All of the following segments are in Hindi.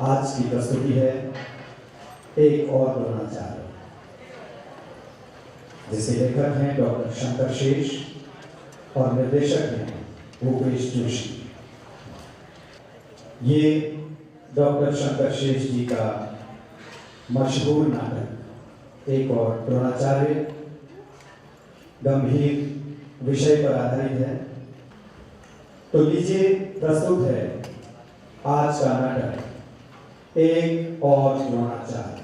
आज की प्रस्तुति है एक और द्रोणाचार्य, जिसे लेखक हैं डॉक्टर शंकर शेष और निर्देशक हैं भूपेश जोशी। ये डॉक्टर शंकर शेष जी का मशहूर नाटक एक और द्रोणाचार्य गंभीर विषय पर आधारित है। तो लीजिए प्रस्तुत है आज का नाटक एक और द्रोणाचार्य।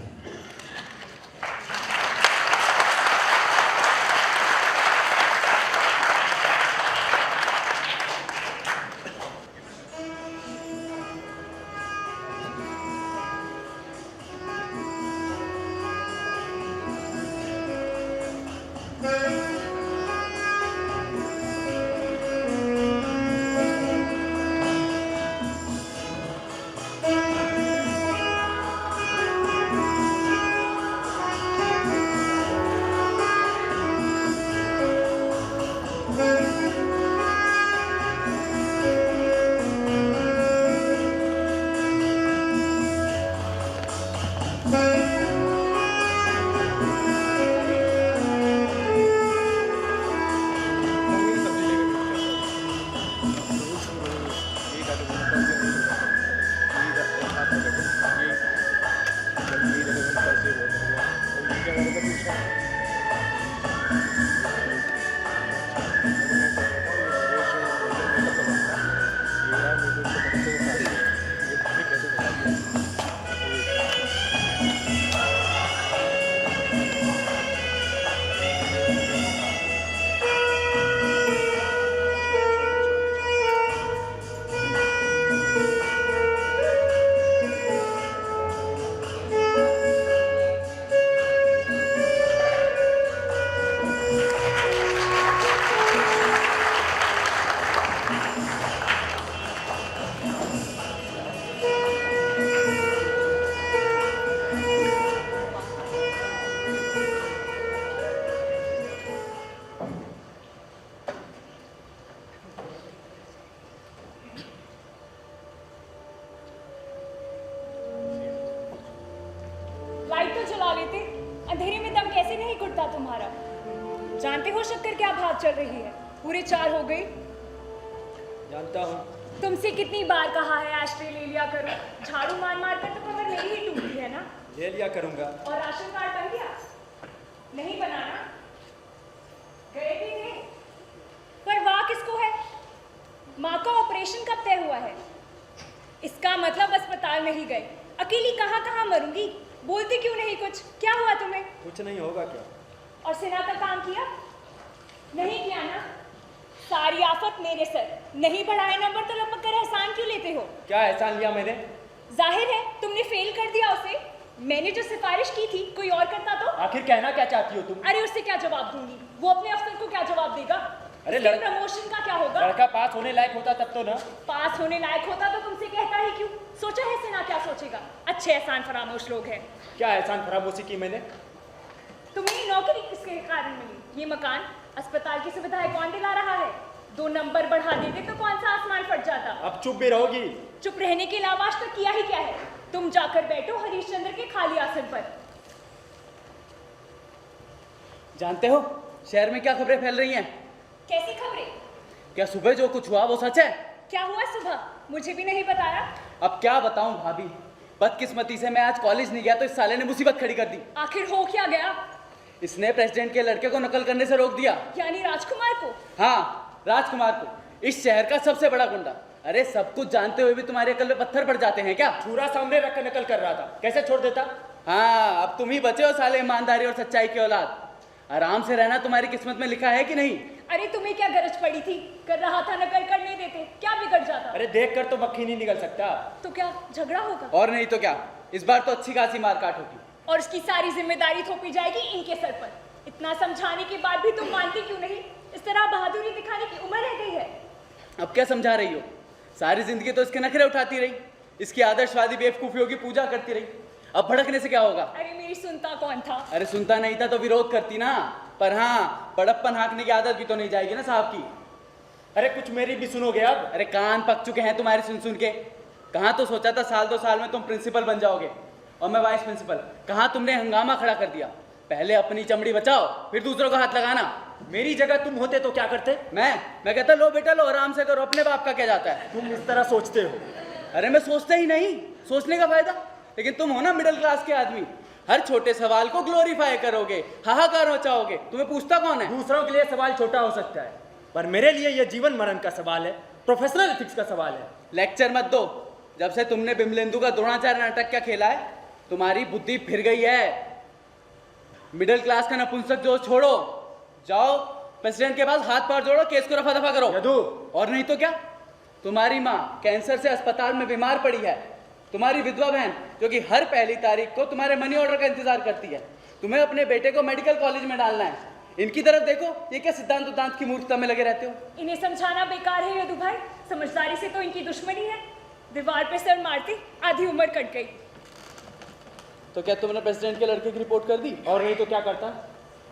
लाइट तो जला लेते, अंधेरे में दम कैसे नहीं घुटता तुम्हारा। जानते हो शक्कर क्या भाव चल रही है? पूरे 4 हो गई। जानता हूँ। तुमसे कितनी बार कहा है एस्ट्रे ले लिया करो। झाड़ू मार मार कर तो कमर मेरी ही टूटी है ना। ले लिया करूँगा। और राशन कार्ड बन गया? नहीं बनाना? गए भी थे। पर वाह किसको है? माँ का ऑपरेशन कब तय हुआ है? इसका मतलब अस्पताल नहीं गए। अकेली कहाँ कहाँ मरूंगी। बोलते क्यों नहीं कुछ? क्या हुआ तुम्हें? कुछ नहीं होगा क्या? और सेना का काम किया? नहीं किया ना? सारी आफत मेरे सर। नहीं बढ़ाए नंबर तो लपक कर एहसान क्यों लेते हो? क्या एहसान लिया मैंने? जाहिर है तुमने फेल कर दिया उसे। मैंने जो सिफारिश की थी कोई और करता तो? आखिर कहना क्या चाहती हो तुम? अरे उससे क्या जवाब दूंगी? वो अपने अफसर को क्या जवाब देगा? अरे प्रमोशन का क्या होगा? लड़का पास होने लायक होता तब तो ना। पास होने लायक होता तो तुमसे कहता ही क्यों? सोचा है सेना क्या सोचेगा? अच्छे एहसान फरामोश लोग हैं। क्या एहसान फरामोशी की मैंने? तुम्हें नौकरी किसके कारण मिली? ये मकान, अस्पताल की सुविधाएं कौन दिला रहा है? 2 नंबर बढ़ा देते तो कौन सा आसमान फट जाता? अब चुप भी रहोगी? चुप रहने के अलावा आज तक किया ही क्या है? तुम जाकर बैठो हरीशचंद्र के खाली आसन पर। जानते हो शहर में क्या खबरें फैल रही हैं? कैसी खबरें? क्या सुबह जो कुछ हुआ वो सच है? क्या हुआ सुबह? मुझे भी नहीं बताया। अब क्या बताऊं भाभी, बदकिस्मती से मैं आज कॉलेज नहीं गया तो इस साले ने मुसीबत खड़ी कर दी। आखिर हो क्या गया? इसने प्रेसिडेंट के लड़के को नकल करने से रोक दिया। यानी राजकुमार को? हाँ, राजकुमार को, इस शहर का सबसे बड़ा गुंडा। अरे सब कुछ जानते हुए भी तुम्हारे अकल में पत्थर पड़ जाते हैं क्या? छुरा सामने रखकर नकल कर रहा था, कैसे छोड़ देता? हाँ, अब तुम ही बचे हो साले ईमानदारी और सच्चाई की औलाद। आराम से रहना तुम्हारी किस्मत में लिखा है कि नहीं? अरे तुम्हें क्या गरज पड़ी थी? कर रहा था नकल करने देते, क्या बिगड़ जाता? अरे देख कर तो मक्खी नहीं निकल सकता। तो क्या झगड़ा होगा? और नहीं तो क्या, इस बार तो अच्छी खासी मारकाट होगी। और उसकी सारी जिम्मेदारी थोपी जाएगी इनके सर पर। इतना समझाने के बाद भी तुम मानते क्यों नहीं? इस तरह बहादुरी दिखाने की उम्र रह गई है। अब क्या समझा रही हो? सारी जिंदगी तो इसके नखरे उठाती रही, इसकी आदर्शवादी बेवकूफियों की पूजा करती रही। अब भड़कने से क्या होगा? अरे मेरी सुनता कौन था? अरे सुनता नहीं था तो विरोध करती ना। पर हाँ, बड़प्पन हाँकने की आदत भी तो नहीं जाएगी ना साहब की। अरे कुछ मेरी भी सुनोगे अब? अरे कान पक चुके हैं तुम्हारे सुन सुन के। कहाँ तो सोचा था साल 2 साल में तुम प्रिंसिपल बन जाओगे और मैं वाइस प्रिंसिपल। कहाँ तुमने हंगामा खड़ा कर दिया। पहले अपनी चमड़ी बचाओ, फिर दूसरों का हाथ लगाना। मेरी जगह तुम होते तो क्या करते? मैं कहता लो बेटा लो, आराम से करो, अपने बाप का क्या जाता है। तुम इस तरह सोचते हो? अरे मैं सोचता ही नहीं, सोचने का फायदा। लेकिन तुम हो ना मिडिल क्लास के आदमी, हर छोटे सवाल को ग्लोरीफाई करोगे, हाहाकार मचाओगे। तुम्हें पूछता कौन है? दूसरों के लिए सवाल छोटा हो सकता है, पर मेरे लिए यह जीवन मरण का सवाल है, प्रोफेशनल एथिक्स का सवाल है। लेक्चर मत दो। जब से तुमने बिमलेंदु का द्रोणाचार्य नाटक क्या खेला है, तुम्हारी बुद्धि फिर गई है। मिडिल क्लास का नपुंसक जो छोड़ो, जाओ प्रेसिडेंट के पास हाथ पैर जोड़ो, केस को रफा दफा करो। यदु, और नहीं तो क्या, तुम्हारी माँ कैंसर से अस्पताल में बीमार पड़ी है। तुम्हारी विधवा बहन जो कि हर पहली तारीख को तुम्हारे मनी ऑर्डर का इंतजार करती है। तुम्हें अपने बेटे को मेडिकल कॉलेज में डालना है। इनकी तरफ देखो, ये क्या सिद्धांत उद्धांत की मूर्खता में लगे रहते हो। इन्हें समझाना बेकार है यदु भाई, समझदारी से तो इनकी दुश्मनी है। दीवार पे सर मारती आधी उम्र कट गई। तो क्या तुमने प्रेसिडेंट के लड़के की रिपोर्ट कर दी? और नहीं तो क्या करता?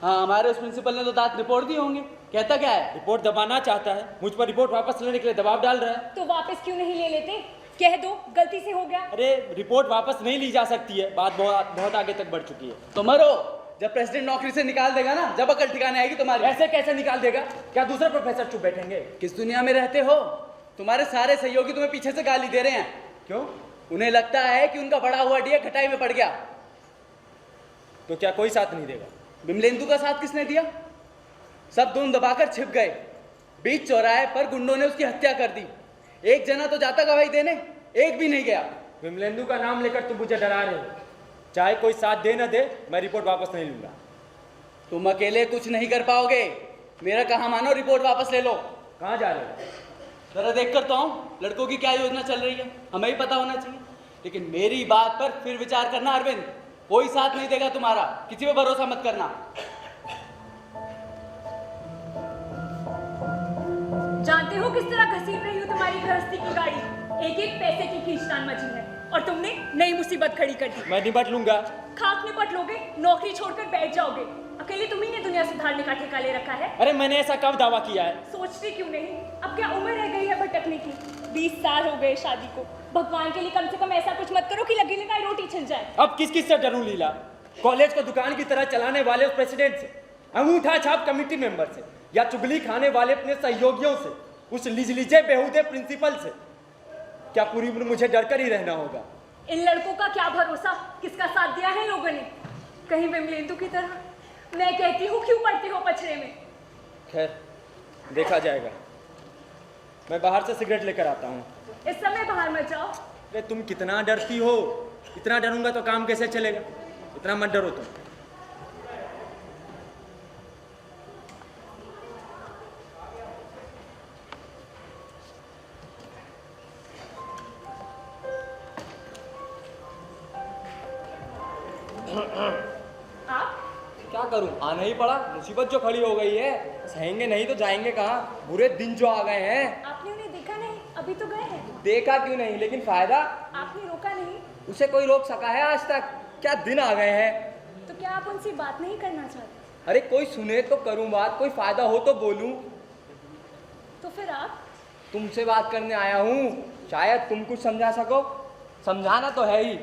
हाँ, हमारे उस प्रिंसिपल ने तो दांत रिपोर्ट दिए होंगे। कहता क्या है? रिपोर्ट दबाना चाहता है, मुझ पर रिपोर्ट वापस लेने के लिए दबाव डाल रहा है। तो वापस क्यों नहीं ले लेते? कह दो गलती से हो गया। अरे रिपोर्ट वापस नहीं ली जा सकती है, बात बहुत आगे तक बढ़ चुकी है। तो मरो, जब प्रेसिडेंट नौकरी से निकाल देगा ना, जब अकल ठिकाने आएगी तुम्हारी। ऐसे कैसे निकाल देगा? क्या दूसरे प्रोफेसर चुप बैठेंगे? किस दुनिया में रहते हो? तुम्हारे सारे सहयोगी तुम्हें पीछे से गाली दे रहे हैं। क्यों? उन्हें लगता है कि उनका बड़ा हुआ डीए खटाई में पड़ गया। तो क्या कोई साथ नहीं देगा? बिमलेंदु का साथ किसने दिया? सब धुन दबाकर छिप गए। बीच चौराहे पर गुंडों ने उसकी हत्या कर दी। एक जना तो जाता गवाही देने, एक भी नहीं गया। विमलेंदु का नाम लेकर तुम मुझे डरा रहे हो। चाहे कोई साथ दे न दे, मैं रिपोर्ट वापस नहीं लूंगा। तुम अकेले कुछ नहीं कर पाओगे। मेरा कहा मानो, रिपोर्ट वापस ले लो। कहाँ जा रहे हो? जरा देख कर तो आऊं लड़कों की क्या योजना चल रही है, हमें ही पता होना चाहिए। लेकिन मेरी बात पर फिर विचार करना अरविंद, कोई साथ नहीं देगा तुम्हारा, किसी पे भरोसा मत करना। जानते हो किस तरह घसीट रही हूँ तुम्हारी गृहस्थी की गाड़ी? एक एक पैसे की खींचतान मची है और तुमने नई मुसीबत खड़ी कर दी। मैं निपट लूंगा। खाक निपट लोगे? नौकरी छोड़कर बैठ जाओगे? अकेले तुम्ही ने दुनिया सुधारने का ठेका ले रखा है। अरे मैंने ऐसा कब दावा किया है? सोचते क्यों नहीं? अब क्या उम्र रह गई है भटकने की? 20 साल हो गए शादी को। भगवान के लिए कम से कम ऐसा कुछ मत करो कि लगी लगाई रोटी छिल जाए। अब किस किस से डरूं लीला? कॉलेज को दुकान की तरह चलाने वाले उस प्रेसिडेंट से, अंगूठा छाप कमेटी मेंबर से, या चुगली खाने वाले अपने सहयोगियों से, उस लिजलिजे बेहुदे प्रिंसिपल से? क्या पूरी उम्र मुझे डर कर ही रहना होगा? इन लड़कों का क्या भरोसा, किसका साथ दिया है लोगों ने? कहीं विमलेंदु की तरह। मैं कहती हूँ क्यों पड़ते हो पछड़े में? खैर देखा जाएगा। मैं बाहर से सिगरेट लेकर आता हूँ। इस समय बाहर मत जाओ। अरे तुम कितना डरती हो? इतना डरूंगा तो काम कैसे चलेगा? इतना मत डरो तुम। आप क्या करूं, आना ही पड़ा। मुसीबत जो खड़ी हो गई है, सहेंगे नहीं तो जाएंगे कहाँ? बुरे दिन जो आ गए हैं। आपने उन्हें देखा नहीं? अभी तो गए हैं। देखा क्यों नहीं, लेकिन फायदा? आपने रोका नहीं? उसे कोई रोक सका है आज तक? क्या दिन आ गए हैं। तो क्या आप उनसे बात नहीं करना चाहते? अरे कोई सुने तो करूं बात, कोई फायदा हो तो बोलूं। तो फिर आप? तुमसे बात करने आया हूँ, शायद तुम कुछ समझा सको। समझाना तो है ही।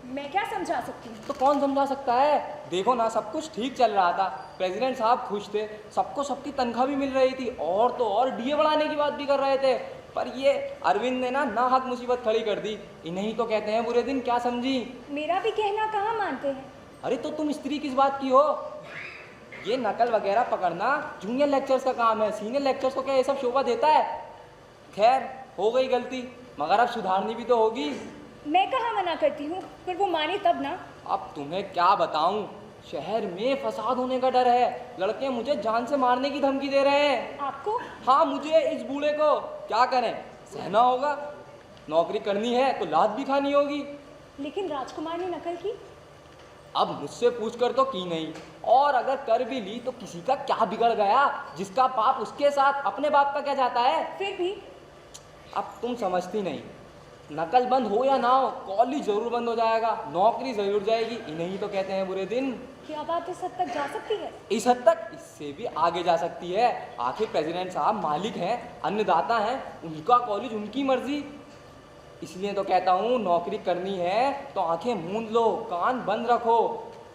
मैं क्या समझा सकती हूँ? तो कौन समझा सकता है? देखो ना, सब कुछ ठीक चल रहा था, प्रेसिडेंट साहब खुश थे, सबको सबकी तनख्वाह भी मिल रही थी, और तो और डीए बढ़ाने की बात भी कर रहे थे। पर ये अरविंद ने ना हक मुसीबत खड़ी कर दी। इन्हीं तो कहते हैं बुरे दिन, क्या समझी? मेरा भी कहना कहाँ मानते हैं? अरे तो तुम स्त्री किस बात की हो? ये नकल वगैरह पकड़ना जूनियर लेक्चर्स का काम है, सीनियर लेक्चर्स को क्या ये सब शोभा देता है? खैर हो गई गलती, मगर अब सुधारनी भी तो होगी। मैं कहाँ मना करती हूँ, पर वो माने तब ना। अब तुम्हें क्या बताऊं, शहर में फसाद होने का डर है। लड़के मुझे जान से मारने की धमकी दे रहे हैं। आपको? हाँ, मुझे, इस बूढ़े को। क्या करें, सहना होगा। नौकरी करनी है तो लात भी खानी होगी। लेकिन राजकुमार ने नकल की। अब मुझसे पूछकर तो की नहीं, और अगर कर भी ली तो किसी का क्या बिगड़ गया? जिसका बाप उसके साथ, अपने बाप का क्या जाता है? फिर भी अब तुम समझती नहीं। नकल बंद हो या ना हो, कॉलेज जरूर बंद हो जाएगा, नौकरी जरूर जाएगी। इन्हीं तो कहते हैं बुरे दिन। क्या बात इस हद तक जा सकती है? इस हद तक, इससे भी आगे जा सकती है। आखिर प्रेसिडेंट साहब मालिक हैं, अन्नदाता हैं, उनका कॉलेज, उनकी मर्जी। इसलिए तो कहता हूँ नौकरी करनी है तो आंखें मूंद लो, कान बंद रखो,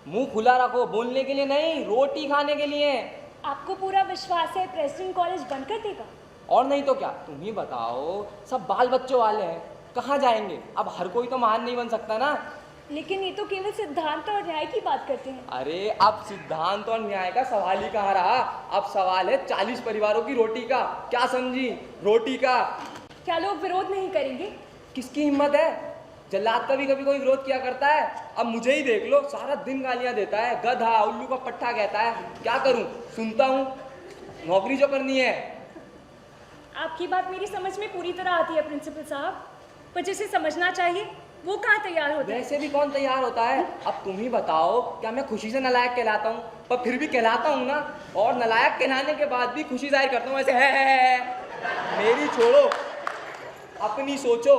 मुंह खुला रखो, बोलने के लिए नहीं, रोटी खाने के लिए। आपको पूरा विश्वास है प्रेसिडेंट कॉलेज बंद कर देगा? और नहीं तो क्या, तुम ही बताओ, सब बाल बच्चों वाले हैं, कहाँ जाएंगे? अब हर कोई तो महान नहीं बन सकता ना। लेकिन ये तो केवल सिद्धांत और न्याय की बात करते हैं। अरे अब सिद्धांत और न्याय का सवाल ही कहाँ रहा, अब सवाल है 40 परिवारों की रोटी का। क्या समझी? रोटी का। क्या लोग विरोध नहीं करेंगे? किसकी हिम्मत है? जल्लाद का भी कभी कोई विरोध किया करता है? अब मुझे ही देख लो, सारा दिन गालियां देता है, गधा, उल्लू का पट्टा कहता है। क्या करूं? सुनता हूं, नौकरी जो करनी है। आपकी बात मेरी समझ में पूरी तरह आती है प्रिंसिपल साहब, पर जिसे समझना चाहिए वो कहाँ तैयार होता है? वैसे भी कौन तैयार होता है? अब तुम ही बताओ, क्या मैं खुशी से नालायक कहलाता हूँ? पर फिर भी कहलाता हूँ ना, और नालायक कहलाने के बाद भी खुशी जाहिर करता हूँ ऐसे है। मेरी छोड़ो, अपनी सोचो।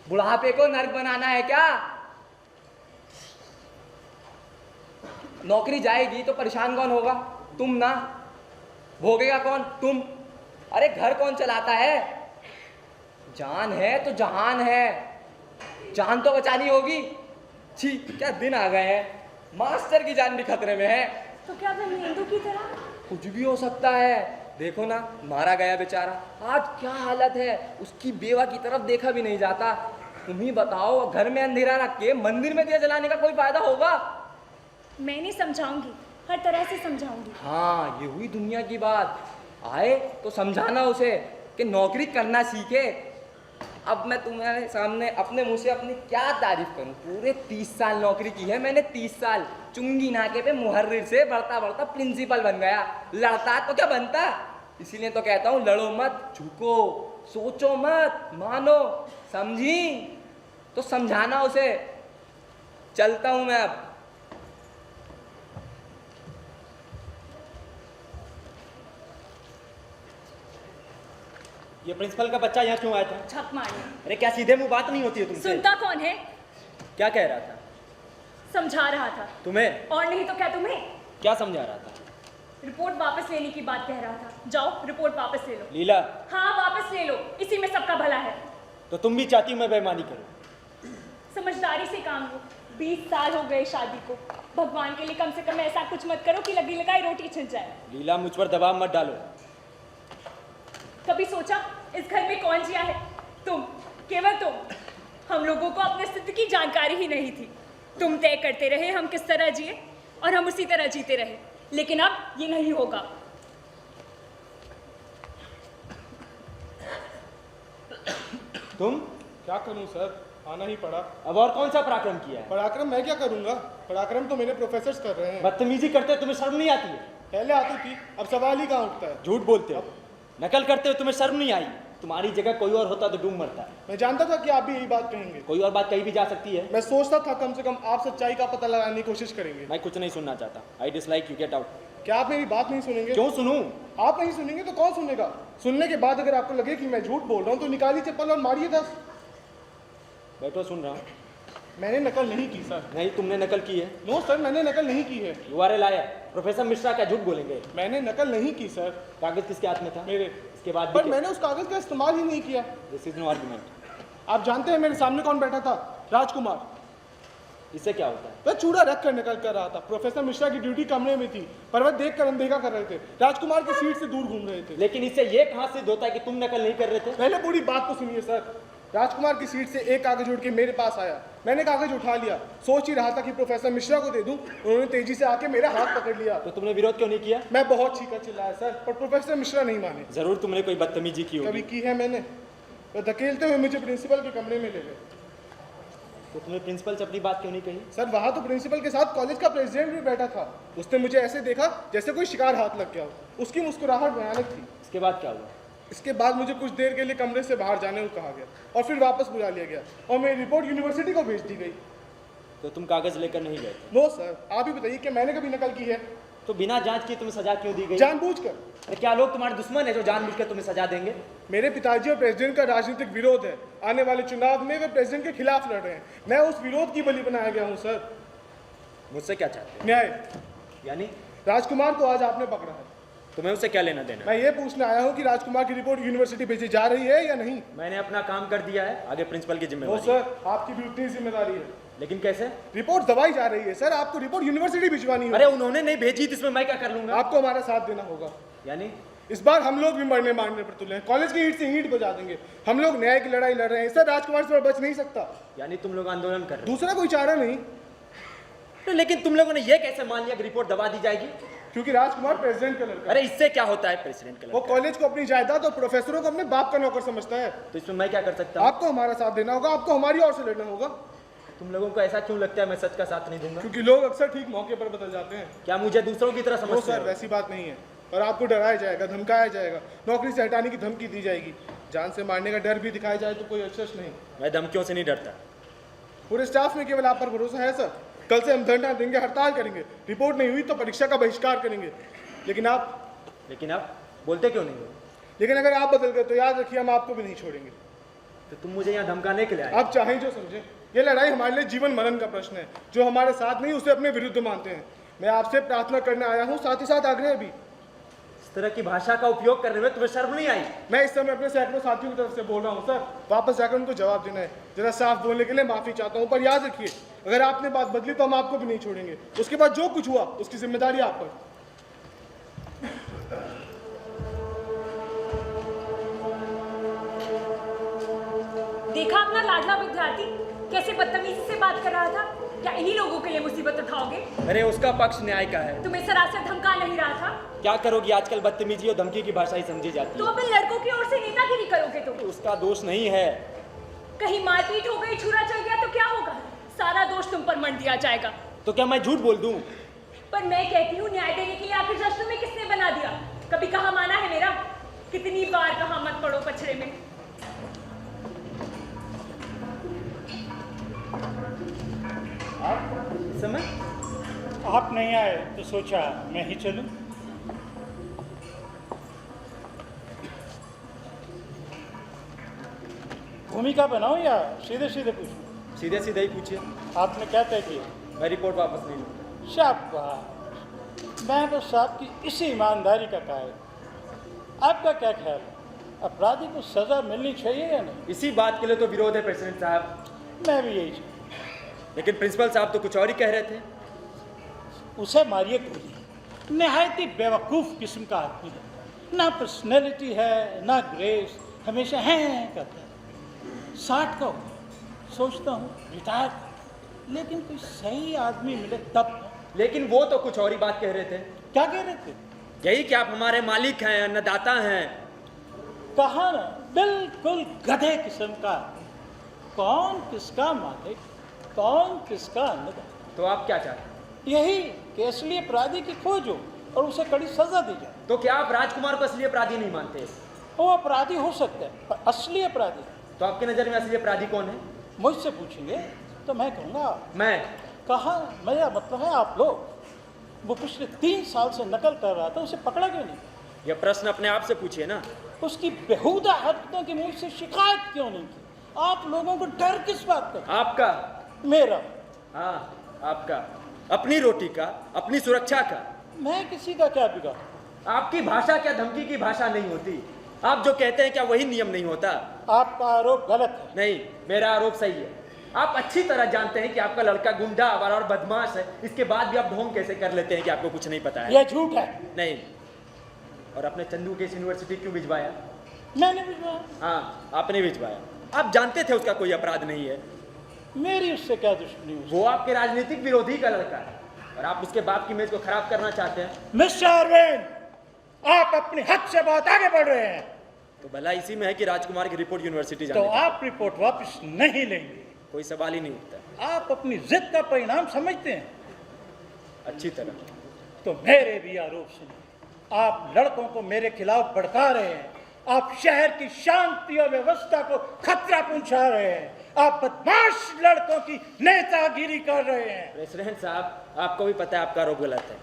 बुढ़ापे को नर्क बनाना है क्या? नौकरी जाएगी तो परेशान कौन होगा? तुम ना। भोगेगा कौन? तुम। अरे घर कौन चलाता है? जान है तो जहान है, जान तो बचानी होगी। छी, क्या दिन आ गए हैं, मास्टर की जान भी खतरे में है। तो क्या धर्मेंदु की तरह? कुछ भी हो सकता है। देखो ना, मारा गया बेचारा, आज क्या हालत है, उसकी बेवा की तरफ देखा भी नहीं जाता। तुम ही बताओ, घर में अंधेरा रख के मंदिर में दिया जलाने का कोई फायदा होगा? मैं नहीं समझाऊंगी, हर तरह से समझाऊंगी। हाँ, ये हुई दुनिया की बात। आए तो समझाना उसे कि नौकरी करना सीखे। अब मैं तुम्हारे सामने अपने मुंह से अपनी क्या तारीफ करूं? पूरे 30 साल नौकरी की है मैंने, 30 साल। चुंगी नाके पे मुहर्रिर से बढ़ता बढ़ता प्रिंसिपल बन गया। लड़ता तो क्या बनता? इसीलिए तो कहता हूं, लड़ो मत, झुको, सोचो मत, मानो। समझी? तो समझाना उसे। चलता हूं मैं अब। ये प्रिंसिपल का बच्चा यहाँ क्यों आया था? छक मारने। अरे क्या सीधे मुंह बात नहीं होती है तुमसे? सुनता कौन है? क्या कह रहा था? समझा रहा था। तुम्हें? और नहीं तो क्या तुम्हें? क्या समझा रहा था? रिपोर्ट वापस लेने की बात कह रहा था। जाओ रिपोर्ट वापस ले लो। लीला, हाँ वापस ले लो, इसी में सबका भला है। तो तुम भी चाहती हो मैं बेईमानी करूं? समझदारी से काम लो। 20 साल हो गए शादी को, भगवान के लिए कम से कम ऐसा कुछ मत करो कि लगी लगाई रोटी छिन जाए। लीला, मुझ पर दबाव मत डालो। कभी सोचा इस घर में कौन जिया है? तुम, केवल तुम। हम लोगों को अपने अस्तित्व की जानकारी ही नहीं थी। तुम तय करते रहे हम किस तरह जिए, और हम उसी तरह जीते रहे। लेकिन अब ये नहीं होगा। तुम? क्या करूं सर, आना ही पड़ा। अब और कौन सा पराक्रम किया है? पराक्रम मैं क्या करूंगा? पराक्रम तो मेरे प्रोफेसर्स कर रहे हैं। बदतमीजी करते हो, तुम्हें शर्म नहीं आती है? पहले आती थी, अब सवाल ही कहाँ उठता है। झूठ बोलते हो, नकल करते हो, तुम्हें शर्म नहीं आई? तुम्हारी जगह कोई और होता तो डूब मरता। मैं जानता था कि आप भी यही बात कहेंगे। कोई और बात कही भी जा सकती है। मैं सोचता था कम से कम आप सच्चाई का पता लगाने की कोशिश करेंगे। मैं कुछ नहीं सुनना चाहता। I dislike you, get out. क्या आप मेरी बात नहीं सुनेंगे? क्यों सुनूं? आप नहीं सुनेंगे तो कौन सुनेगा? सुनने के बाद अगर आपको लगे कि मैं झूठ बोल रहा हूँ तो निकालिए चप्पल और मारिए 10। बैठो, सुन रहा हूँ। मैंने नकल नहीं की सर। नहीं, तुमने नकल की है। नो सर, मैंने नकल नहीं की है। You are a liar. Professor Mishra क्या झूठ बोलेंगे? मैंने नकल नहीं की सर। कागज किसके हाथ में था? मेरे। इसके बाद पर मैंने उस कागज का इस्तेमाल ही नहीं किया। This is no argument. आप जानते हैं मेरे सामने कौन बैठा था? राजकुमार। इससे क्या होता है? वह चूड़ा रख कर निकल कर रहा था। प्रोफेसर मिश्रा की ड्यूटी कमरे में थी, पर वह देख कर अनदेखा कर रहे थे। राजकुमार की सीट से दूर घूम रहे थे। लेकिन इससे ये कहाँ सिद्ध होता है कि तुम नकल नहीं कर रहे थे? पहले पूरी बात तो सुनिए सर। राजकुमार की सीट से एक कागज उड़ के मेरे पास आया। मैंने कागज उठा लिया, सोच ही रहा था कि प्रोफेसर मिश्रा को दे दूं। उन्होंने तेजी से आके मेरा हाथ पकड़ लिया। तो तुमने विरोध क्यों नहीं किया? मैं बहुत चीखा चिल्लाया सर, पर प्रोफेसर मिश्रा नहीं माने। जरूर तुमने कोई बदतमीजी की कभी होगी। की है मैंने। वह धकेलते हुए मुझे प्रिंसिपल के कमरे में ले गए। तो तुमने प्रिंसिपल से अपनी बात क्यों नहीं कही? सर वहाँ तो प्रिंसिपल के साथ कॉलेज का प्रेसिडेंट भी बैठा था। उसने मुझे ऐसे देखा जैसे कोई शिकार हाथ लग गया हो। उसकी मुस्कुराहट भयानक थी। इसके बाद क्या हुआ? इसके बाद मुझे कुछ देर के लिए कमरे से बाहर जाने को कहा गया और फिर वापस बुला लिया गया और मेरी रिपोर्ट यूनिवर्सिटी को भेज दी गई। तो तुम कागज लेकर नहीं गए थे? नो सर, आप ही बताइए कि मैंने कभी नकल की है? तो बिना जांच किए तुम्हें सजा क्यों दी गई? जानबूझकर। अरे क्या लोग तुम्हारे दुश्मन है जो जानबूझकर तुम्हें सजा देंगे? मेरे पिताजी और प्रेसिडेंट का राजनीतिक विरोध है। आने वाले चुनाव में वे प्रेसिडेंट के खिलाफ लड़ रहे हैं। मैं उस विरोध की बलि बनाया गया हूँ सर। मुझसे क्या चाहते हो? न्याय। यानी? राजकुमार को आज आपने पकड़ा है, तुम्हें उससे क्या लेना देना? मैं ये पूछने आया हूँ कि राजकुमार की रिपोर्ट यूनिवर्सिटी भेजी जा रही है या नहीं। मैंने अपना काम कर दिया है, आगे प्रिंसिपल की तो जिम्मेवारी। सर आपकी भी उतनी जिम्मेदारी है। लेकिन कैसे? रिपोर्ट दबाई जा रही है सर, आपको रिपोर्ट यूनिवर्सिटी भिजवानी अरे है। उन्होंने नहीं भेजी तो इसमें मैं क्या कर लूंगा? आपको हमारा साथ देना होगा। यानी इस बार हम लोग भी मरने मारने पर तुले हैं, कॉलेज की ईंट से ईंट बजा देंगे। हम लोग न्याय की लड़ाई लड़ रहे हैं सर, राजकुमार से बच नहीं सकता। यानी तुम लोग आंदोलन कर रहे दूसरा कोई चारा नहीं, हो? लेकिन तुम लोगों ने ये कैसे मान लिया कि रिपोर्ट दबा दी जाएगी? क्योंकि राजकुमार प्रेसिडेंट का लड़का है। अरे इससे क्या होता है प्रेसिडेंट का वो लड़का? कॉलेज को अपनी जायदाद और प्रोफेसरों को अपने बाप का नौकर समझता है। तो इसमें मैं क्या कर सकता हूँ? आपको हमारा साथ देना होगा, आपको हमारी ओर से लड़ना होगा। तुम लोगों को ऐसा क्यों लगता है मैं सच का साथ नहीं दूंगा? क्योंकि लोग अक्सर ठीक मौके पर बदल जाते हैं। क्या मुझे दूसरों की तरह वो समझते सर हो? वैसी बात नहीं है, पर आपको डराया जाएगा, धमकाया जाएगा, नौकरी से हटाने की धमकी दी जाएगी, जान से मारने का डर भी दिखाया जाए तो कोई अफसोस नहीं। मैं धमकियों से नहीं डरता। पूरे स्टाफ में केवल आप पर भरोसा है सर। कल से हम धरना देंगे, हड़ताल करेंगे, रिपोर्ट नहीं हुई तो परीक्षा का बहिष्कार करेंगे। लेकिन आप बोलते क्यों नहीं हो? लेकिन अगर आप बदल गए तो याद रखिए हम आपको भी नहीं छोड़ेंगे। तो तुम मुझे यहाँ धमकाने के लिए आए? आप चाहें जो समझें, ये लड़ाई हमारे लिए जीवन मरण का प्रश्न है। जो हमारे साथ नहीं उसे अपने विरुद्ध मानते हैं। मैं आपसे प्रार्थना करने आया हूँ, साथ ही साथ आग्रह भी। इस तरह की भाषा का उपयोग करने में तुम्हें शर्म नहीं आई? मैं इस समय अपने सैकड़ों साथियों की तरफ से बोल रहा हूँ सर, वापस जाकर उनको जवाब देना है। जरा साफ बोलने के लिए माफी चाहता हूँ, पर याद रखिए अगर आपने बात बदली तो हम आपको भी नहीं छोड़ेंगे। उसके बाद जो कुछ हुआ उसकी जिम्मेदारी आप पर। देखा अपना लाडला विद्यार्थी कैसे बदतमीजी से बात कर रहा था? क्या इन्हीं लोगों के लिए मुसीबत उठाओगे? अरे उसका पक्ष न्याय का है। तुम्हें सरासर धमका नहीं रहा था? क्या करोगी, आजकल बदतमीजी और धमकी की भाषा ही समझी जाती तो है। अब इन लड़कों की ओर से नेतागिरी करोगे तुम? उसका दोष नहीं है। कहीं मारपीट हो गई, छुरा चल गया तो क्या होगा? सारा दोष तुम पर मढ़ दिया जाएगा। तो क्या मैं झूठ बोल दूं? पर मैं कहती हूँ न्याय देने के लिए आखिर जश्न में किसने बना दिया? कभी कहा माना है मेरा? कितनी बार कहा मत पड़ो पछड़े में। इस समय आप नहीं आए तो सोचा मैं ही चलूं। भूमिका बनाओ या सीधे सीधे पूछूं? सीधे सीधे ही पूछिए। आपने क्या तय किया? मैं रिपोर्ट वापस नहीं लूंगा। शाबाश, मैं बस आपकी इसी ईमानदारी का कायल। आपका क्या ख्याल है, अपराधी को सजा मिलनी चाहिए या नहीं? इसी बात के लिए तो विरोध है प्रेसिडेंट साहब। मैं भी यही चाहता लेकिन प्रिंसिपल साहब तो कुछ और ही कह रहे थे। हूं। उसे मारिए गोली। निहायत ही बेवकूफ़ किस्म का आदमी है, ना पर्सनैलिटी है ना ग्रेस, हमेशा हैं करता है। 60 का हो, सोचता हूँ रिटायर, लेकिन कोई सही आदमी मिले तब। लेकिन वो तो कुछ और ही बात कह रहे थे। क्या कह रहे थे? यही कि आप हमारे मालिक हैं, अन्नदाता हैं। कहा ना, बिल्कुल गधे किस्म का। कौन किसका मालिक, कौन किसका अन्नदाता? तो आप क्या चाहते हैं? यही कि असली अपराधी की खोज हो और उसे कड़ी सजा दी जाए। तो क्या आप राजकुमार को असली अपराधी नहीं मानते? वो अपराधी हो सकता है, पर असली अपराधी तो आपकी नजर में असली अपराधी कौन है? मुझसे पूछेंगे तो मैं कहूँगा मैं। कहा, मेरा मतलब है आप लोग। वो पिछले 3 साल से नकल कर रहा था, उसे पकड़ा क्यों नहीं? यह प्रश्न अपने आप से पूछिए ना। उसकी बेहुदा हरकतों की मुझसे शिकायत क्यों नहीं की? आप लोगों को डर किस बात का? आपका? मेरा? हाँ आपका, अपनी रोटी का, अपनी सुरक्षा का। मैं किसी का क्या बिगाड़? आपकी भाषा क्या धमकी की भाषा नहीं होती? आप जो कहते हैं क्या वही नियम नहीं होता? आपका आरोप गलत है। नहीं, मेरा आरोप सही है। आप अच्छी तरह जानते हैं कि आपका लड़का गुंडा, आवारा और बदमाश है। इसके बाद भी आप ढोंग कैसे कर लेते हैं कि आपको कुछ नहीं पता है? यह झूठ है। नहीं। और आपने चंदू के इस यूनिवर्सिटी क्यों भिजवाया? मैंने भिजवाया। हाँ आपने भिजवाया। आप जानते थे उसका कोई अपराध नहीं है। मेरी उससे क्या दुश्मनी हुई? वो आपके राजनीतिक विरोधी का लड़का है और आप उसके बाप की इमेज को खराब करना चाहते हैं। मिस्टर अरविंद, आप अपनी हद से बहुत आगे बढ़ रहे हैं। तो भला इसी में है कि राजकुमार की रिपोर्ट यूनिवर्सिटी तो जाने आप रिपोर्ट वापस नहीं लेंगे? कोई सवाल ही नहीं उठता। आप अपनी जिद का परिणाम समझते हैं? अच्छी तरह। तो मेरे भी आरोप सुनिए। आप लड़कों को मेरे खिलाफ भड़का रहे हैं। आप शहर की शांति और व्यवस्था को खतरा पहुंचा रहे हैं। आप बदमाश लड़कों की नेतागिरी कर रहे हैं। प्रेसिडेंट साहब, आपको भी पता है आपका आरोप गलत है।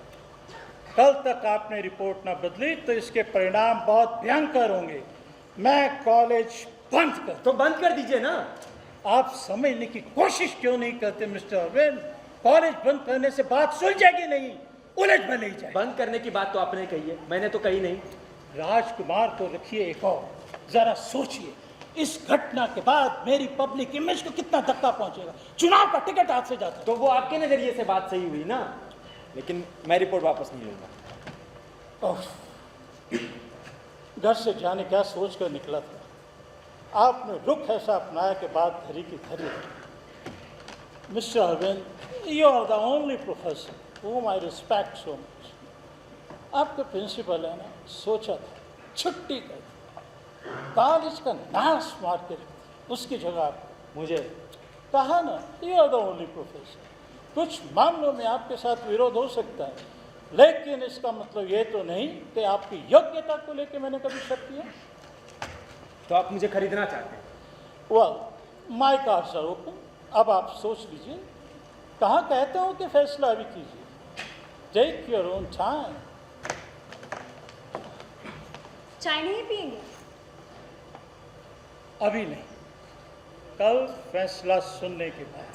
कल तक आपने रिपोर्ट ना बदली तो इसके परिणाम बहुत भयंकर होंगे। मैं कॉलेज बंद कर। तो बंद कर दीजिए ना। आप समझने की कोशिश क्यों नहीं करते मिस्टर अरविंद? कॉलेज बंद करने से बात सुलझेगी नहीं। उलट भले ही जाए। बंद करने की बात तो आपने कही है, मैंने तो कही नहीं। राजकुमार को रखिए एक और, जरा सोचिए इस घटना के बाद मेरी पब्लिक इमेज को कितना धक्का पहुंचेगा। चुनाव का टिकट हाथ से जाता। तो वो आपके नजरिए से बात सही हुई ना, लेकिन मैं रिपोर्ट वापस नहीं लूंगा। घर से जाने क्या सोच कर निकला था, आपने रुख ऐसा अपनाया के बाद धरी की धरी। Mister Arvind, you are the only professor whom I respect so much. आपके प्रिंसिपल है ना, सोचा था छुट्टी कर कॉलेज का नाश मार के रख, उसकी जगह आप मुझे कहा ना, you are the only professor. कुछ मामलों में आपके साथ विरोध हो सकता है, लेकिन इसका मतलब ये तो नहीं कि आपकी योग्यता को लेकर मैंने कभी शक किया। तो आप मुझे खरीदना चाहते हैं? Well, my cards are open. अब आप सोच लीजिए, कहाँ कहते हो कि फैसला अभी कीजिए। Take your own time. चाय नहीं पियेंगे? अभी नहीं, कल फैसला सुनने के बाद।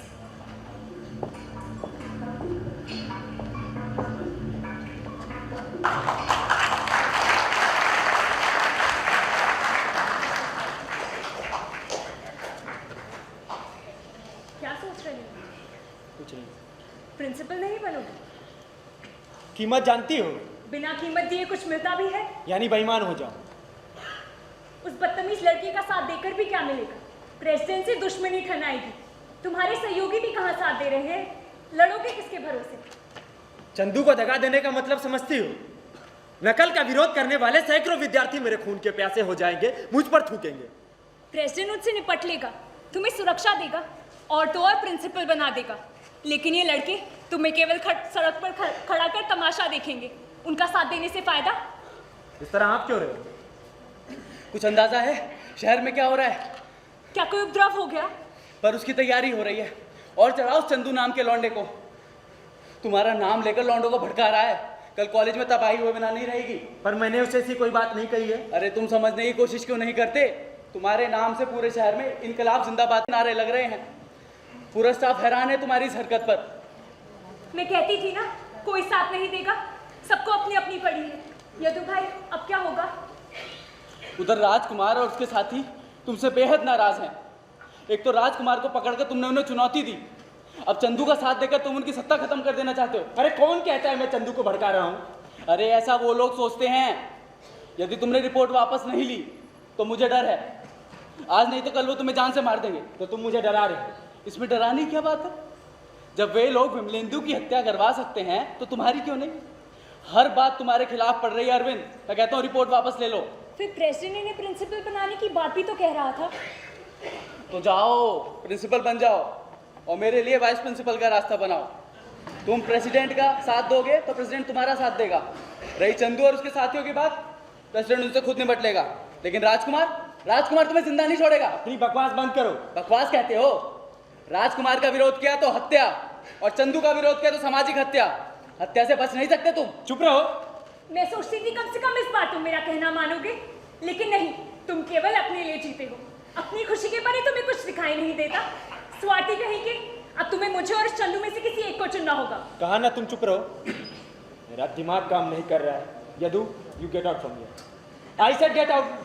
क्या सोच रहे हो? कुछ नहीं। प्रिंसिपल नहीं बनोगे? कीमत जानती हो? बिना कीमत दिए कुछ मिलता भी है? यानी बेईमान हो जाओ। उस बदतमीज लड़के का साथ देकर भी क्या मिलेगा? प्रेसिडेंट से दुश्मनी ठनाएगी। तुम्हारे सहयोगी भी कहाँ साथ दे रहे हैं? लड़ोगे किसके भरोसे? चंदू को दगा देने का मतलब समझती हो? नकल का विरोध करने वाले सैकड़ों विद्यार्थी मेरे खून के प्यासे हो जाएंगे, मुझ पर थूकेंगे। प्रेसिडेंट उनसे निपट लेगा, तुम्हें सुरक्षा देगा और तो और प्रिंसिपल बना देगा। लेकिन ये लड़के तुम्हें केवल सड़क पर खड़ा कर तमाशा देखेंगे। उनका साथ देने से फायदा? इस तरह आप क्यों रहे हो? कुछ अंदाजा है शहर में क्या हो रहा है? क्या कोई उपद्रव हो गया? पर उसकी तैयारी हो रही है। और चढ़ाओ चंदू नाम के लौंडे को। तुम्हारा नाम लेकर लौंडों को भड़का रहा है। कल कॉलेज में तबाही हुए बिना नहीं रहेगी। पर मैंने उसे ऐसी कोई बात नहीं कही है। अरे तुम समझने की कोशिश क्यों नहीं करते? तुम्हारे नाम से पूरे शहर में इनकलाब जिंदाबाद नारे लग रहे हैं। पूरा स्टाफ हैरान है तुम्हारी इस हरकत पर। मैं कहती थी ना, कोई साथ नहीं देगा, सबको अपनी अपनी पड़ी है। यदु भाई, अब क्या होगा? उधर राजकुमार और उसके साथी तुमसे बेहद नाराज हैं। एक तो राजकुमार को पकड़कर तुमने उन्हें चुनौती दी, अब चंदू का साथ देकर तुम उनकी सत्ता खत्म कर देना चाहते हो। अरे कौन कहता है मैं चंदू को भड़का रहा हूँ? अरे ऐसा वो लोग सोचते हैं। यदि तुमने रिपोर्ट वापस नहीं ली तो मुझे डर है, आज नहीं तो कल वो तुम्हें जान से मार देंगे। तो तुम मुझे डरा रहे हो? इसमें डराने की क्या बात है? जब वे लोग विमलेंदु की हत्या करवा सकते हैं तो तुम्हारी क्यों नहीं? हर बात तुम्हारे खिलाफ पड़ रही है अरविंद। मैं कहता हूँ रिपोर्ट वापस ले लो। फिर प्रेसिडेंट ने प्रिंसिपल बनाने की बात भी तो कह रहा था। तो जाओ प्रिंसिपल बन जाओ और मेरे लिए वाइस प्रिंसिपल का रास्ता बनाओ। तुम प्रेसिडेंट का साथ दोगे तो प्रेसिडेंट तुम्हारा साथ देगा। रही चंदू और उसके साथियों की बात, प्रेसिडेंट उनसे खुद निपट लेगा। लेकिन राजकुमार तुम्हें जिंदा नहीं छोड़ेगा। अपनी बकवास बंद करो। बकवास कहते हो? राजकुमार का विरोध किया तो हत्या, और चंदू का विरोध किया तो सामाजिक हत्या। हत्या से बच नहीं सकते तुम। चुप रहो। मैं सोचती थी कम से कम इस बार तुम मेरा कहना मानोगे, लेकिन नहीं, तुम केवल अपने लिए जीते हो। अपनी खुशी के परे तुम्हें कुछ दिखाई नहीं देता। स्वार्थी कहीं के, अब तुम्हें मुझे और चंदू में से किसी एक को चुनना होगा। कहा ना तुम चुप रहो। मेरा दिमाग काम नहीं कर रहा है। Yadu, you get out from here. I said get out.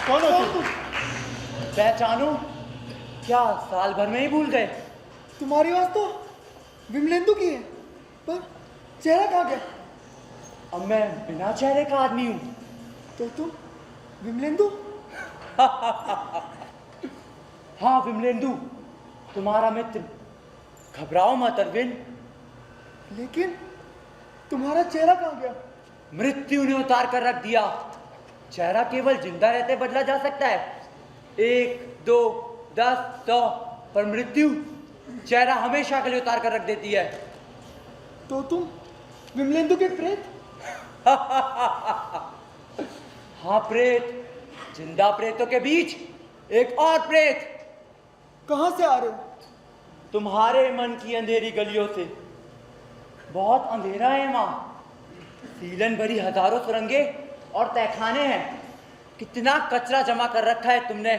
कौन हो तुम? पहचानो? क्या साल भर में ही भूल गए? तुम्हारी आवाज तो विमलेंदु की है, पर चेहरा कहाँ गया? अब मैं बिना चेहरे का आदमी हूं। तो तुम विमलेंदु? हाँ विमलेंदु, तुम्हारा मित्र। घबराओ मत अरविंद। लेकिन तुम्हारा चेहरा कहाँ गया? मृत्यु ने उतार कर रख दिया। चेहरा केवल जिंदा रहते बदला जा सकता है, 1, 2, 10, 100, पर मृत्यु चेहरा हमेशा के लिए उतार कर रख देती है। तो तुम विमलेंदु के प्रेत? हाँ प्रेत, जिंदा प्रेतों के बीच एक और प्रेत। कहाँ से आ रहे हो? तुम्हारे मन की अंधेरी गलियों से। बहुत अंधेरा है माँ, सीलन भरी हजारों सुरंगे और तहखाने हैं। कितना कचरा जमा कर रखा है तुमने।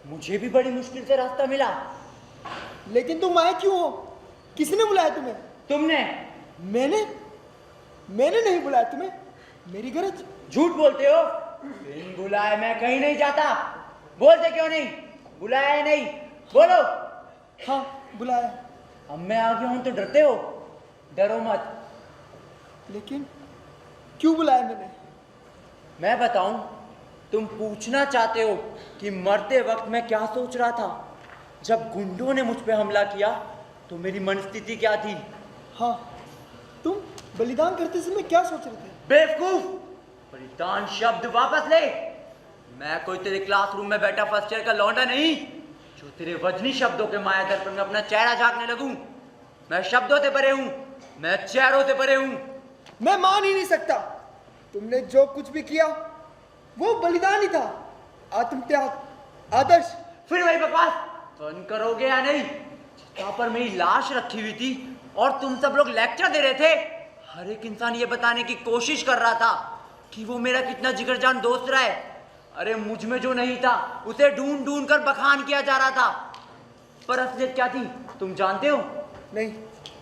मुझे भी बड़ी मुश्किल से रास्ता मिला। लेकिन तुम आए क्यों हो? किसने बुलाया तुम्हें? तुमने। मैंने नहीं बुलाया तुम्हें। मेरी गरज। झूठ बोलते हो। बिन बुलाए मैं कहीं नहीं जाता। बोलते क्यों नहीं? बुलाया है नहीं, बोलो। हाँ बुलाया। अब मैं आ गया हूं तो डरते हो? डरो मत। लेकिन क्यों बुलाया मैंने? मैं बताऊं? तुम पूछना चाहते हो कि मरते वक्त मैं क्या सोच रहा था? जब गुंडों ने मुझ पे हमला किया तो मेरी मनस्थिति क्या थी? हाँ, तुम बलिदान करते समय क्या सोच रहे थे? बेवकूफ! बलिदान शब्द वापस ले। मैं कोई तेरे क्लासरूम में बैठा फर्स्ट ईयर का लौंडा नहीं जो तेरे वजनी शब्दों के माया दर्पण में अपना चेहरा झांकने लगूं। मैं शब्दों से परे हूं, मैं चेहरों से परे हूं। मैं मान ही नहीं सकता। तुमने जो कुछ भी किया वो बलिदान ही था, आत्मत्याग, आदर्श। फिर वही बकवास बंद करोगे या नहीं? जहां पर मेरी लाश रखी हुई थी और तुम सब लोग लेक्चर दे रहे थे, हर एक इंसान ये बताने की कोशिश कर रहा था कि वो मेरा कितना जिगरजान दोस्त रहा है। अरे मुझ में जो नहीं था उसे ढूंढ ढूंढ कर बखान किया जा रहा था। पर असलियत क्या थी तुम जानते हो? नहीं,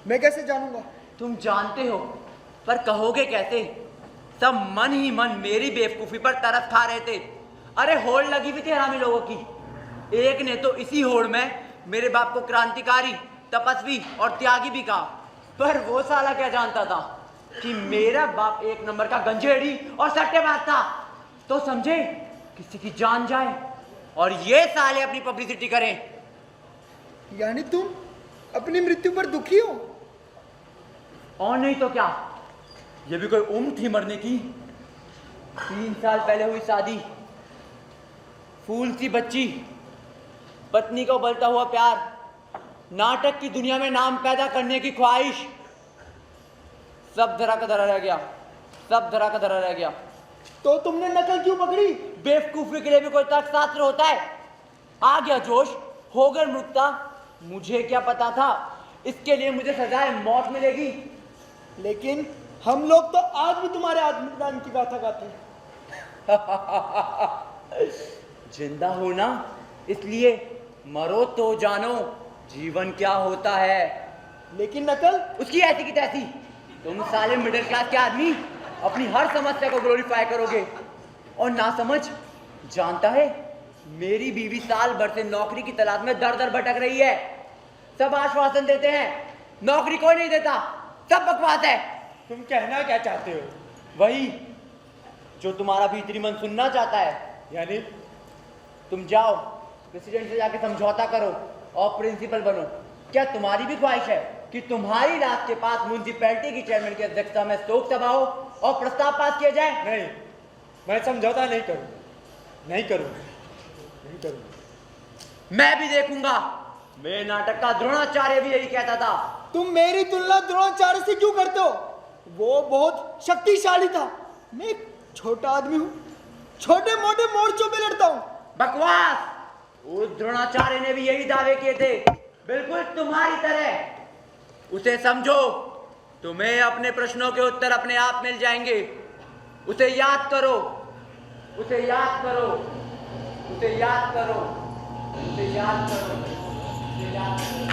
मैं कैसे जानूंगा? तुम जानते हो पर कहोगे कैसे? सब मन ही मन मेरी बेवकूफी पर तरस खा रहे थे। अरे होड़ लगी हुई थी हरामी लोगों की। एक ने तो इसी होड़ में मेरे बाप को क्रांतिकारी, तपस्वी और त्यागी भी कहा। पर वो साला क्या जानता था कि मेरा बाप एक नंबर का गंजेड़ी और सट्टेबाज था। तो समझे, किसी की जान जाए और ये साले अपनी पब्लिसिटी करें। यानी तुम अपनी मृत्यु पर दुखी हो? और नहीं तो क्या, ये भी कोई उम्र थी मरने की? 3 साल पहले हुई शादी, फूल सी बच्ची, पत्नी को उबलता हुआ प्यार, नाटक की दुनिया में नाम पैदा करने की ख्वाहिश, सब धरा का धरा रह गया। सब धरा का धरा रह गया। तो तुमने नकल क्यों पकड़ी? बेवकूफी के लिए भी कोई तर्कशास्त्र होता है। आ गया जोश, हो गई मृतता। मुझे क्या पता था इसके लिए मुझे सजाए मौत मिलेगी। लेकिन हम लोग तो आज भी तुम्हारे आत्मदान की गाथा गाते हैं। जिंदा हो ना, इसलिए मरो तो जानो जीवन क्या होता है। लेकिन नकल? उसकी ऐसी की तैसी। तुम साले मिडिल क्लास के आदमी अपनी हर समस्या को ग्लोरीफाई करोगे और ना समझ। जानता है, मेरी बीवी साल भर से नौकरी की तलाश में दर दर भटक रही है। सब आश्वासन देते हैं, नौकरी कोई नहीं देता, सब बकवास है। तुम कहना क्या चाहते हो? वही जो तुम्हारा भीतरी मन सुनना चाहता है। यानी तुम जाओ प्रेसिडेंट से जाके समझौता करो और प्रिंसिपल बनो। क्या तुम्हारी भी ख्वाहिश है कि तुम्हारी लाश के पास म्युनिसिपैलिटी की चेयरमैन की अध्यक्षता में शोक सभा हो और प्रस्ताव पास किया जाए? नहीं, मैं समझौता नहीं करूँ, नहीं करूँ, नहीं करूँ। मैं भी देखूंगा। मेरे नाटक का द्रोणाचार्य भी यही कहता था। तुम मेरी तुलना द्रोणाचार्य से क्यों करते हो? वो बहुत शक्तिशाली था, मैं एक छोटा आदमी हूँ, छोटे मोटे मोर्चों पे लड़ता हूँ। बकवास! उस द्रोणाचार्य ने भी यही दावे किए थे, बिल्कुल तुम्हारी तरह। उसे समझो, तुम्हें अपने प्रश्नों के उत्तर अपने आप मिल जाएंगे। उसे याद करो, उसे याद करो, उसे याद करो, उसे याद करो, उसे याद करो।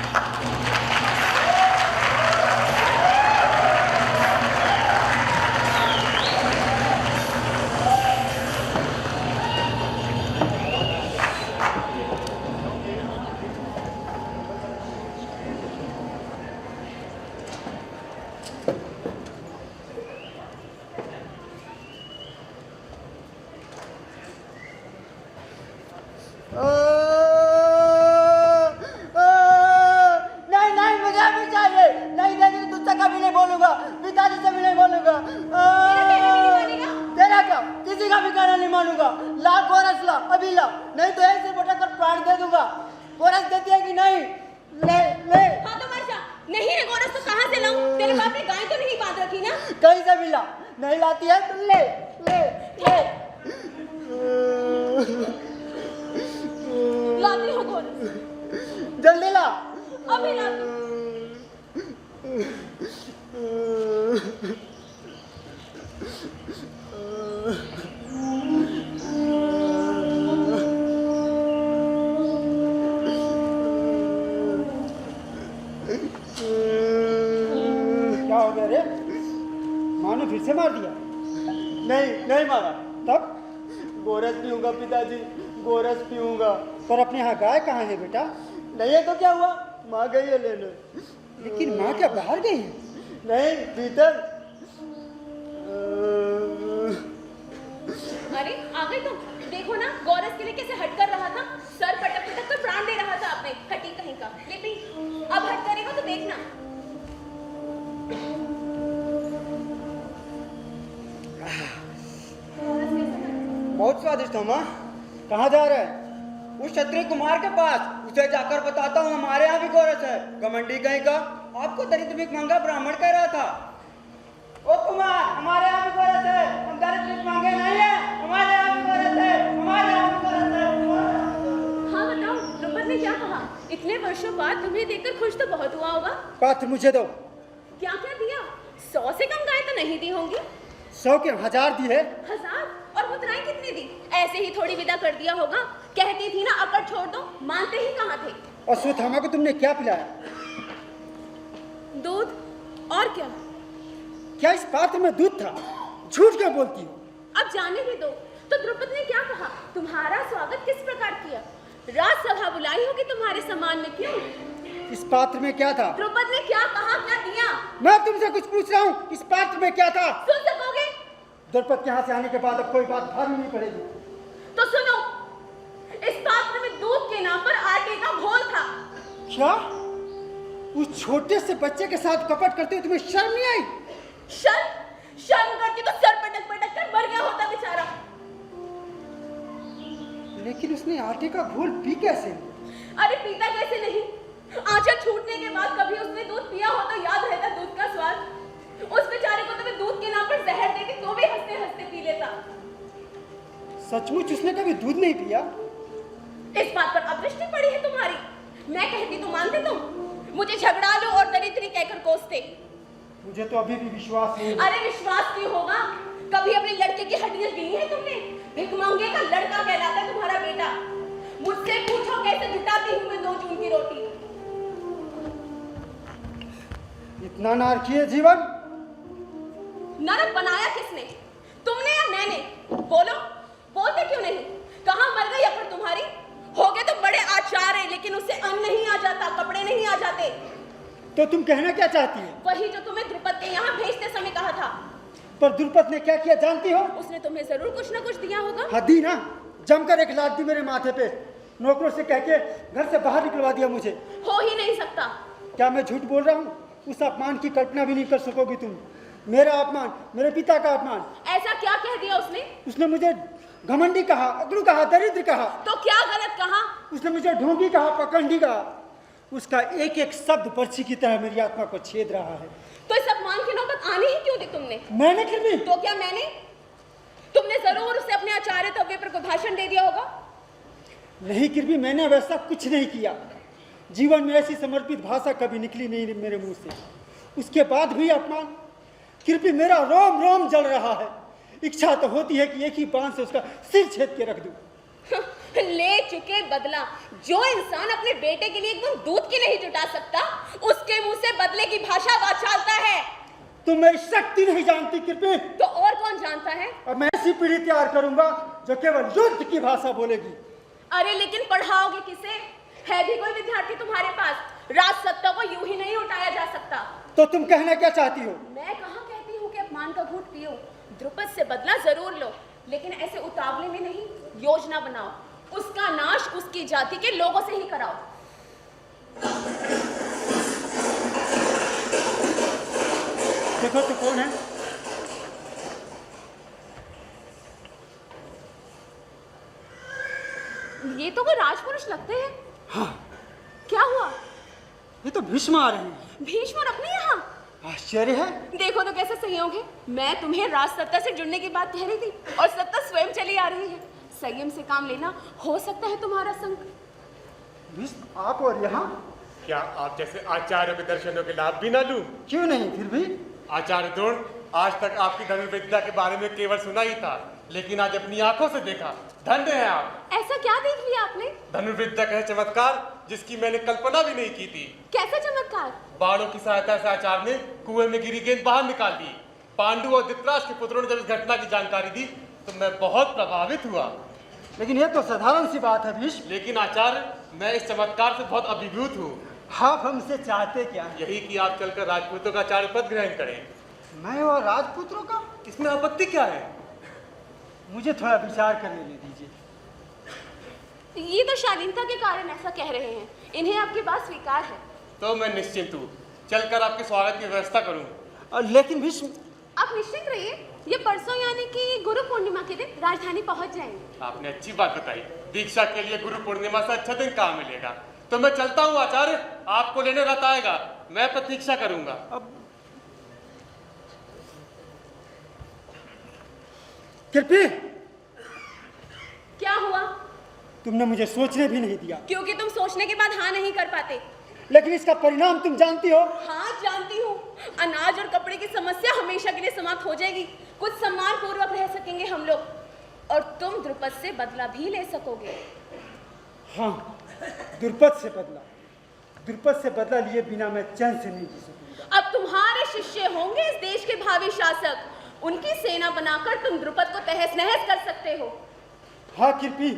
नहीं तो ऐसे पटक कर प्राण दे दूंगा। गोरस देती है कि नहीं? ले ले। हाँ तो मर जा। नहीं है गोरस तो कहाँ से लाऊं? तेरे बाप ने गाय तो नहीं बांध रखी ना? कहीं से भी ला। नहीं लाती है तो ले ले ले। लाती हूँ गोरस, जल्दी ला। अभी लाती हूँ। क्या हो गया रे? माँ ने फिर से मार दिया? नहीं नहीं मारा। तब? गोरस पीऊंगा पिताजी, गोरस पीऊंगा। पर अपने यहाँ गाय कहाँ है बेटा? नहीं है तो क्या हुआ, माँ गई है लेने। लेकिन माँ क्या बाहर गई है? नहीं, भीतर। अरे आ गई तुम। देखो ना गोरस के लिए कैसे हट कर रहा था, सर पटक पटक कर प्राण दे रहा था आपने, हटी कहीं का। ले पी, अब हट करेगा तो देखना। बहुत स्वादिष्ट हो माँ। कहाँ जा रहे हैं? उस क्षत्रिय कुमार के पास, उसे जाकर बताता हूँ हमारे यहाँ भी गोरस है। घमंडी कहीं का, आपको दरिद्र भिख मंगा ब्राह्मण कह रहा था। ओ कुमार, हमारे यहाँ भी गोरस है, हम दरिद्र भिख मांगे नहीं है, हमारे यहाँ भी गोरस है, हमारे यहाँ भी गोरस है। हाँ बताओ, द्रुपद ने क्या कहा? इतने वर्षों बाद तुम्हें देखकर खुश तो बहुत हुआ होगा। पात्र मुझे दो। क्या क्या दिया? 100 से कम गाय तो नहीं दी होंगी। 100 के 1000 दी है। 1000? और मुद्राएं कितनी दी? ऐसे ही थोड़ी विदा कर दिया होगा। कहती थी ना अकड़ छोड़ दो, मानते ही कहाँ थे। और अश्वत्थामा को तुमने क्या पिलाया? दूध। और क्या? क्या इस पात्र में दूध था? झूठ क्यों बोलती हो? अब जाने ही दो। तो द्रुपद ने क्या कहा? तुम्हारा स्वागत किस प्रकार किया? राजसभा बुलाई होगी तुम्हारे सम्मान में, क्यों? इस पात्र में क्या था? द्रुपद ने क्या कहा, क्या दिया? मैं तुमसे कुछ पूछ रहा हूँ, इस पात्र में क्या था? सुन सकोगे? द्रुपद के यहाँ से आने के बाद अब कोई बात भारी नहीं पड़ेगी। तो सुनो, इस पात्र में दूध के नाम पर आटे का घोल था। क्या? उस छोटे से बच्चे के साथ कपट करते हुए तुम्हें शर्म नहीं आई? शर्म करती तो सर पटक पटक कर मर गया होता बेचारा। लेकिन उसने आटे का घोल पी कैसे? अरे पीता कैसे नहीं? आंचल छूटने के बाद कभी उसने दूध पिया हो तो याद रहता दूध का स्वाद। उस बेचारे को तो मैं दूध के नाम पर जहर देती तो भी हंसते हंसते पी लेता। सचमुच उसने कभी दूध नहीं पिया? इस बात पर अदृष्टि पड़ी है तुम्हारी। मैं कहती तो मानते तुम, मुझे झगड़ालू और दरिद्री कहकर कोसते। मुझे तो अभी भी विश्वास नहीं। अरे विश्वास क्यों होगा? कभी अपने लड़के की हड्डियां गिनी है तुमने? भिखमंगे का लड़का कहलाता है तुम्हारा बेटा। मुझसे पूछो कैसे जुटाती हूँ मैं 2 जून की रोटी। इतना नारकीय जीवन नरक बनाया किसने, तुमने या मैंने? बोलो, बोलते क्यों नहीं? कहाँ मर गई अकड़ तुम्हारी? हो गए तो बड़े आचार्य, लेकिन उससे अन्न नहीं आ जाता, कपड़े नहीं आ जाते। तो तुम कहना क्या चाहती हो? वही जो तुम्हें द्रुपद के यहाँ भेजते समय कहा था। पर द्रुपद ने क्या किया जानती हो? उसने तुम्हें जरूर कुछ न कुछ दिया होगा। हाँ दी ना, जमकर एक लात दी मेरे माथे पे। नौकरों से कह के घर से बाहर निकलवा दिया मुझे। हो ही नहीं सकता। क्या मैं झूठ बोल रहा हूँ? उस अपमान की कल्पना भी नहीं कर सकोगी तुम। मेरा अपमान, मेरे पिता का अपमान। ऐसा क्या कह दिया उसने? उसने मुझे घमंडी कहा, अकड़ू कहा, दरिद्र कहा। तो क्या गलत कहा? उसने मुझे ढोंगी कहा, पकंडी कहा। उसका एक एक शब्द पर्ची की तरह मेरी आत्मा को छेद रहा है। तो इस अपमान की नौबत आनी ही क्यों दी तुमने? मैंने फिर भी? तो क्या मैंने? तुमने जरूर उसे अपने आचार्य तवे पर कोई भाषण दे दिया होगा। नहीं किरपी, मैंने वैसा कुछ नहीं किया। जीवन में ऐसी समर्पित भाषा कभी निकली नहीं मेरे मुंह से। उसके बाद भी अपमान। किरपी, मेरा रोम रोम जल रहा है। इच्छा तो होती है कि एक ही बाण से उसका सिर छेद के रख दूं। ले चुके बदला। जो इंसान अपने बेटे के लिए एकदम दूध की नहीं जुटा सकता, उसके मुंह से बदले की भाषा वाचालता है। तुम मेरी शक्ति नहीं जानती किरपी। तो और कौन जानता है? और मैं ऐसी पीढ़ी तैयार करूंगा जो केवल युद्ध की भाषा बोलेगी। अरे लेकिन पढ़ाओगे किसे? है भी कोई विद्यार्थी तुम्हारे पास? राज सत्ता को यूं ही नहीं उठाया जा सकता। तो तुम कहना क्या चाहती हो? मैं कहाँ कहती हूँ कि अपमान का घूंट पियो। द्रुपद से बदला जरूर लो, लेकिन ऐसे उतावले में नहीं। योजना बनाओ, उसका नाश उसकी जाति के लोगों से ही कराओ। देखो तो कौन है? ये तो कोई राजपुरुष लगते हैं। हाँ, क्या हुआ? ये तो भीष्म आ रहे हैं। भीष्म अपने यहाँ? आश्चर्य है। देखो तो कैसा संयोग है, मैं तुम्हें राजसत्ता से जुड़ने की बात कह रही थी और सत्ता स्वयं चली आ रही है। संयम से काम लेना, हो सकता है तुम्हारा संग। भीष्म आप और यहाँ? क्या आप जैसे आचार्य के दर्शनों के लाभ भी ना लूं? क्यों नहीं, फिर भी। आचार्य द्रोण, आज तक आपकी धनुर्विद्या के बारे में केवल सुना ही था, लेकिन आज अपनी आंखों से देखा। धन्य है आप। ऐसा क्या देख लिया आपने? धनुर्विद्या का चमत्कार जिसकी मैंने कल्पना भी नहीं की थी। कैसा चमत्कार? बाणों की सहायता से आचार्य ने कुएं में गिरी गेंद बाहर निकाल दी। पांडु और धृतराष्ट्र के पुत्रों ने जब इस घटना की जानकारी दी तो मैं बहुत प्रभावित हुआ। लेकिन ये तो साधारण सी बात है भीष्म। लेकिन आचार्य, मैं इस चमत्कार से बहुत अभिभूत हूँ। आप हमसे चाहते क्या? यही कि आप चलकर राजपूतों का आचार्य पद ग्रहण करें। मैं और राजपुत्रों का? इसमें आपत्ति क्या है? मुझे थोड़ा विचार करने दीजिए। ये तो शालीनता के कारण ऐसा कह रहे हैं, इन्हें आपकी बात स्वीकार है। तो मैं निश्चिंत हूँ, चलकर आपके स्वागत की व्यवस्था करूँ। लेकिन भीष्म। आप निश्चिंत रहिए, ये परसों यानी कि गुरु पूर्णिमा के दिन राजधानी पहुंच जाएंगे। आपने अच्छी बात बताई। दीक्षा के लिए गुरु पूर्णिमा से अच्छा दिन कहाँ मिलेगा। तो मैं चलता हूँ आचार्य, आपको लेने रथ आएगा, मैं प्रतीक्षा करूंगा। अब कृपी, क्या हुआ? तुमने मुझे सोचने भी नहीं दिया। क्योंकि तुम सोचने के बाद हाँ नहीं कर पाते। लेकिन इसका परिणाम तुम जानती हो। हाँ जानती हूँ, अनाज और कपड़े की समस्या हमेशा के लिए समाप्त हो जाएगी। कुछ सम्मान पूर्वक रह सकेंगे हम लोग, और तुम द्रुपद से बदला भी ले सकोगे। हाँ, द्रुपद से बदला। द्रुपद से बदला लिए बिना मैं चैन से नहीं जी सकूंगा। अब तुम्हारे शिष्य होंगे इस देश के भावी शासक, उनकी सेना बनाकर तुम द्रुपद को तहस नहस कर सकते हो। हाँ कृपी,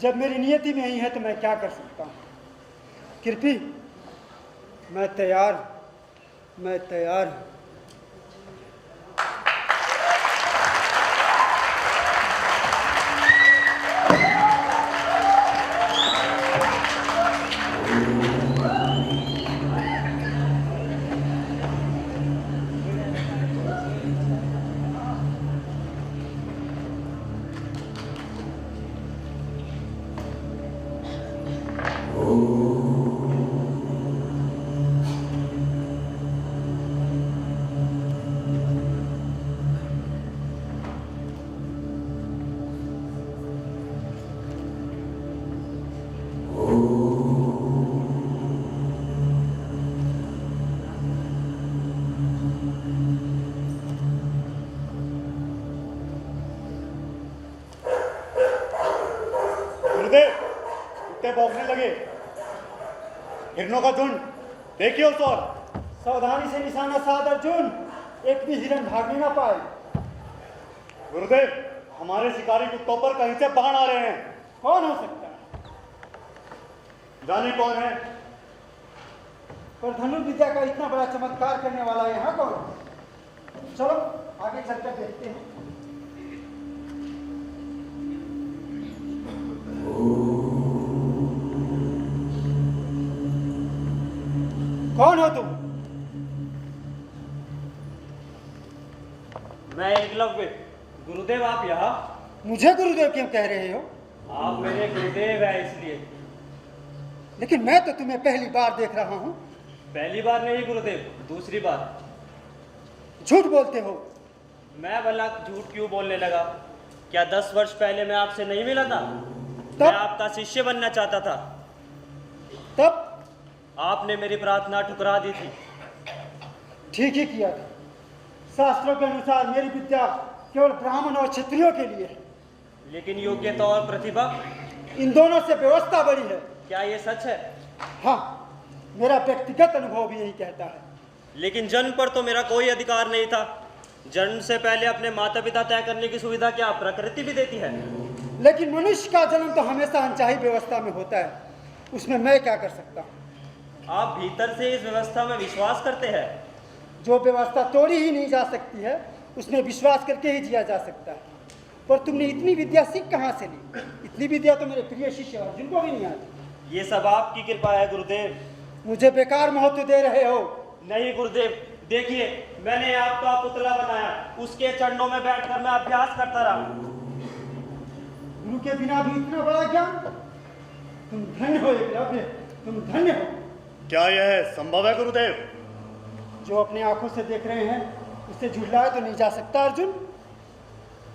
जब मेरी नियति में ही है तो मैं क्या कर सकता हूँ। कृपी, मैं तैयार हूँ। भौंकने लगे। हिरणों का झुंड, देखिए उस ओर। सावधानी से निशाना साध अर्जुन, एक भी हिरण भागने ना पाए। गुरुदेव, हमारे शिकारी कुत्तों पर कहीं से बाण आ रहे हैं। कौन हो सकता है? जाने कौन है? पर धनुर्विद्या का इतना बड़ा चमत्कार करने वाला यहाँ कौन? चलो आगे चलकर देखते हैं। कौन हो तुम? मैं एकलव्य। गुरुदेव आप यहाँ? मुझे गुरुदेव क्यों कह रहे हो? आप मेरे गुरुदेव हैं इसलिए। लेकिन मैं तो तुम्हें पहली बार देख रहा हूँ। पहली बार नहीं गुरुदेव, दूसरी बार। झूठ बोलते हो। मैं भला झूठ क्यों बोलने लगा? क्या 10 वर्ष पहले मैं आपसे नहीं मिला था? तब? मैं आपका शिष्य बनना चाहता था। तब? आपने मेरी प्रार्थना ठुकरा दी थी। ठीक ही किया था। शास्त्रों के अनुसार मेरी विद्या केवल ब्राह्मण और क्षत्रियों के लिए है। लेकिन योग्यता और प्रतिभा, इन दोनों से व्यवस्था बड़ी है। क्या ये सच है? हाँ, मेरा व्यक्तिगत अनुभव भी यही कहता है। लेकिन जन्म पर तो मेरा कोई अधिकार नहीं था। जन्म से पहले अपने माता पिता तय करने की सुविधा क्या प्रकृति भी देती है? लेकिन मनुष्य का जन्म तो हमेशा अनचाही व्यवस्था में होता है, उसमें मैं क्या कर सकता हूँ? आप भीतर से इस व्यवस्था में विश्वास करते हैं? जो व्यवस्था तोड़ी ही नहीं जा सकती है, उसमें विश्वास करके ही जिया जा सकता है। पर तुमने इतनी विद्या सीख कहाँ से ली? इतनी विद्या तो मेरे प्रिय शिष्य अर्जुन को भी नहीं आती। ये सब आपकी कृपा है गुरुदेव। मुझे बेकार महत्व दे रहे हो। नहीं गुरुदेव, देखिए मैंने आपका पुतला बनाया, उसके चरणों में बैठकर मैं अभ्यास करता रहा। गुरु के बिना भी इतना बड़ा ज्ञान। तुम धन्य हो एकलव्य, तुम धन्य हो। क्या यह संभव है गुरुदेव? जो अपने आंखों से देख रहे हैं उससे झुठलाया तो नहीं जा सकता अर्जुन।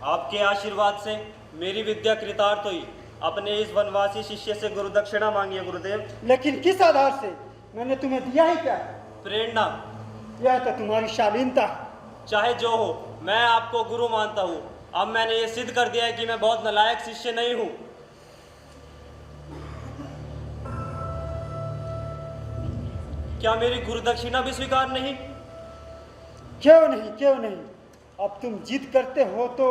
आपके आशीर्वाद से मेरी विद्या कृतार्थ हुई। अपने इस वनवासी शिष्य से गुरु दक्षिणा मांगिए गुरुदेव। लेकिन किस आधार से? मैंने तुम्हें दिया ही क्या? प्रेरणा। यह तो तुम्हारी शालीनता है। चाहे जो हो, मैं आपको गुरु मानता हूँ। अब मैंने ये सिद्ध कर दिया है कि मैं बहुत नालायक शिष्य नहीं हूँ। क्या मेरी गुरु दक्षिणा भी स्वीकार नहीं? क्यों नहीं, क्यों नहीं। अब तुम जिद करते हो तो,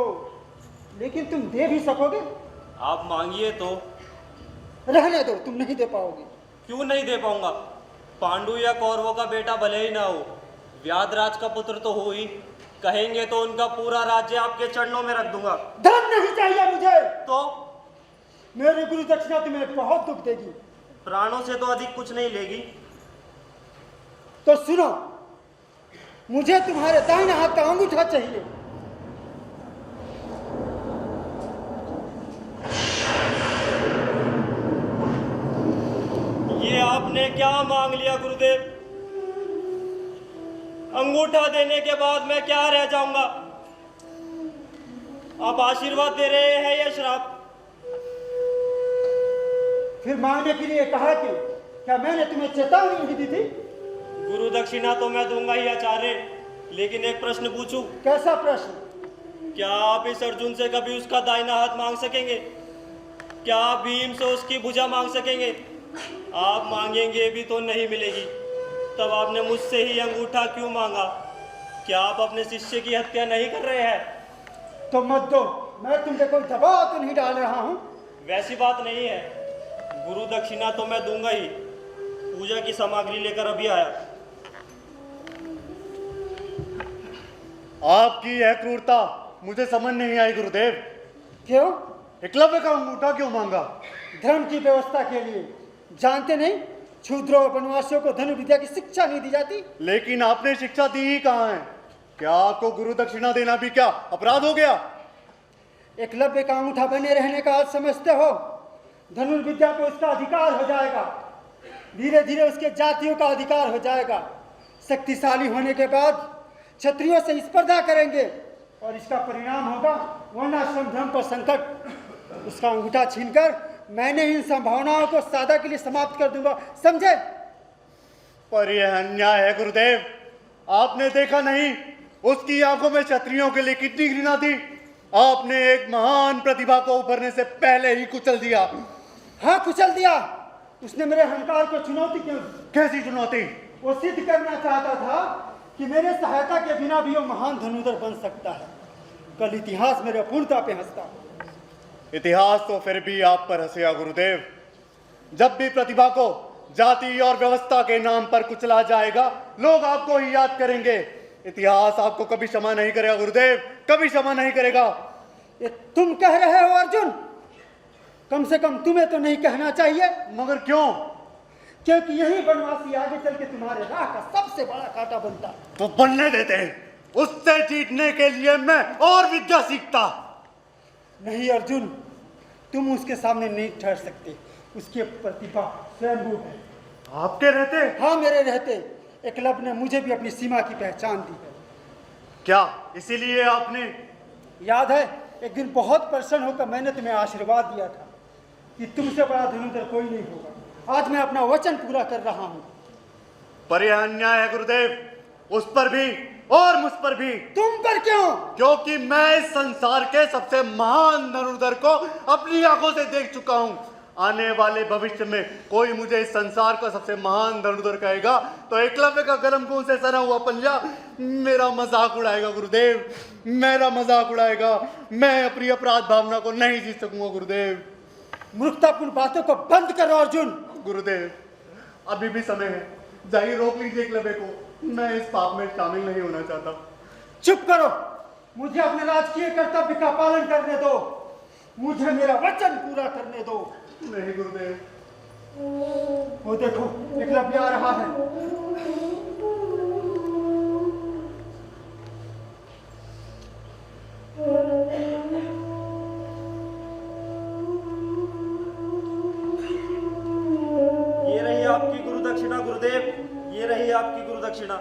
लेकिन तुम दे भी सकोगे। आप मांगिए तो। रहने दो, तुम नहीं दे पाओगे। क्यों नहीं दे पाऊंगा? पांडु या कौरवों का बेटा भले ही ना हो, व्याधराज का पुत्र तो हो ही। कहेंगे तो उनका पूरा राज्य आपके चरणों में रख दूंगा। धन नहीं चाहिए मुझे। तो मेरी गुरु दक्षिणा तुम्हें बहुत दुख देगी। प्राणों से तो अधिक कुछ नहीं लेगी। तो सुनो, मुझे तुम्हारे दाहिने हाथ का अंगूठा चाहिए। ये आपने क्या मांग लिया गुरुदेव? अंगूठा देने के बाद मैं क्या रह जाऊंगा? आप आशीर्वाद दे रहे हैं या श्राप? फिर मांगने के लिए कहा क्यों? क्या मैंने तुम्हें चेतावनी नहीं दी थी? गुरु दक्षिणा तो मैं दूंगा ही आचार्य, लेकिन एक प्रश्न पूछूं? कैसा प्रश्न? क्या आप इस अर्जुन से कभी उसका दाहिना हाथ मांग सकेंगे? क्या आप भीम से उसकी भुजा मांग सकेंगे? आप मांगेंगे भी तो नहीं मिलेगी। तब आपने मुझसे ही अंगूठा क्यों मांगा? क्या आप अपने शिष्य की हत्या नहीं कर रहे हैं? तो मत दो, मैं तुम पे कोई दबाव तो नहीं डाल रहा हूं। वैसी बात नहीं है। गुरु दक्षिणा तो मैं दूंगा ही। पूजा की सामग्री लेकर अभी आया। आपकी यह क्रूरता मुझे समझ नहीं आई गुरुदेव। क्यों? एकलव्य का अंगूठा क्यों मांगा? धर्म की व्यवस्था के लिए। जानते नहीं, शूद्रों और वनवासियों को धनुर्विद्या की शिक्षा नहीं दी जाती। लेकिन आपने शिक्षा दी ही कहाँ है? क्या आपको गुरु दक्षिणा देना भी क्या अपराध हो गया? एकलव्य का अंगूठा बने रहने का आज समझते हो? धनुर्विद्या पे उसका अधिकार हो जाएगा। धीरे धीरे उसके जातियों का अधिकार हो जाएगा। शक्तिशाली होने के बाद क्षत्रियों से स्पर्धा करेंगे और इसका परिणाम होगा वर्णाश्रम धर्म पर संकट। उसका अंगूठा छीनकर मैंने इन संभावनाओं को सदा के लिए समाप्त कर दूंगा, समझे? पर यह अन्याय है गुरुदेव। आपने देखा नहीं उसकी आंखों में क्षत्रियों के लिए कितनी घृणा थी? आपने एक महान प्रतिभा को उभरने से पहले ही कुचल दिया। हाँ, कुचल दिया। उसने मेरे अहंकार को चुनौती क्यों? कैसी चुनौती? वो सिद्ध करना चाहता था कि मेरे सहायता के बिना भी वो महान धनुधर बन सकता है। कल इतिहास मेरे पूर्णता पे हंसता। इतिहास तो फिर भी आप पर हंसेगा गुरुदेव। जब भी प्रतिभा को जाति और व्यवस्था के नाम पर कुचला जाएगा, लोग आपको ही याद करेंगे। इतिहास आपको कभी क्षमा नहीं करेगा गुरुदेव, कभी क्षमा नहीं करेगा। ये तुम कह रहे हो अर्जुन? कम से कम तुम्हें तो नहीं कहना चाहिए। मगर क्यों? क्योंकि यही वनवासी आगे चल के तुम्हारे राह का सबसे बड़ा कांटा बनता। तो बनने देते हैं। उससे जीतने के लिए मैं और विद्या सीखता। नहीं अर्जुन, तुम उसके सामने नहीं ठहर सकते। उसकी प्रतिभा स्वयंभू है। आपके रहते? हाँ, मेरे रहते। एकलव्य ने मुझे भी अपनी सीमा की पहचान दी है। क्या इसीलिए आपने? याद है एक दिन बहुत प्रसन्न होकर मैंने तुम्हें आशीर्वाद दिया था कि तुमसे बड़ा धनुधर कोई नहीं होगा। आज मैं अपना वचन पूरा कर रहा हूँ। पर यह अन्याय है गुरुदेव, उस पर भी और मुझ पर भी। तुम पर क्यों? क्योंकि मैं इस संसार के सबसे महान धनुर्धर को अपनी आंखों से देख चुका हूँ। आने वाले भविष्य में कोई मुझे इस संसार का सबसे महान धनुर्धर कहेगा तो एकलव्य का गरम खून से सना हुआ पंजा मेरा मजाक उड़ाएगा गुरुदेव, मेरा मजाक उड़ाएगा। मैं अपनी अपराध भावना को नहीं जीत सकूंगा गुरुदेव। मूर्खतापूर्ण बातों को बंद करो अर्जुन। गुरुदेव, अभी भी समय है, जाइए रोक लीजिए एकलव्य को। मैं इस पाप में शामिल नहीं होना चाहता। चुप करो, मुझे अपने राजकीय कर्तव्य का पालन करने दो। मुझे मेरा वचन पूरा करने दो। नहीं गुरुदेव। वो देखो एकलव्य आ रहा है। गुरुदेव, ये रही आपकी गुरु दक्षिणा।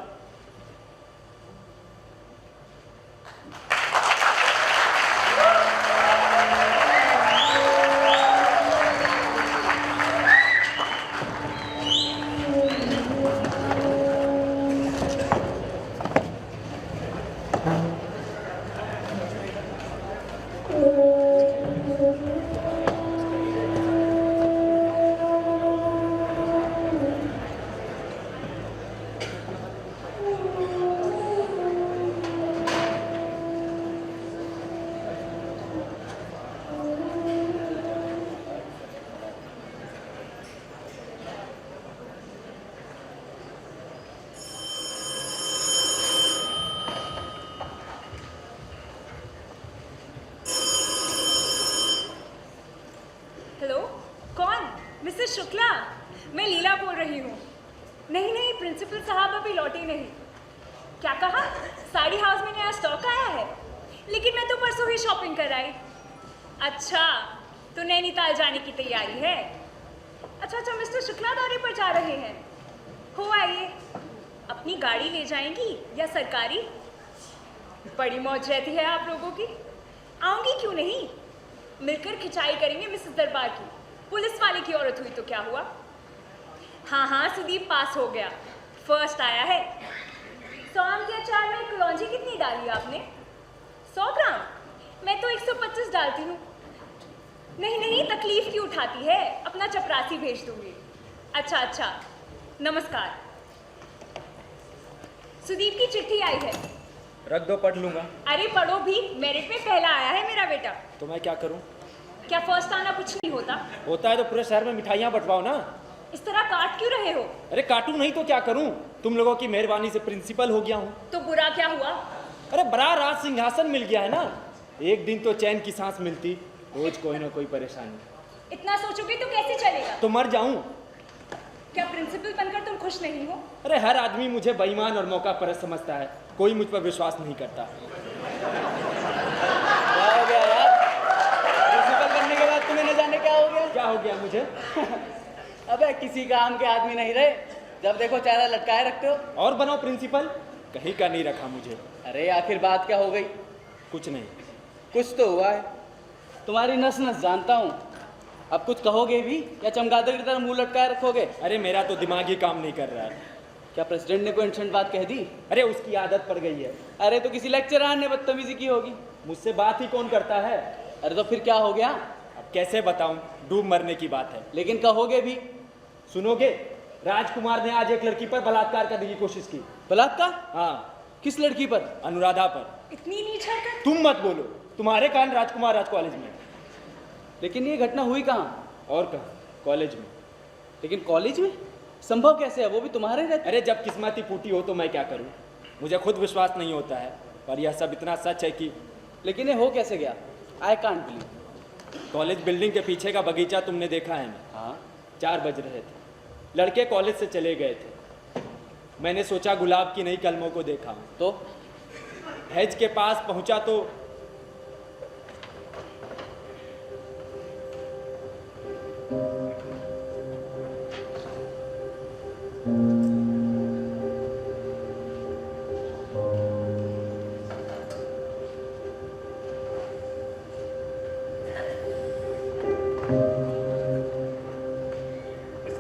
हेलो, कौन? मिसेस शुक्ला, मैं लीला बोल रही हूँ। नहीं, प्रिंसिपल साहब अभी लौटे नहीं। क्या कहा? साड़ी हाउस में नया स्टॉक आया है? लेकिन मैं तो परसों ही शॉपिंग कर आई। अच्छा, तो नैनीताल जाने की तैयारी है? अच्छा, मिस्टर शुक्ला दौरे पर जा रहे हैं। हो आइए। अपनी गाड़ी ले जाएंगी या सरकारी? बड़ी मौज रहती है आप लोगों की। आऊंगी क्यों नहीं, मिलकर खिंचाई करेंगे मिसेस दरबार की। पुलिस वाले की औरत हुई तो क्या हुआ? हाँ, सुदीप पास हो गया, फर्स्ट आया है। 100 आम के अचार में कलौंजी कितनी डाली आपने? 100 ग्राम? मैं तो 125 डालती हूँ। नहीं, तकलीफ क्यों उठाती है, अपना चपरासी भेज दूंगी। अच्छा, नमस्कार। सुदीप की चिट्ठी आई है। रख दो, पढ़ लूंगा। अरे पढ़ो भी, मेरिट में पहला आया है मेरा बेटा। तो मैं क्या करूं? क्या फर्स्ट आना कुछ नहीं होता? होता है तो पूरे शहर में मिठाइयाँ बंटवाओ ना। इस तरह काट क्यों रहे हो? अरे काटू नहीं तो क्या करूं? तुम लोगों की मेहरबानी से प्रिंसिपल हो गया हूं। तो बुरा क्या हुआ? अरे बड़ा राज सिंहासन मिल गया है ना, एक दिन तो चैन की सांस मिलती, रोज कोई ना कोई परेशानी। इतना सोचोगे तो कैसे चलेगा? तो मर जाऊं। क्या प्रिंसिपल बनकर तुम खुश नहीं हो? अरे हर आदमी मुझे बेईमान और मौका परस्त समझता है, कोई मुझ पर विश्वास नहीं करता। क्या हो गया यार? प्रिंसिपल बनने के बाद तुम्हें न जाने क्या हो गया? क्या हो गया मुझे? अबे किसी काम के आदमी नहीं रहे, जब देखो चेहरा लटकाए रखते हो। और बनाओ प्रिंसिपल, कहीं का नहीं रखा मुझे। अरे आखिर बात क्या हो गई? कुछ नहीं। कुछ तो हुआ है, तुम्हारी नस नस जानता हूँ। अब कुछ कहोगे भी या चमगादड़ की तरह मुंह लटकाए रखोगे? अरे मेरा तो दिमाग ही काम नहीं कर रहा है। क्या प्रेसिडेंट ने कोई इंस्टेंट बात कह दी? अरे उसकी आदत पड़ गई है। अरे तो किसी लेक्चरर ने बदतमीजी की होगी। मुझसे बात ही कौन करता है? अरे तो फिर क्या हो गया? अब कैसे बताऊं, डूब मरने की बात है। लेकिन कहोगे भी। सुनोगे, राजकुमार ने आज एक लड़की पर बलात्कार करने की कोशिश की। बलात्कार? हाँ। किस लड़की पर? अनुराधा पर। इतनी नीच हरकत? तुम मत बोलो, तुम्हारे कारण राजकुमार राज कॉलेज में। लेकिन ये घटना हुई कहाँ? और कहाँ? कॉलेज में। लेकिन कॉलेज में संभव कैसे है, वो भी तुम्हारे रहते? अरे जब किस्मत ही फूटी हो तो मैं क्या करूं, मुझे खुद विश्वास नहीं होता है, पर यह सब इतना सच है कि। लेकिन ये हो कैसे गया? I can't believe. College building के पीछे का बगीचा तुमने देखा है ना? हाँ। 4 बज रहे थे, लड़के कॉलेज से चले गए थे। मैंने सोचा गुलाब की नई कलमों को देखा। तो हैज के पास पहुंचा तो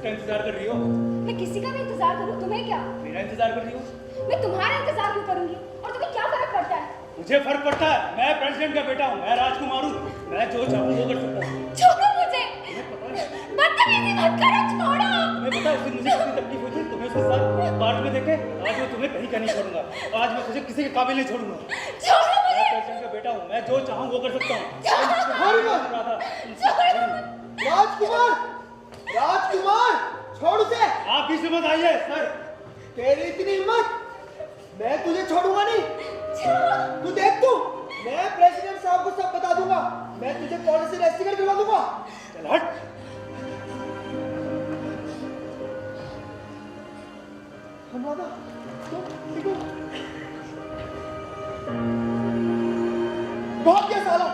इंतजार कर रही हो? मैं किसी का भी इंतजार करूं, तुम्हें क्या? मेरा इंतजार कर रही हो? मैं तुम्हारा इंतजार क्यों करूंगी? और तुम्हें क्या फर्क पड़ता है? मुझे फर्क पड़ता है, मैं प्रेसिडेंट का बेटा हूँ, मैं राजकुमार हूँ, मैं जो चाहूँ वो कर सकता हूँ। छोड़ो मुझे, बदतमीजी मत करो, छोड़ो। तुम्हें पता है उस दिन मुझे कितनी तकलीफ हुई थी, तुम्हें उसके साथ पार्क में देखे। आज मैं तुम्हें कहीं का नहीं छोड़ूंगा, आज मैं तुझे किसी के काबिल नहीं छोड़ूंगा। छोड़ो मुझे। मैं प्रेसिडेंट का बेटा हूँ, मैं जो चाहूँ वो कर सकता हूँ। राजकुमार, छोड़ उसे। आप भी समझ आइए सर। तेरी इतनी हिम्मत, मैं तुझे छोड़ूंगा नहीं। तू देख, तू मैं प्रेसिडेंट साहब को सब बता दूंगा, मैं तुझे कॉलेज से रेस्टिकेट दिलवा दूंगा। चल हट। अनुराधा, देखो बहुत क्या साला।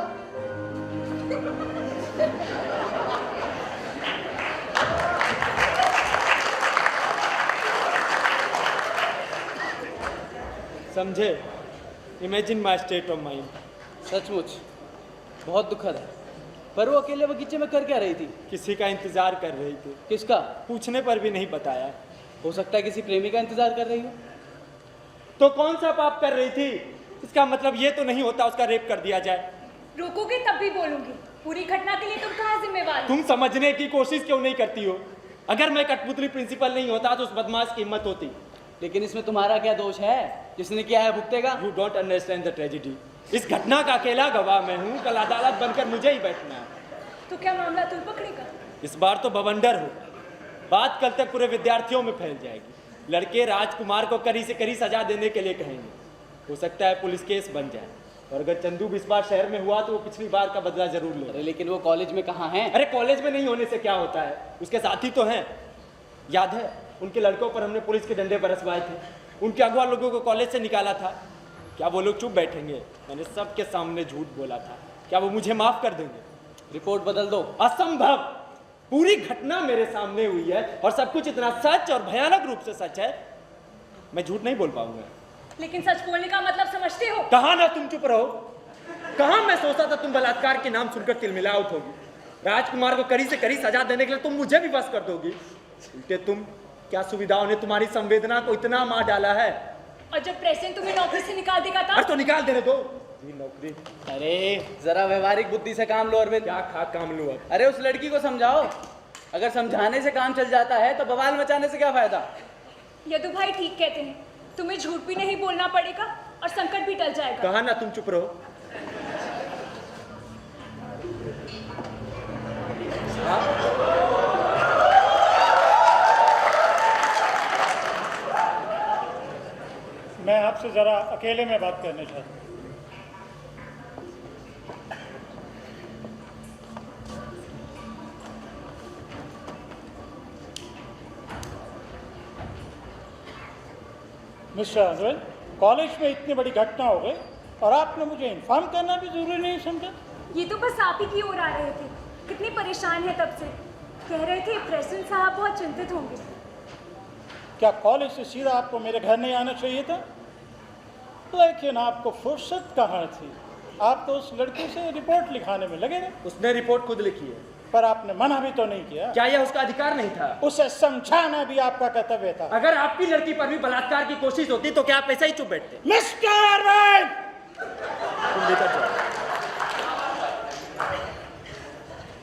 समझे? Imagine my state of mind. सचमुच बहुत दुखद है। पर वो अकेले बगीचे में कर क्या रही थी? किसी का इंतजार कर रही थी। किसका? पूछने पर भी नहीं बताया। हो सकता है किसी प्रेमी का इंतजार कर रही हो। तो कौन सा पाप कर रही थी? इसका मतलब ये तो नहीं होता उसका रेप कर दिया जाए। रोकोगे तब भी बोलूंगी। पूरी घटना के लिए तुम कहाँ जिम्मेवार हो? तुम समझने की कोशिश क्यों नहीं करती हो? अगर मैं कठपुतली प्रिंसिपल नहीं होता तो उस बदमाश की हिम्मत होती। लेकिन इसमें तुम्हारा क्या दोष है? जिसने किया है भुगतेगा। You don't understand the tragedy. इस घटना का अकेला गवाह मैं हूँ। कल अदालत बनकर मुझे ही बैठना है। तो क्या मामला तुम पकड़ेगा? इस बार तो बवंडर हो। बात कल तक पूरे विद्यार्थियों में फैल जाएगी। लड़के राजकुमार को कड़ी से कड़ी सजा देने के लिए कहेंगे। हो सकता है पुलिस केस बन जाए। और अगर चंदू इस बार शहर में हुआ तो वो पिछली बार का बदला जरूर ले। अरे लेकिन वो कॉलेज में कहाँ हैं? अरे कॉलेज में नहीं होने से क्या होता है? उसके साथी तो हैं। याद है उनके लड़कों पर हमने पुलिस के डंडे बरसवाए थे। उनके अगवा लोगों को कॉलेज से निकाला था। क्या वो लोग चुप बैठेंगे? मैंने सबके सामने झूठ बोला था। क्या वो मुझे माफ कर देंगे? रिपोर्ट बदल दो। असंभव। पूरी घटना मेरे सामने हुई है और सब कुछ इतना सच और भयानक रूप से सच है, मैं झूठ नहीं बोल पाऊंगा। लेकिन सच बोलने का मतलब समझते हो? कहा ना तुम चुप रहो। कहा मैं सोचता था तुम बलात्कार के नाम सुनकर तिलमिला उठोगी। राजकुमार को कड़ी से कड़ी सजा देने के लिए तुम मुझे भी बस कर दोगी। उल्टे तुम क्या सुविधाओं ने तुम्हारी संवेदना को इतना मार डाला है। और जब प्रेसिडेंट तुम्हें नौकरी से निकाल देगा तब? अरे तो निकाल देने दो नौकरी। अरे जरा व्यवहारिक बुद्धि से काम लो अरविंद। क्या खा काम लो अब? अरे उस लड़की को समझाओ। अगर समझाने से काम चल जाता है तो बवाल मचाने से क्या फायदा? यदु भाई ठीक कहते हैं। तुम्हें झूठ भी नहीं बोलना पड़ेगा और संकट भी टल जाएगा। कहा ना तुम चुप रहो। मैं आपसे जरा अकेले में बात करना चाहता हूँ। मिस्टर अरविंद, कॉलेज में इतनी बड़ी घटना हो गई और आपने मुझे इन्फॉर्म करना भी जरूरी नहीं समझा? ये तो बस आप ही की ओर आ रहे थे। कितनी परेशान है तब से। कह रहे थे प्रेसिडेंट साहब बहुत चिंतित होंगे। क्या कॉलेज से सीधा आपको मेरे घर नहीं आना चाहिए था? लेकिन आपको फुर्सत कहाँ थी? आप तो उस लड़की से रिपोर्ट लिखाने में लगे थे। उसने रिपोर्ट खुद लिखी है। पर आपने मना भी तो नहीं किया। क्या यह उसका अधिकार नहीं था? उसे समझाना भी आपका कर्तव्य था। अगर आपकी लड़की पर भी बलात्कार की कोशिश होती तो क्या आप ऐसे ही चुप बैठते? मिस्टर अरविंद, तुम लेकर जाओ।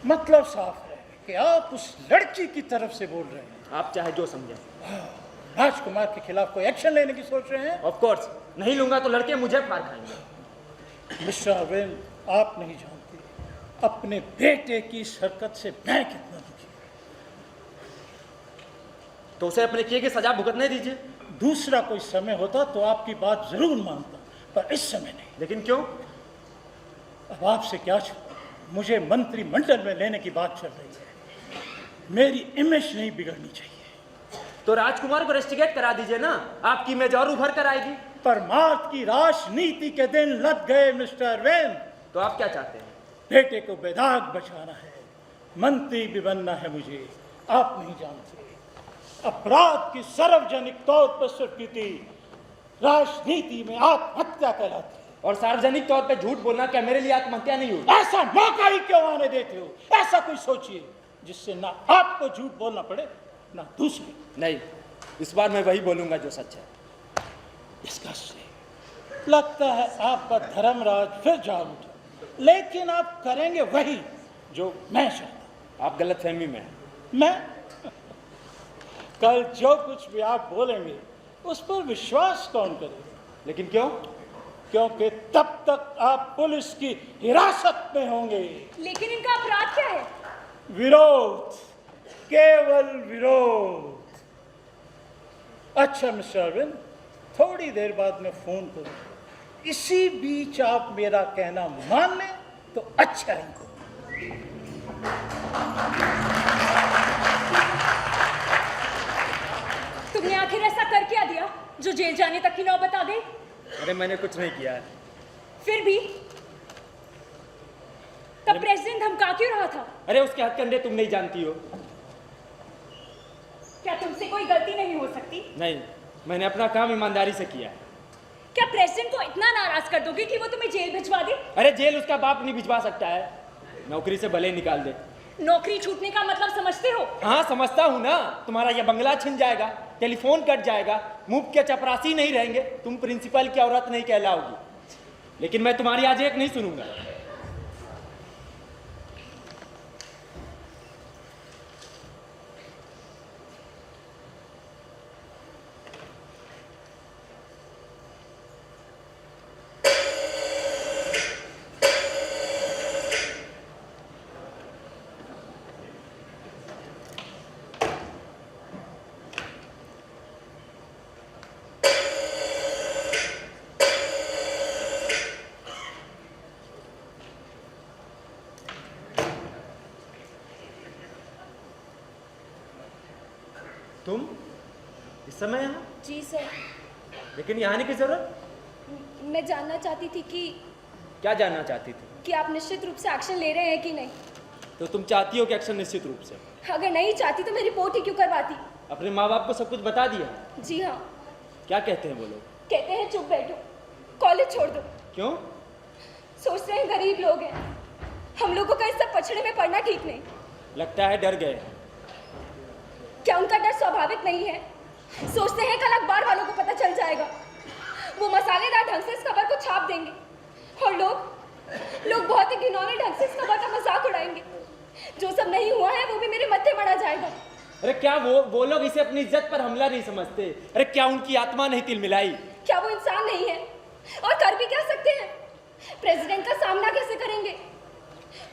मतलब साफ है कि आप उस लड़की की तरफ से बोल रहे हैं। आप चाहे जो समझे। राजकुमार के खिलाफ कोई एक्शन लेने की सोच रहे हैं? ऑफ कोर्स नहीं लूंगा तो लड़के मुझे फाड़ खाएंगे। मिस्टर अरविंद, आप नहीं जानते अपने बेटे की इस हरकत से मैं कितना दुखी हूं। तो उसे अपने किए की सजा भुगतने दीजिए। दूसरा कोई समय होता तो आपकी बात जरूर मानता, पर इस समय नहीं। लेकिन क्यों? अब आपसे क्या छुपा, मुझे मंत्रिमंडल में लेने की बात चल रही है। मेरी इमेज नहीं बिगड़नी चाहिए। तो राजकुमार को रेस्टिकेट करा दीजिए ना, आपकी इमेज और उभर कर आएगी। परमार्थ की राजनीति के दिन लग गए मिस्टर अरविंद। तो आप क्या चाहते हैं? बेटे को बेदाग बचाना है, मंत्री भी बनना है मुझे। आप नहीं जानते, अपराध की सार्वजनिक तौर पर स्वीकृति राजनीति में आत्महत्या कहलाती है। और सार्वजनिक तौर पे झूठ बोलना क्या मेरे लिए आत्महत्या नहीं होगी? ऐसा मौका ही क्यों आने देते हो? ऐसा कोई सोचिए जिससे ना आपको झूठ बोलना पड़े ना दूसरे। नहीं, इस बार मैं वही बोलूंगा जो सच है। इसका श्रेय लगता है आपका धर्मराज फिर जाग उठा, लेकिन आप करेंगे वही जो मैं चाहता। आप गलतफहमी में हैं। मैं कल जो कुछ भी आप बोलेंगे उस पर विश्वास कौन करेगा? लेकिन क्यों? क्योंकि तब तक आप पुलिस की हिरासत में होंगे। लेकिन इनका अपराध क्या है? विरोध, केवल विरोध। अच्छा मिस्टर अरविंद, थोड़ी देर बाद मैं फोन करूंगा। इसी बीच आप मेरा कहना मान लें तो अच्छा है। तुमने आखिर ऐसा कर क्या दिया जो जेल जाने तक की नौबत आ गई? अरे मैंने कुछ नहीं किया है। फिर भी तब प्रेसिडेंट धमका क्यों रहा था? अरे उसके हथकंडे तुम नहीं जानती हो। क्या तुमसे कोई गलती नहीं हो सकती? नहीं, मैंने अपना काम ईमानदारी से किया। क्या प्रेसिडेंट को इतना नाराज कर दोगे कि वो तुम्हें जेल भिजवा दे? अरे जेल उसका बाप नहीं भिजवा सकता है, नौकरी से भले निकाल दे। नौकरी छूटने का मतलब समझते हो? हाँ समझता हूँ ना, तुम्हारा ये बंगला छिन जाएगा, टेलीफोन कट जाएगा, मुंह के चपरासी नहीं रहेंगे, तुम प्रिंसिपल की औरत नहीं कहलाओगी। लेकिन मैं तुम्हारी आज एक नहीं सुनूंगा। तुम इस समय यहाँ? जी सर। लेकिन यहाँ आने की जरूरत? मैं जानना चाहती थी कि क्या जानना चाहती थी? कि आप निश्चित रूप से एक्शन ले रहे हैं कि नहीं। तो तुम चाहती हो कि एक्शन निश्चित रूप से? अगर नहीं चाहती तो मैं रिपोर्ट ही क्यों करवाती? अपने माँ बाप को सब कुछ बता दिया? जी हाँ। क्या कहते हैं वो लोग? कहते हैं चुप बैठो, कॉलेज छोड़ दो। क्यों? सोचते हैं गरीब लोग हैं, हम लोगों का इस सब पछड़े में पड़ना ठीक नहीं। लगता है डर गए। क्या उनका डर स्वाभाविक नहीं है? सोचते हैं कल अखबार वालों को पता चल जाएगा, वो मसालेदार ढंग से इस खबर को छाप देंगे और लोग बहुत ही घिनौने ढंग से इस खबर का मजाक उड़ाएंगे। जो सब नहीं हुआ है वो भी मेरे मत्थे मरा जाएगा। अरे क्या वो लोग इसे अपनी इज्जत पर हमला नहीं समझते? अरे क्या उनकी आत्मा नहीं तिलमिलाई? क्या वो इंसान नहीं है? और कर भी क्या सकते हैं? प्रेसिडेंट का सामना कैसे करेंगे?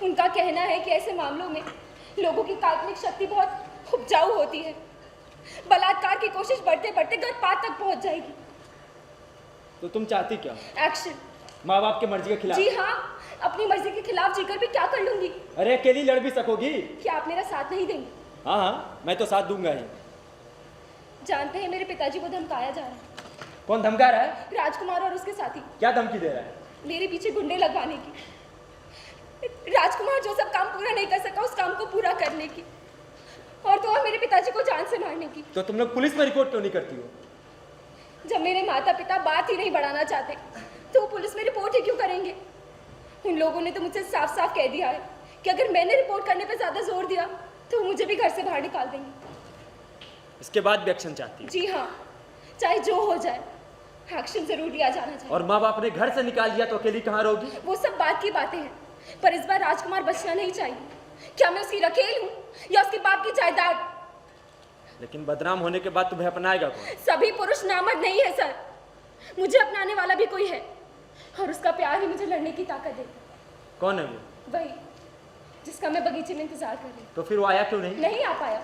उनका कहना है कि ऐसे मामलों में लोगों की काल्पनिक शक्ति बहुत उपजाऊ होती है, बलात्कार की कोशिश बढ़ते बढ़ते गर्भपात तक पहुंच जाएगी। तो तुम चाहती क्या? एक्शन। माँ बाप की मर्जी के खिलाफ? जी हाँ, अपनी मर्जी के खिलाफ जीकर भी क्या कर लूंगी। अरे अकेली लड़ भी सकोगी? क्या आप मेरा साथ नहीं देंगे? हाँ हाँ, मैं तो साथ दूंगा ही। जानते हैं मेरे पिताजी को धमकाया जा रहा है। कौन धमका रहा है? राजकुमार और उसके साथी। क्या धमकी दे रहा है? मेरे पीछे गुंडे लगवाने की, राजकुमार जो सब काम पूरा नहीं कर सका उस काम को पूरा करने की, और तो और मेरे पिताजी को जान से मारने की। तो तुम लोग पुलिस में रिपोर्ट क्यों नहीं करती हो? जब मेरे माता पिता बात ही नहीं बढ़ाना चाहते तो वो पुलिस में रिपोर्ट ही क्यों करेंगे? उन लोगों ने तो मुझसे साफ साफ कह दिया है कि अगर मैंने रिपोर्ट करने पर ज्यादा जोर दिया तो मुझे भी घर से बाहर निकाल देंगे। इसके बाद भी एक्शन चाहती है? जी हाँ, चाहे जो हो जाए एक्शन जरूर लिया जाना चाहिए। और माँ बाप ने घर से निकाल दिया तो अकेली कहाँ रहोगी? वो सब बात की बातें हैं, पर इस बार राजकुमार बचना नहीं चाहिए। क्या मैं उसकी रखेल हूँ या उसके बाप की जायदाद? लेकिन बदनाम होने के बाद तुम्हें अपनाएगा कौन? सभी पुरुष नामर्द नहीं है सर, मुझे अपनाने वाला भी कोई है, और उसका प्यार ही मुझे लड़ने की ताकत देता। कौन है वो? वही जिसका मैं बगीचे में इंतजार कर रही हूँ। तो फिर वो आया क्यों नहीं? नहीं आ पाया,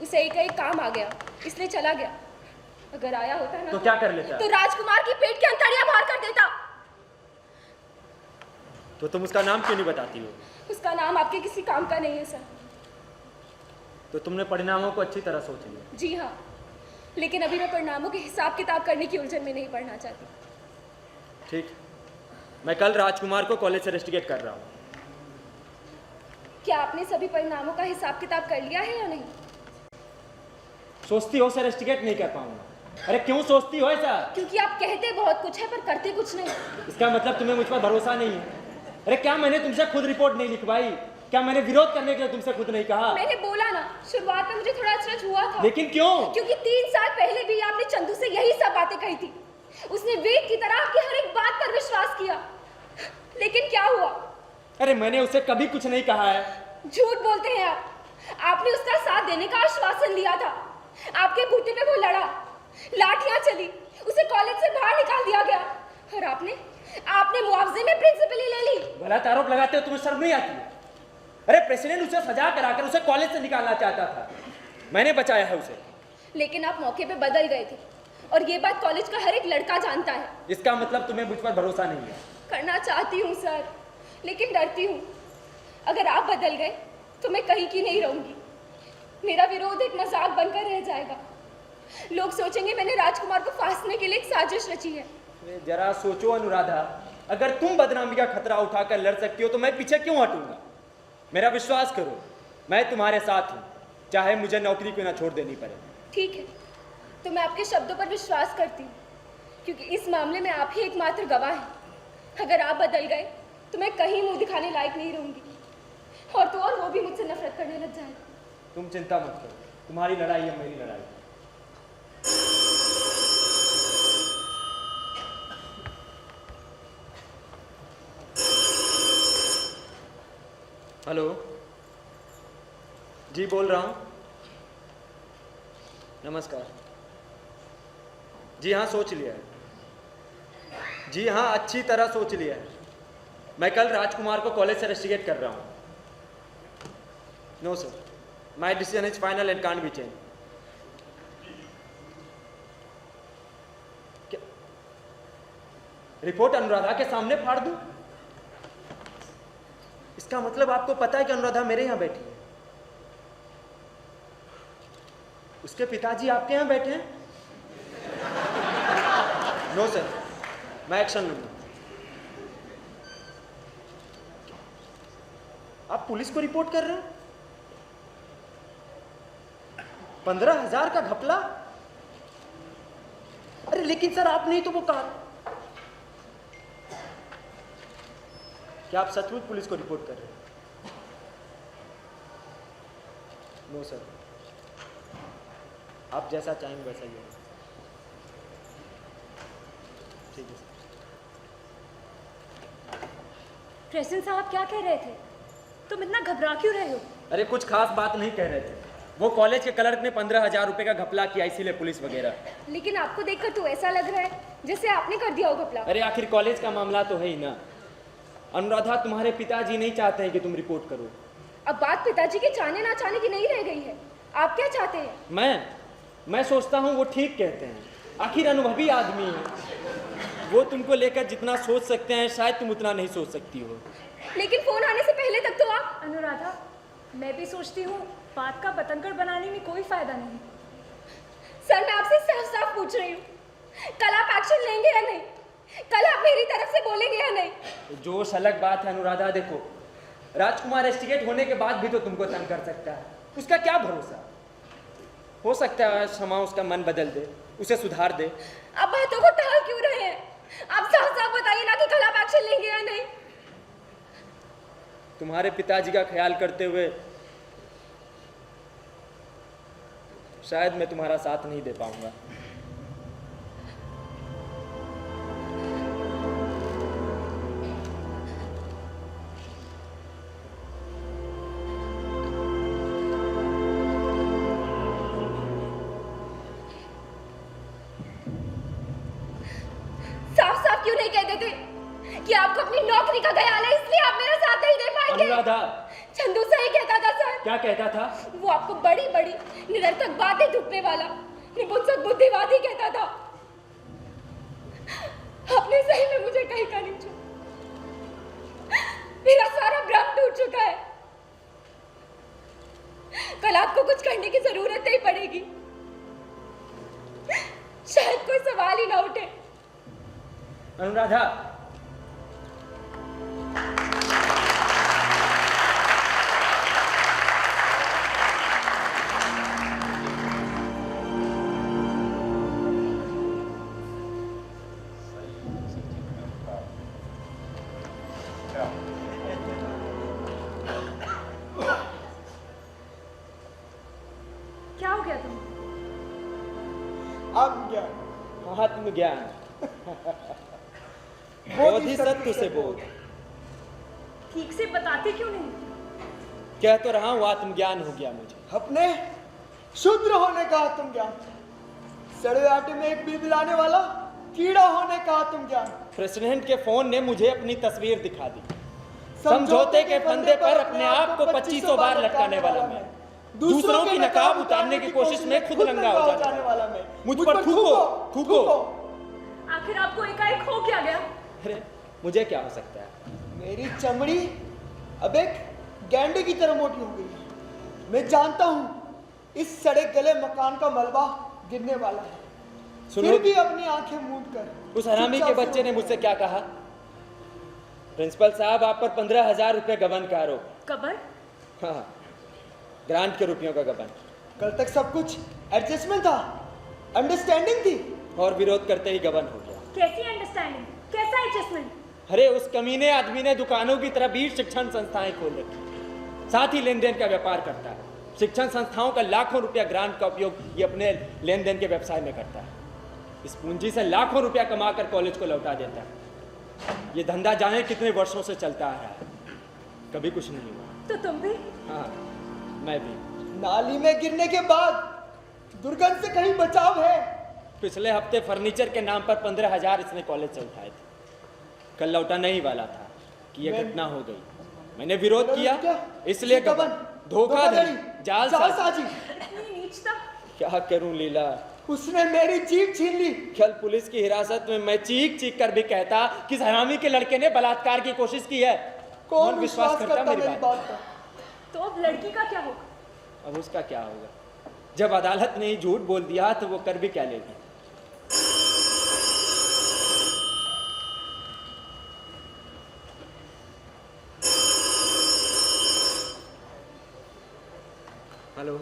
उसे एक काम आ गया इसलिए चला गया। अगर आया होता ना तो क्या कर लेता? तो राजकुमार की पेट की अंतड़ियां बाहर कर देता। तो तुम उसका नाम क्यों नहीं बताती हो? उसका नाम आपके किसी काम का नहीं है सर। तो तुमने परिणामों को अच्छी तरह सोच लिया? जी हाँ, लेकिन अभी मैं परिणामों के हिसाब किताब करने की उलझन में नहीं पड़ना चाहती। ठीक, मैं कल राजकुमार को कॉलेज से रेस्टिकेट कर रहा हूँ। क्या आपने सभी परिणामों का हिसाब किताब कर लिया है या नहीं? सोचती हो उसे रेस्टिकेट नहीं कर पाऊंगा? अरे क्यों सोचती हो ऐसा? क्योंकि आप कहते बहुत कुछ है पर करते कुछ नहीं। इसका मतलब तुम्हें मुझ पर भरोसा नहीं है? अरे क्या मैंने तुमसे खुद रिपोर्ट नहीं लिखवाई? क्या मैंने विरोध करने के लिए तुमसे खुद नहीं कहा? मैंने बोला ना, शुरुआत में मुझे थोड़ा अचरज हुआ था। लेकिन क्यों? क्योंकि 3 साल पहले भी आपने चंदू से यही सब बातें कही थी। उसने वेद की तरह आपकी हर एक बात पर विश्वास किया, लेकिन क्या हुआ? अरे मैंने उसे कभी कुछ नहीं कहा है। झूठ बोलते हैं आप। आपने उसका साथ देने का आश्वासन लिया था, आपके बूते पे वो लड़ा, लाठियां चली, उसे कॉलेज से बाहर निकाल दिया गया, और आपने मुआवजे में प्रिंसिपली ले ली। गलत आरोप लगाते हो, तुम्हें शर्म नहीं आती? अरे प्रेसिडेंट उसे सजा कराकर उसे कॉलेज से निकालना चाहता था, मैंने बचाया है उसे। लेकिन आप मौके पे बदल गए थे, और ये बात कॉलेज का हर एक लड़का जानता है। इसका मतलब तुम्हें मुझ पर भरोसा नहीं है? करना चाहती हूँ सर, लेकिन डरती हूँ। अगर आप बदल गए तो मैं कहीं की नहीं रहूंगी। मेरा विरोध एक मजाक बनकर रह जाएगा। लोग सोचेंगे मैंने राजकुमार को फांसने के लिए एक साजिश रची है। जरा सोचो अनुराधा, अगर तुम बदनामी का खतरा उठाकर लड़ सकती हो तो मैं पीछे क्यों हटूंगा? मेरा विश्वास करो, मैं तुम्हारे साथ हूँ, चाहे मुझे नौकरी क्यों ना छोड़ देनी पड़े। ठीक है, तो मैं आपके शब्दों पर विश्वास करती हूँ, क्योंकि इस मामले में आप ही एकमात्र गवाह हैं। अगर आप बदल गए तो मैं कहीं मुंह दिखाने लायक नहीं रहूंगी, और तो और वो भी मुझसे नफरत करने लग जाएगा। तुम चिंता मत करो, तुम्हारी लड़ाई है मेरी लड़ाई। हेलो जी, बोल रहा हूँ। नमस्कार जी। हाँ, सोच लिया है जी। हाँ, अच्छी तरह सोच लिया है। मैं कल राजकुमार को कॉलेज से रेस्टिकेट कर रहा हूँ। No sir, my decision is final and can't be change. Report Anuradha के सामने फाड़ दूं? इसका मतलब आपको पता है कि अनुराधा मेरे यहां बैठी है। उसके पिताजी आपके यहां बैठे हैं? नो सर, मैं एक्शन लूंगा। आप पुलिस को रिपोर्ट कर रहे हैं? 15,000 का घपला? अरे लेकिन सर, आप नहीं तो वो कार। क्या आप सचमुच पुलिस को रिपोर्ट कर रहे हैं? नो सर, आप जैसा चाहेंगे वैसा ही होगा। ठीक है सर। प्रेसिडेंट साहब क्या कह रहे थे? तुम इतना घबरा क्यों रहे हो? अरे कुछ खास बात नहीं कह रहे थे। वो कॉलेज के क्लर्क ने 15,000 रुपए का घपला किया, इसीलिए पुलिस वगैरह। लेकिन आपको देखकर तो ऐसा लग रहा है जैसे आपने कर दिया हो घपला। अरे आखिर कॉलेज का मामला तो है ही ना। अनुराधा, तुम्हारे पिताजी नहीं चाहते हैं कि तुम रिपोर्ट करो। अब बात पिताजी के चाहने ना चाहने की नहीं रह गई है। आप क्या चाहते हैं? मैं सोचता हूँ वो ठीक कहते हैं। आखिर अनुभवी आदमी है वो। तुमको लेकर जितना सोच सकते हैं शायद तुम उतना नहीं सोच सकती हो। लेकिन फोन आने से पहले तक तो आप। अनुराधा, मैं भी सोचती हूँ बात का बतंगड़ बनाने में कोई फायदा नहीं। सर, मैं आपसे साफ साफ पूछ रही हूँ, कल आप एक्शन लेंगे या नहीं? कल आप मेरी तरफ से बोलेंगे या नहीं? जोश अलग बात है अनुराधा। देखो, राजकुमार रेस्टिकेट होने के बाद भी तो तुमको तंग कर सकता है। उसका क्या भरोसा? हो सकता है क्षमा उसका मन बदल दे, उसे सुधार दे। आप बातों को टाल क्यों रहे हैं? आप साफ साफ बताइए ना कि कल आप एक्शन लेंगे या नहीं। तुम्हारे पिताजी का ख्याल करते हुए शायद मैं तुम्हारा साथ नहीं दे पाऊंगा। साफ साफ क्यों नहीं कह देते कि आपको अपनी नौकरी का ख्याल है, इसलिए आप मेरा साथ नहीं दे पाएंगे? अनुराधा, चंदू सही कहता था सर। क्या कहता था? वो आपको बड़ी बड़ी निरर्थक बातें थूकने वाला निपुंसक बुद्धिवादी कहता था। आपने सही में मुझे कहीं का नहीं छुआ। मेरा सारा भ्रम टूट चुका है। कल आपको कुछ करने की जरूरत नहीं पड़ेगी। शायद कोई सवाल ही ना उठे। अनुराधा, क्या हो गया तुम? आत्मज्ञान। बोधिसत्व से बोध। ठीक से बताते क्यों नहीं? कह तो रहा हूं आत्मज्ञान हो गया मुझे। अपने शुद्र होने का आत्मज्ञान, सड़े आटे में एक बिलबिलाने वाला कीड़ा होने का आत्मज्ञान। प्रेसिडेंट के फोन ने मुझे अपनी तस्वीर दिखा दी। समझौते के फंदे पर अपने आप को 2500 बार लटकाने वाला मैं, दूसरों की नकाब उतारने की कोशिश में खुद नंगा हो जाने वाला मैं। मुझ पर थूको थूको। आखिर आपको एकाएक हो क्या गया? अरे मुझे क्या हो सकता है? मेरी चमड़ी अब एक गैंडे की तरह मोटी हो गई है। मैं जानता हूँ इस सड़े गले मकान का मलबा गिरने वाला है। फिर भी अपनी आंखें मूंद कर उस हरामी के बच्चे ने मुझसे क्या कहा? प्रिंसिपल साहब, आप पर 15,000 रुपए गबन का आरोप। कबर? हाँ, ग्रांट के रुपयों का गबन। कल तक सब कुछ एडजस्टमेंट था, अंडरस्टैंडिंग थी, और विरोध करते ही गबन हो गया। कैसी अंडरस्टैंडिंग, कैसा एडजस्टमेंट? अरे उस कमीने आदमी ने दुकानों की तरह 20 शिक्षण संस्थाएं खोल रखी, साथ ही लेन देन का व्यापार करता है। शिक्षण संस्थाओं का लाखों रुपया ग्रांट का उपयोग ये अपने लेन देन के व्यवसाय में करता है। इस पूंजी से लाखों रुपया कमाकर कॉलेज को लौटा देता है। ये धंधा जाने कितने वर्षों से चलता आ रहा है, कभी कुछ नहीं हुआ। तो तुम भी? हाँ, मैं भी। नाली में गिरने के बाद दुर्गंध से कहीं बचाव है? पिछले हफ्ते फर्नीचर के नाम पर 15,000 इसने कॉलेज से उठाए थे। कल लौटाने ही वाला था कि ये घटना हो गई। मैंने विरोध किया, इसलिए धोखाधड़ी, जालसाजी। इतनी नीचता? क्या करूं लीला, उसने मेरी जीभ छीन ली। कल पुलिस की हिरासत में मैं चीख चीख कर भी कहता कि इस हरामी के लड़के ने बलात्कार की कोशिश की है। कौन विश्वास करता मेरी बात का? तो अब लड़की का क्या होगा? अब उसका क्या होगा? जब अदालत ने ही झूठ बोल दिया तो वो कर भी क्या लेगी। हेलो,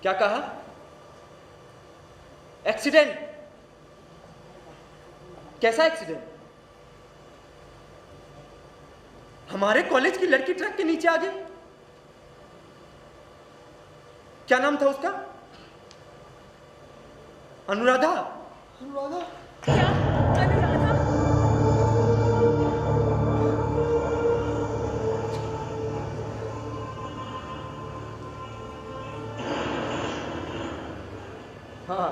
क्या कहा? एक्सीडेंट? कैसा एक्सीडेंट? हमारे कॉलेज की लड़की ट्रक के नीचे आ गई। क्या नाम था उसका? अनुराधा। अनुराधा? क्या? अनुराधा? हाँ,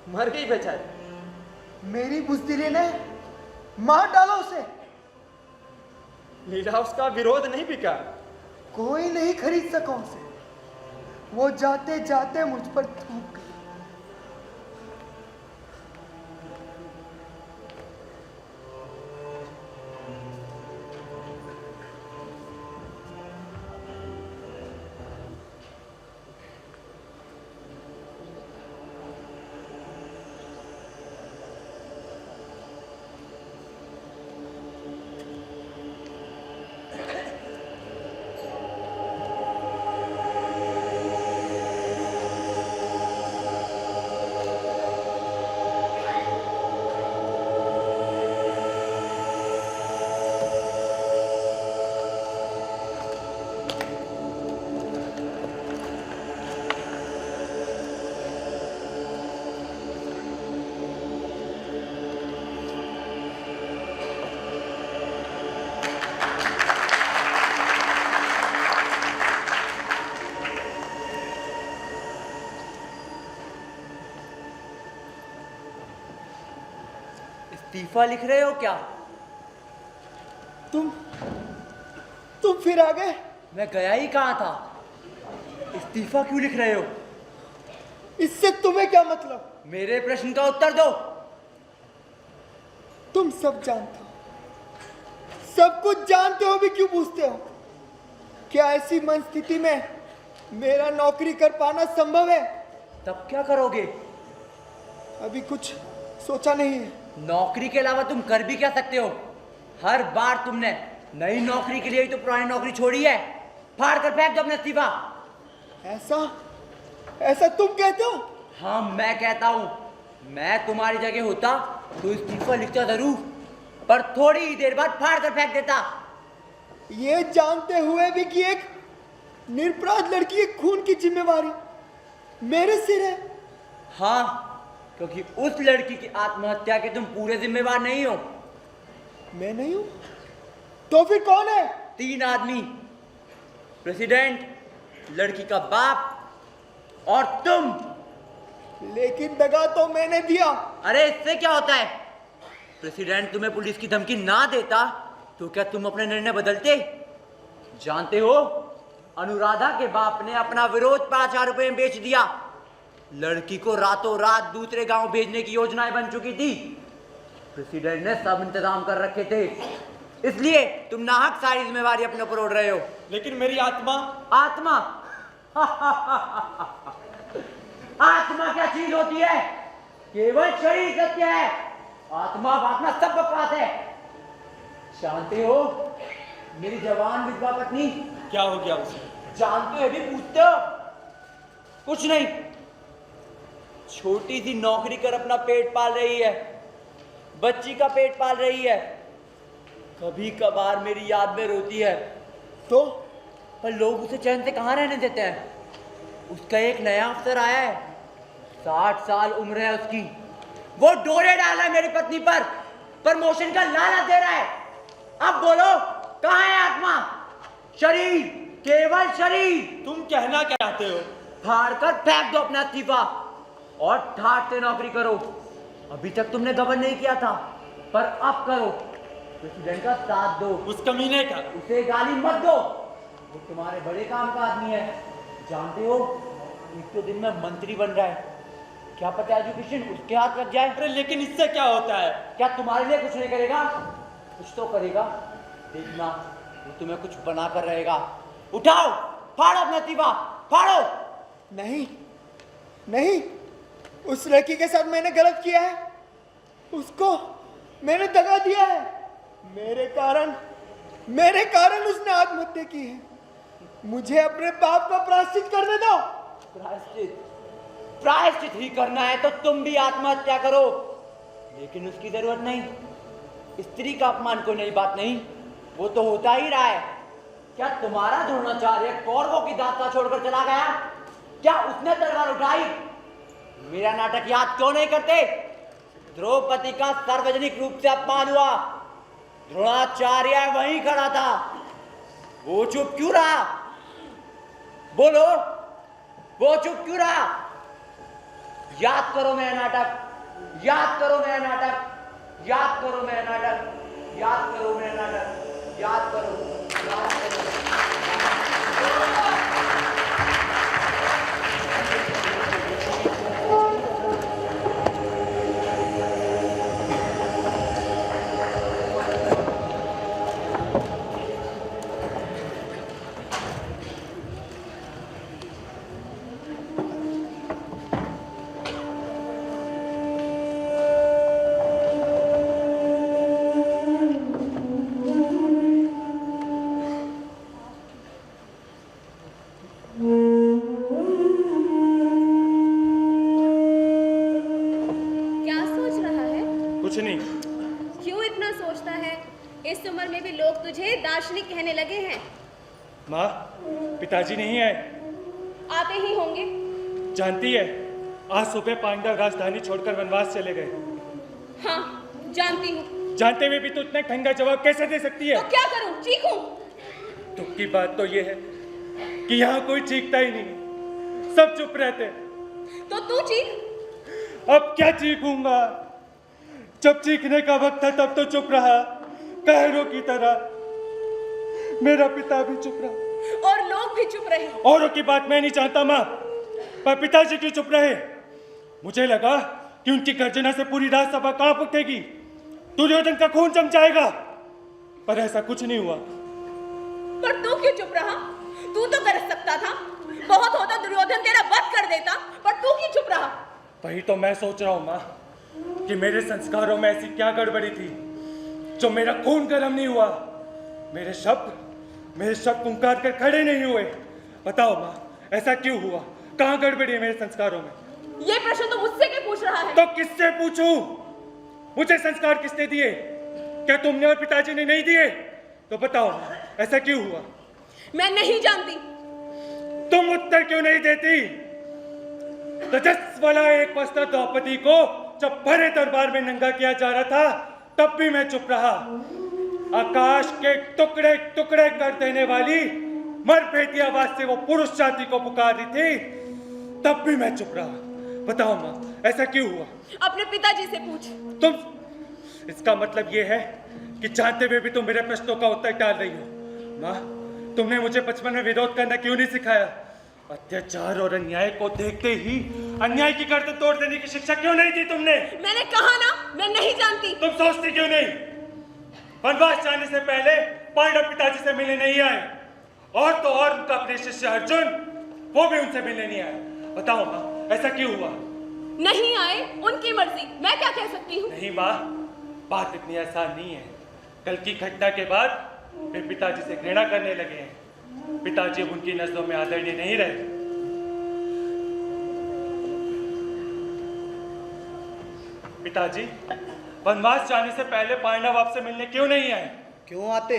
मर गई बेचारी। मेरी बुजदिली ने मार डाला उसे। लीला, उसका विरोध नहीं बिका। कोई नहीं खरीद सका उसे। वो जाते जाते मुझ पर थूक गई। इस्तीफा लिख रहे हो क्या? तुम फिर आ गए? मैं गया ही कहाँ था? इस्तीफा क्यों लिख रहे हो? इससे तुम्हें क्या मतलब? मेरे प्रश्न का उत्तर दो। तुम सब जानते हो, सब कुछ जानते हो भी क्यों पूछते हो? क्या ऐसी मन स्थिति में मेरा नौकरी कर पाना संभव है? तब क्या करोगे? अभी कुछ सोचा नहीं है। नौकरी के अलावा तुम कर भी क्या सकते हो? हर बार तुमने नई नौकरी के लिए ही तो पुरानी नौकरी छोड़ी है। फाड़ कर फेंक दो अपना इस्तीफा। ऐसा तुम कहते हो? हाँ, मैं कहता हूं। मैं तुम्हारी जगह होता तो इस्तीफा लिखता जरूर, पर थोड़ी ही देर बाद फाड़ कर फेंक देता। ये जानते हुए भी कि एक निरपराध लड़की के खून की जिम्मेवारी मेरे सिर है। हाँ, क्योंकि उस लड़की की आत्महत्या के तुम पूरे जिम्मेवार नहीं हो। मैं नहीं हूं? तो फिर कौन है? 3 आदमी, प्रेसिडेंट, लड़की का बाप और तुम। लेकिन दगा तो मैंने दिया। अरे इससे क्या होता है? प्रेसिडेंट तुम्हें पुलिस की धमकी ना देता तो क्या तुम अपने निर्णय बदलते? जानते हो, अनुराधा के बाप ने अपना विरोध 5,000 रुपए में बेच दिया। लड़की को रातों रात दूसरे गांव भेजने की योजनाएं बन चुकी थी। प्रेसिडेंट ने सब इंतजाम कर रखे थे, इसलिए तुम नाहक सारी जिम्मेवारी अपने ऊपर ओढ़ रहे हो। लेकिन मेरी आत्मा आत्मा क्या चीज होती है? केवल शरीर सत्य है। आत्मा वात्मा सब बकवास है। जानते हो, मेरी जवान विधवा पत्नी। क्या हो गया उसे? जानते हो भी पूछते हो? कुछ नहीं, छोटी सी नौकरी कर अपना पेट पाल रही है, बच्ची का पेट पाल रही है, कभी कभार मेरी याद में रोती है तो, पर लोग उसे चैन से कहाँ रहने देते हैं। उसका एक नया अफसर आया है, 60 साल उम्र है उसकी, वो डोरे डाला है मेरी पत्नी पर, प्रमोशन का लालच दे रहा है। अब बोलो कहाँ है आत्मा? शरीर, केवल शरीर। तुम कहना क्या चाहते हो? फाड़ कर फेंक दो अपना इस्तीफा और ठाट से नौकरी करो। अभी तक तुमने गबन नहीं किया था, पर अब करो। प्रेसिडेंट का साथ दो। उस कमीने का उसे गाली मत दो, वो तुम्हारे बड़े काम का आदमी है। जानते हो, एक तो दिन में मंत्री बन रहा है, क्या पता एजुकेशन उसके हाथ लग जाए। अरे लेकिन इससे क्या होता है? क्या तुम्हारे लिए कुछ नहीं करेगा? कुछ तो करेगा, देखना वो तुम्हें कुछ बना कर रहेगा। उठाओ, फाड़ो अपना इस्तीफा, फाड़ो। नहीं नहीं, उस लड़की के साथ मैंने गलत किया है, उसको मैंने दगा दिया है। मेरे कारण उसने आत्महत्या की है। मुझे अपने पाप का प्रायश्चित करने दो। प्रायश्चित ही करना है तो तुम भी आत्महत्या करो, लेकिन उसकी जरूरत नहीं। स्त्री का अपमान कोई नई बात नहीं, वो तो होता ही रहा है। क्या तुम्हारा द्रोणाचार्य कौरवों की दास्तां छोड़कर चला गया? क्या उसने तलवार उठाई? मेरा नाटक याद क्यों नहीं करते? द्रौपदी का सार्वजनिक रूप से अपमान हुआ, द्रोणाचार्य वहीं खड़ा था, वो चुप क्यों रहा? बोलो, वो चुप क्यों रहा? याद करो मेरा नाटक, याद करो मेरा नाटक, याद करो मेरा नाटक, याद करो मेरा नाटक, याद करो, याद करो। दार्शनिक कहने लगे हैं। माँ, पिताजी नहीं आए? आते ही होंगे। जानती है, आज सुबह पांडव राजधानी छोड़कर वनवास चले गए। हाँ, जानती हूँ। जानते हुए भी तो इतना ठंडा जवाब कैसे दे सकती है? तो क्या करूँ, चीखूं? दुख की बात तो ये है कि यहाँ कोई चीखता ही नहीं, सब चुप रहते। तो तू चीख। अब क्या चीखूंगा? जब चीखने का वक्त था तब तो चुप रहा, कहरों की तरह। मेरा पिता भी चुप रहा और लोग भी चुप रहे। औरों की बात मैं नहीं चाहता माँ, पर पिताजी क्यों चुप रहे? मुझे लगा कि उनकी गर्जना से पूरी राजसभा कांप उठेगी, दुर्योधन का खून जम जाएगा, पर ऐसा कुछ नहीं हुआ। पर तू क्यों चुप रहा? तू तो कर सकता था, बहुत होता दुर्योधन तेरा वध कर देता, पर तू क्यों चुप रहा? वही तो मैं सोच रहा हूँ माँ, कि मेरे संस्कारों में ऐसी क्या गड़बड़ी थी जो मेरा खून गर्म नहीं हुआ, मेरे शब्द हुंकार कर खड़े नहीं हुए। बताओ माँ, ऐसा क्यों हुआ? कहाँ गड़बड़ी है मेरे संस्कारों में? ये प्रश्न तो मुझसे क्यों पूछ रहा है? तो किससे पूछूं? मुझे संस्कार किसने दिए? क्या तुमने और पिताजी ने नहीं दिए? तो बताओ माँ, ऐसा क्यों हुआ? मैं नहीं जानती। तुम उत्तर क्यों नहीं देती? रजस्वला एक पश्चात द्रौपदी को जब भरे दरबार में नंगा किया जा रहा था, तब भी मैं चुप रहा। आकाश के टुकड़े टुकड़े कर देने वाली मरफेती आवाज से वो पुरुष जाति को पुकार रही थी, तब भी मैं चुप रहा। बताओ माँ, ऐसा क्यों हुआ? अपने पिताजी से पूछ। तुम, इसका मतलब ये है कि जानते हुए भी तुम मेरे प्रश्नों का उत्तर टाल रही हो। माँ, तुमने मुझे बचपन में विरोध करना क्यों नहीं सिखाया? अत्याचार और अन्याय को देखते ही अन्याय की गर्दन तोड़ देने की शिक्षा क्यों नहीं दी तुमने? मैंने कहा ना, मैं नहीं जानती। तुम सोचती क्यों नहीं? वनवास जाने से पहले पांडव पिताजी से मिलने नहीं आए, और तो और उनका अपने शिष्य अर्जुन, वो भी उनसे मिलने नहीं आए। बताओ माँ, ऐसा क्यों हुआ? नहीं आए, उनकी मर्जी, मैं क्या कह सकती हूँ? नहीं माँ, बात इतनी आसान नहीं है। कल की घटना के बाद वे पिताजी से घृणा करने लगे हैं। पिताजी अब उनकी नजरों में आदरणीय नहीं रहे। पिताजी, वनवास जाने से पहले पांडव आपसे मिलने क्यों नहीं आए? क्यों आते?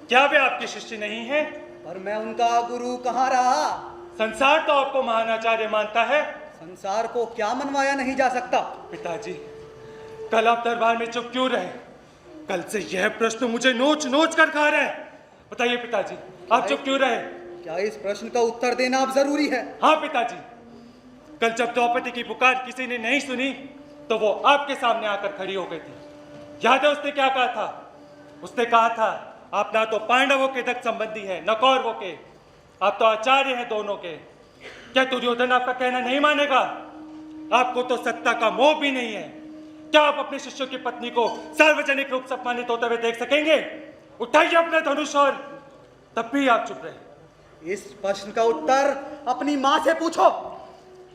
क्या वे आपके शिष्य नहीं हैं? पर मैं उनका गुरु कहाँ रहा? संसार तो आपको महानाचार्य मानता है। संसार को क्या मनवाया नहीं जा सकता? पिताजी, कल आप दरबार में चुप क्यों रहे? कल से यह प्रश्न मुझे नोच नोच कर खा रहा है। बताइए पिताजी, आप चुप क्यों रहे? क्या इस प्रश्न का उत्तर देना अब जरूरी है? हाँ पिताजी, कल जब द्रौपदी की पुकार किसी ने नहीं सुनी तो वो आपके सामने आकर खड़ी हो गई थी। याद है उसने क्या कहा था? उसने कहा था, आप ना तो पांडवों के रक्त संबंधी है न कौरवों के, आप तो आचार्य हैं दोनों के। क्या दुर्योधन आपका कहना नहीं मानेगा? आपको तो सत्ता का मोह भी नहीं है। क्या आप अपने शिष्यों की पत्नी को सार्वजनिक रूप से अपमानित होते हुए देख सकेंगे? उठाइए अपना धनुष और तब भी आप चुप रहे। इस प्रश्न का उत्तर अपनी माँ से पूछो।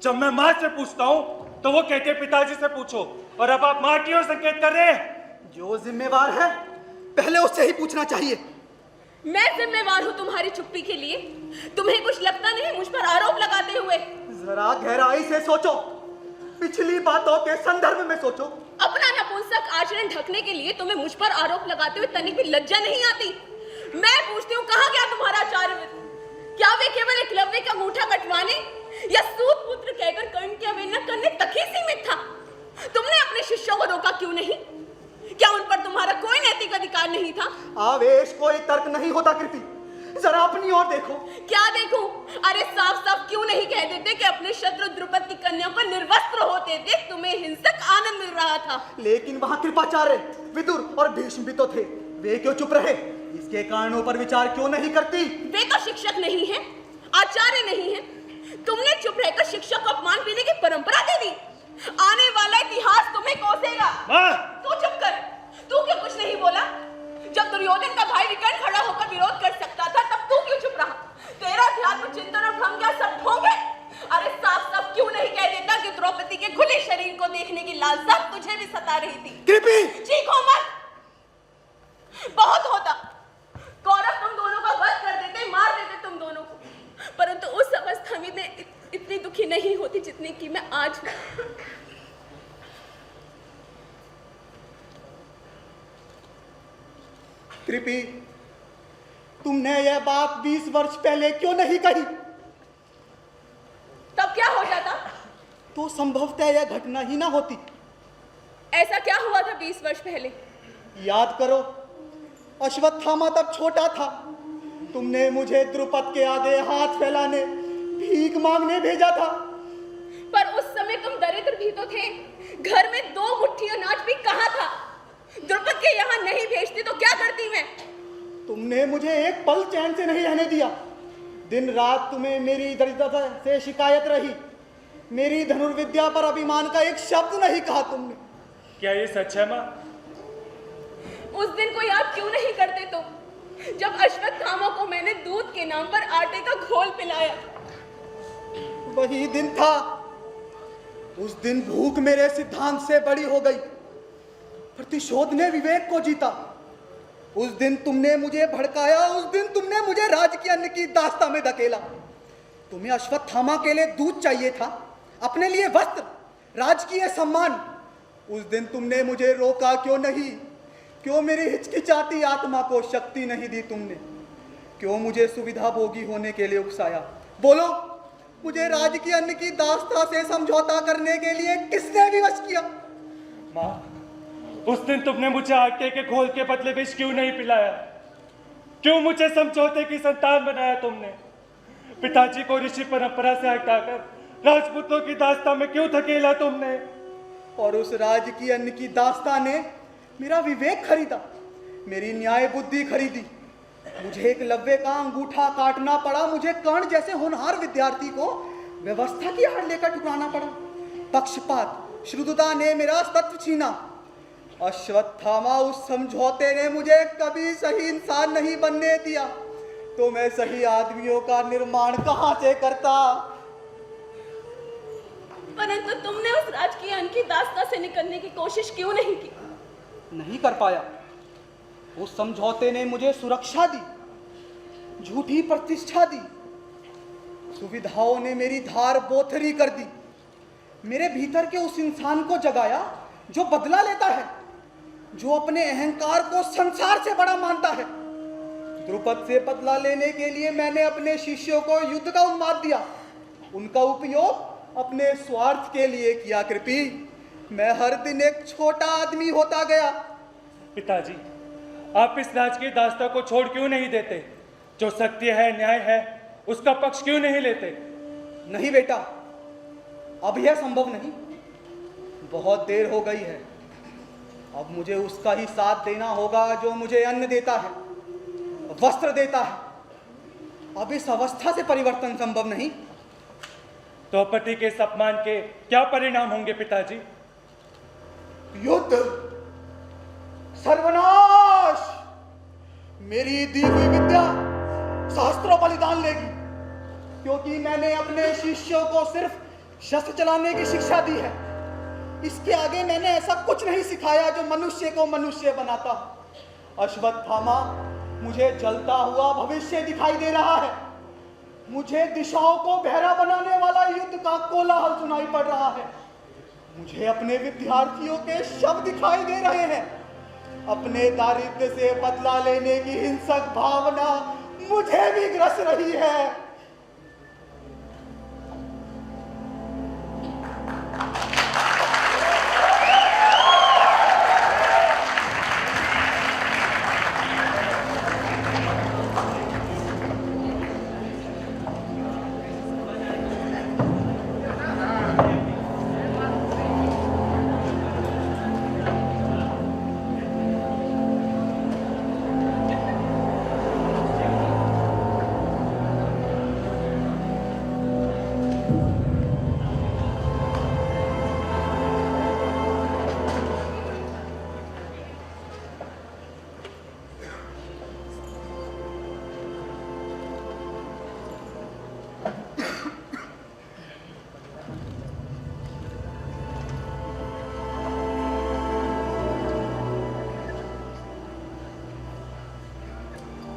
जब मैं माँ से पूछता हूँ तो वो कहते हैं पिताजी से पूछो, और अब आप माँ की ओर संकेत कर रहे हैं। जो जिम्मेवार है पहले उससे ही पूछना चाहिए। मैं जिम्मेवार हूँ तुम्हारी चुप्पी के लिए? तुम्हें कुछ लगता नहीं मुझ पर आरोप लगाते हुए? जरा गहराई से सोचो, पिछली बातों के संदर्भ में सोचो। अपना नपुंसक आचरण ढकने के लिए तुम्हें मुझ पर आरोप लगाते हुए तनिक भी लज्जा नहीं आती? मैं पूछती हूँ, कहाँ गया तुम्हारा आचार्य? क्या वे केवल एकलव्य का अंगूठा कटवाने या सूत पुत्र कहकर कर्ण की अवहेलना करने तक ही सीमित था? तुमने अपने शिष्यों को रोका क्यों नहीं? क्या उन पर तुम्हारा कोई नैतिक अधिकार नहीं था? आवेश कोई तर्क नहीं होता कृति, जरा अपनी ओर देखो। क्या देखूं? अरे साफ साफ क्यों नहीं कह देते कि अपने शत्रु द्रुपद की कन्या को निर्वस्त्र होते देख तुम्हें हिंसक आनंद मिल रहा था? लेकिन वहां कृपाचार्य, विदुर और भीष्म भी तो थे, वे क्यों चुप रहे? इसके कारणों पर विचार क्यों नहीं करती? वे तो शिक्षक नहीं है, आचार्य नहीं है। तुमने चुप रहकर शिक्षक को अपमान पीने की परंपरा दे दी। आने वाला इतिहास तुम्हें कोसेगा। तू चुप कर, तू क्यों कुछ नहीं बोला? जब दुर्योधन का भाई विकर्ण खड़ा होकर विरोध कर सकता था तब तू क्यों चुप रहा? तेरा अध्यात्म चिंतन और भ्रम क्या सब होंगे? अरे साफ साफ क्यों नहीं कह देता कि द्रौपदी के खुले शरीर को देखने की लालसा तुझे भी सता रही थी? कृपी चीखो मत, बहुत होता। कौरव तुम दोनों का वध कर देते, मार देते तुम दोनों को, परंतु उस अवस्था में मैं इतनी दुखी नहीं होती जितनी कि मैं आज हूं। कृपी, तुमने यह बात 20 वर्ष पहले क्यों नहीं कही? तब क्या हो जाता? तो संभवतः यह घटना ही ना होती। ऐसा क्या हुआ था 20 वर्ष पहले? याद करो, अश्वत्थामा तब छोटा था। तुमने मुझे द्रुपद के आगे हाथ फैलाने, भीख मांगने भेजा था। पर उस समय तुम दरिद्र भी तो थे, घर में 2 मुट्ठी अनाज भी कहाँ था? द्रुपद के यहाँ नहीं भेजती तो क्या करती मैं? तुमने मुझे एक पल चैन से नहीं रहने दिया। दिन रात तुम्हें मेरी दरिद्रता से शिकायत रही। मेरी धनुर्विद्या पर अभिमान का एक शब्द नहीं कहा तुमने। क्या ये सच है माँ? उस दिन को याद क्यों नहीं करते तुम, जब अश्वत्थामा को मैंने दूध के नाम पर आटे का घोल पिलाया? वही दिन था। उस दिन भूख मेरे सिद्धांत से बड़ी हो गई, प्रतिशोध ने विवेक को जीता। उस दिन तुमने मुझे भड़काया, उस दिन तुमने मुझे राजकीय अन्न की दास्ता में धकेला। तुम्हें अश्वत्थामा के लिए दूध चाहिए था, अपने लिए वस्त्र, राजकीय सम्मान। उस दिन तुमने मुझे रोका क्यों नहीं? क्यों मेरी हिचकिचाती आत्मा को शक्ति नहीं दी तुमने? क्यों मुझे सुविधा भोगी होने के लिए उकसाया? बोलो, मुझे राजकीय अन्न की दास्ता से समझौता करने के लिए किसने विवश किया? माँ, उस दिन तुमने मुझे आटे के घोल के बदले विष क्यों नहीं पिलाया? क्यों मुझे समझौते की संतान बनाया तुमने? पिताजी को ऋषि परंपरा से हटाकर राजपूतों की दास्ता में क्यों धकेला तुमने? और उस राजकीय अन्न की दास्ता ने मेरा विवेक खरीदा, मेरी न्याय बुद्धि खरीदी। मुझे एकलव्य का अंगूठा काटना पड़ा, मुझे कर्ण जैसे होनहार विद्यार्थी को व्यवस्था की आड़ लेकर ठुकराना पड़ा। पक्षपात, श्रुतता ने मेरा तत्व छीना। अश्वत्थामा उस समझौते ने मुझे कभी सही इंसान नहीं बनने दिया, तो मैं सही आदमियों का निर्माण कहां से करता? परंतु तुमने उस राजकीय अन्न की दास्ता से निकलने की कोशिश क्यों नहीं की? नहीं कर पाया। उस समझौते ने मुझे सुरक्षा दी, झूठी प्रतिष्ठा दी। सुविधाओं ने मेरी धार बोथरी कर दी। मेरे भीतर के उस इंसान को जगाया जो बदला लेता है, जो अपने अहंकार को संसार से बड़ा मानता है। द्रुपद से बदला लेने के लिए मैंने अपने शिष्यों को युद्ध का उन्माद दिया, उनका उपयोग अपने स्वार्थ के लिए किया। कृपी, मैं हर दिन एक छोटा आदमी होता गया। पिताजी, आप इस राज की दास्ता को छोड़ क्यों नहीं देते? जो सत्य है, न्याय है, उसका पक्ष क्यों नहीं लेते? नहीं बेटा, अब यह संभव नहीं। बहुत देर हो गई है। अब मुझे उसका ही साथ देना होगा जो मुझे अन्न देता है, वस्त्र देता है। अब इस अवस्था से परिवर्तन संभव नहीं। तो पति के इस अपमान के क्या परिणाम होंगे पिताजी? युद्ध, सर्वनाश। मेरी दी हुई विद्या सहस्त्रों बलिदान लेगी, क्योंकि मैंने अपने शिष्यों को सिर्फ शस्त्र चलाने की शिक्षा दी है। इसके आगे मैंने ऐसा कुछ नहीं सिखाया जो मनुष्य को मनुष्य बनाता। अश्वत्थामा, मुझे जलता हुआ भविष्य दिखाई दे रहा है। मुझे दिशाओं को बहरा बनाने वाला युद्ध का कोलाहल सुनाई पड़ रहा है। मुझे अपने विद्यार्थियों के शव दिखाई दे रहे हैं। अपने दारिद्र्य से बदला लेने की हिंसक भावना मुझे भी ग्रस रही है।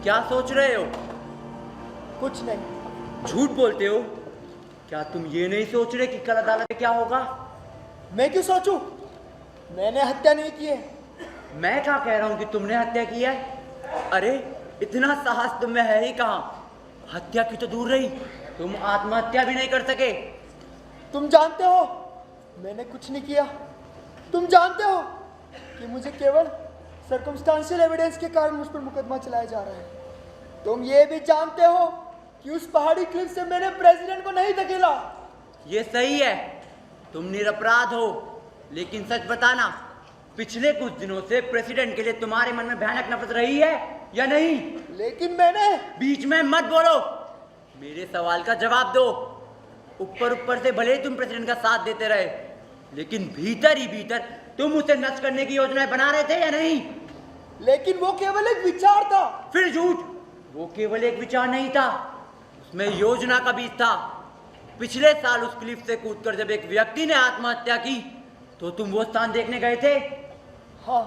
क्या सोच रहे हो? कुछ नहीं। झूठ बोलते हो। क्या तुम ये नहीं सोच रहे कि कल अदालत में क्या होगा? मैं क्यों सोचूं? मैंने हत्या नहीं की है। मैं क्या कह रहा हूं कि तुमने हत्या की है? अरे इतना साहस तुम में है ही कहां? हत्या की तो दूर रही, तुम आत्महत्या भी नहीं कर सके। तुम जानते हो मैंने कुछ नहीं किया। तुम जानते हो कि मुझे केवल सर्कमस्टांशियल एविडेंस के कारण मुझ पर मुकदमा चलाया जा रहा है। तुम ये भी जानते हो कि उस पहाड़ी क्लिफ से मैंने प्रेसिडेंट को नहीं धकेला। ये सही है, तुम निरपराध हो, लेकिन सच बताना, पिछले कुछ दिनों से प्रेसिडेंट के लिए तुम्हारे मन में भयानक नफरत रही है या नहीं? लेकिन मैंने... बीच में मत बोलो, मेरे सवाल का जवाब दो। ऊपर ऊपर से भले ही तुम प्रेसिडेंट का साथ देते रहे, लेकिन भीतर ही भीतर तुम उसे नष्ट करने की योजनाएं बना रहे थे या नहीं? लेकिन वो केवल एक विचार था। फिर झूठ। वो केवल एक विचार नहीं था, उसमें योजना का बीज था। पिछले साल उस क्लिफ से कूदकर जब एक व्यक्ति ने आत्महत्या की, तो तुम वो स्थान देखने गए थे? हाँ,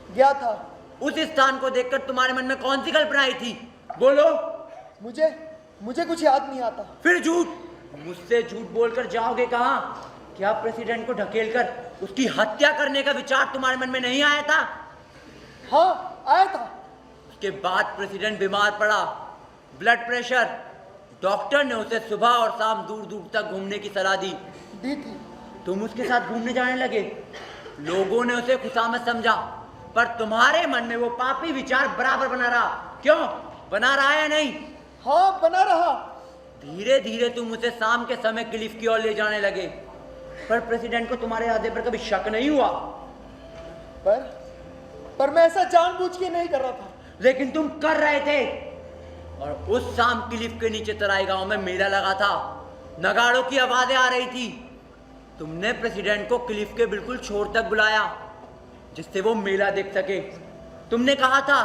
गया था। उस स्थान को देखकर तुम्हारे मन में कौन सी कल्पना आई थी? बोलो। मुझे कुछ याद नहीं आता। फिर झूठ। मुझसे झूठ बोलकर जाओगे कहां? क्या प्रेसिडेंट को ढकेलकर उसकी हत्या करने का विचार तुम्हारे मन में नहीं आया था? हाँ, आया था। उसके बाद प्रेसिडेंट बीमार पड़ा, ब्लड प्रेशर। डॉक्टर ने उसे सुबह और शाम दूर दूर तक घूमने की सलाह दी थी। तुम उसके साथ घूमने जाने लगे। लोगों ने उसे खुशामद समझा, पर तुम्हारे मन में वो पापी विचार बराबर बना रहा। क्यों बना रहा है? नहीं? हाँ, बना रहा। धीरे धीरे तुम उसे शाम के समय क्लिफ की ओर ले जाने लगे, पर प्रेसिडेंट को तुम्हारे इरादे पर कभी शक नहीं हुआ? पर मैं ऐसा जानबूझ के नहीं कर रहा था। लेकिन तुम कर रहे थे। और उस शाम क्लिफ के नीचे तराई गांव में मेला लगा था, नगाड़ों की आवाजें आ रही थी। तुमने प्रेसिडेंट को क्लिफ के बिल्कुल छोर तक बुलाया, जिससे वो मेला देख सके। तुमने कहा था,